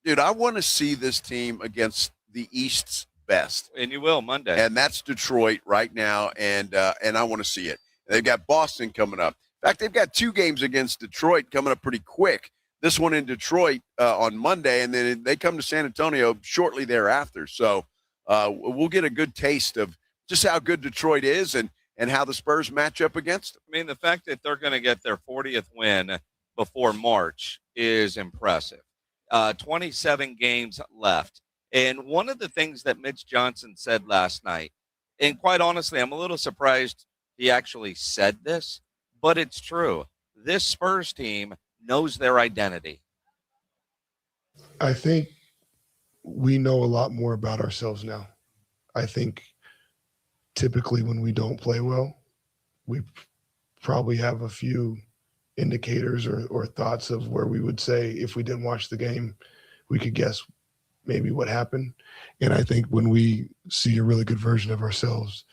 want to see this team against the East's best. And you will Monday. And that's Detroit right now. And I want to see it. They've got Boston coming up. In fact, they've got 2 games against Detroit coming up pretty quick. This one in Detroit on Monday, and then they come to San Antonio shortly thereafter. So we'll get a good taste of just how good Detroit is and how the Spurs match up against them. The fact that they're going to get their 40th win before March is impressive. 27 games left. And one of the things that Mitch Johnson said last night, and quite honestly, I'm a little surprised he actually said this, but it's true. This Spurs team knows their identity. I think we know a lot more about ourselves now. I think typically when we don't play well, we probably have a few indicators or thoughts of where we would say, if we didn't watch the game, we could guess maybe what happened. And I think when we see a really good version of ourselves,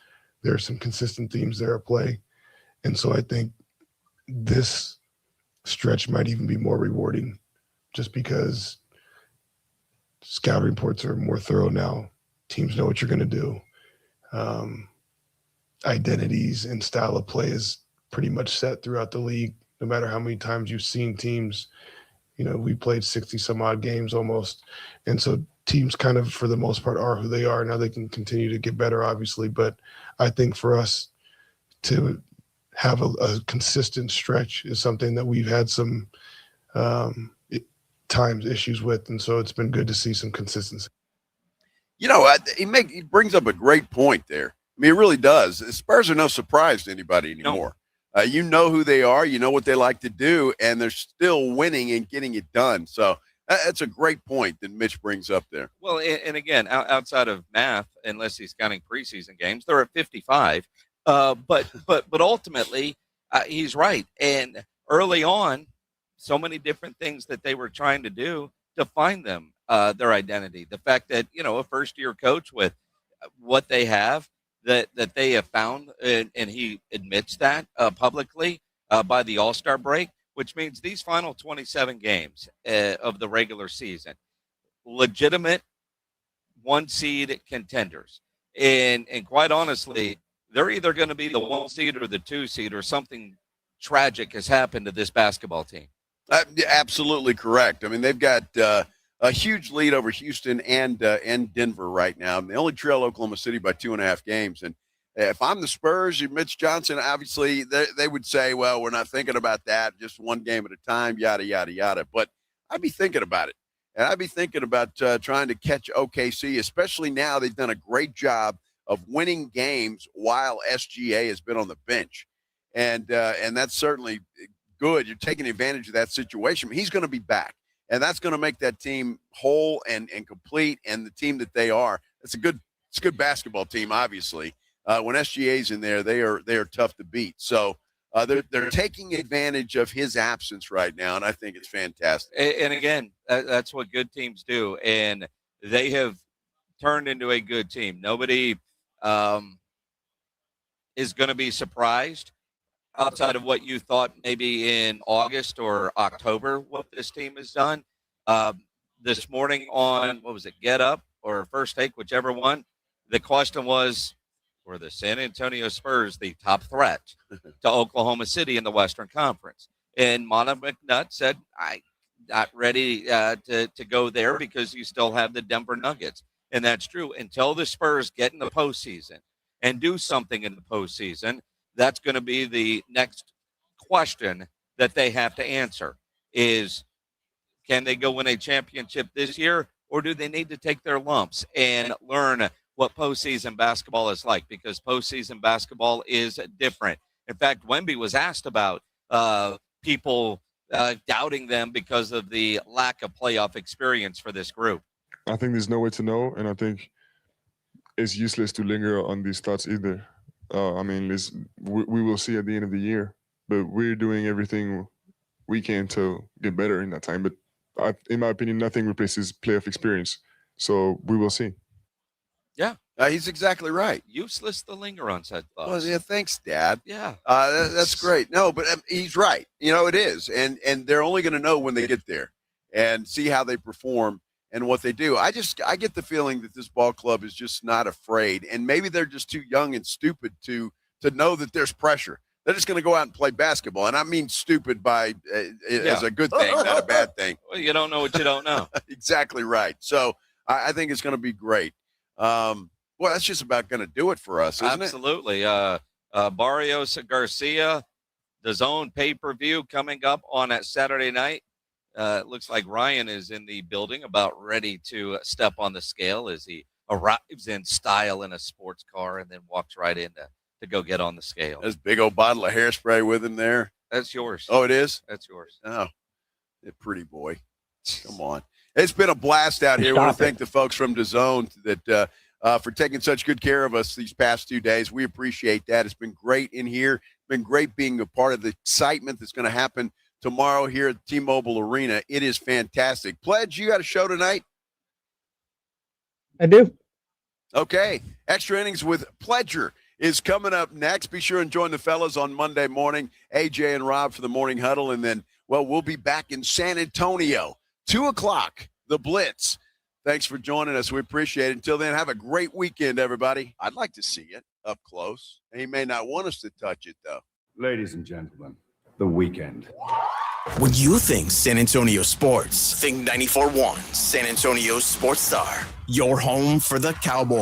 there are some consistent themes there at play. And so I think this stretch might even be more rewarding just because scouting reports are more thorough now. Teams know what you're going to do. Identities and style of play is pretty much set throughout the league. No matter how many times you've seen teams, we played 60 some odd games almost. And so teams kind of, for the most part, are who they are. Now they can continue to get better, obviously. But I think for us to have a consistent stretch is something that we've had some times issues with. And so it's been good to see some consistency. He brings up a great point there. It really does. The Spurs are no surprise to anybody anymore. No. You know who they are. You know what they like to do, and they're still winning and getting it done. So that's a great point that Mitch brings up there. Well, and again, outside of math, unless he's counting preseason games, they're at 55. But ultimately, he's right. And early on, so many different things that they were trying to do to find them their identity. The fact that, a first-year coach with what they have, that they have found, and he admits that publicly by the All-Star break, which means these final 27 games of the regular season, legitimate one-seed contenders. And quite honestly, they're either going to be the 1 seed or the 2 seed, or something tragic has happened to this basketball team. Absolutely correct. I mean, they've got a huge lead over Houston and Denver right now. They only trail Oklahoma City by 2.5 games. And if I'm the Spurs, Mitch Johnson, obviously they would say, well, we're not thinking about that, just one game at a time, yada, yada, yada. But I'd be thinking about it. And I'd be thinking about trying to catch OKC, especially now they've done a great job of winning games while SGA has been on the bench. And that's certainly good. You're taking advantage of that situation. He's going to be back, and that's going to make that team whole and complete, and the team that they are. It's a good basketball team, obviously. When SGA's in there, they are tough to beat. So they're taking advantage of his absence right now, and I think it's fantastic. And again, that's what good teams do, and they have turned into a good team. Nobody is going to be surprised outside of what you thought maybe in August or October what this team has done. This morning on, what was it, Get Up or First Take, whichever one, the question was, were the San Antonio Spurs the top threat to Oklahoma City in the Western Conference? And Monta McNutt said, I'm not ready to go there because you still have the Denver Nuggets. And that's true. Until the Spurs get in the postseason and do something in the postseason, that's going to be the next question that they have to answer is, can they go win a championship this year, or do they need to take their lumps and learn what postseason basketball is like? Because postseason basketball is different. In fact, Wemby was asked about people doubting them because of the lack of playoff experience for this group. I think there's no way to know, and I think it's useless to linger on these thoughts either. We will see at the end of the year, but we're doing everything we can to get better in that time. But in my opinion, nothing replaces playoff experience. So we will see. Yeah, he's exactly right. Useless to linger on said thoughts. Well, yeah, thanks, Dad. Yeah, that's great. No, but he's right. It is, and they're only going to know when they get there and see how they perform and what they do. I get the feeling that this ball club is just not afraid, and maybe they're just too young and stupid to know that there's pressure. They're just going to go out and play basketball, and I mean stupid by as a good thing, not a bad thing. Well, you don't know what you don't know. Exactly right. So I think it's going to be great. Well, that's just about going to do it for us, isn't Absolutely. Barrios Garcia, the Zone pay-per-view coming up on that Saturday night. It looks like Ryan is in the building, about ready to step on the scale as he arrives in style in a sports car and then walks right in to go get on the scale. There's a big old bottle of hairspray with him there. That's yours. Oh, it is? That's yours. Oh, pretty boy. Come on. It's been a blast out here. I want to thank the folks from DAZN that for taking such good care of us these past 2 days. We appreciate that. It's been great in here. It's been great being a part of the excitement that's going to happen tomorrow here at T-Mobile Arena. It is fantastic. Pledge, you got a show tonight? I do. Okay. Extra Innings with Pledger is coming up next. Be sure and join the fellas on Monday morning, AJ and Rob for the morning huddle. And then, we'll be back in San Antonio, 2 o'clock, the Blitz. Thanks for joining us. We appreciate it. Until then, have a great weekend, everybody. I'd like to see it up close. He may not want us to touch it, though. Ladies and gentlemen, the weekend. When you think San Antonio sports, think 94.1 San Antonio Sports Star. Your home for the Cowboys.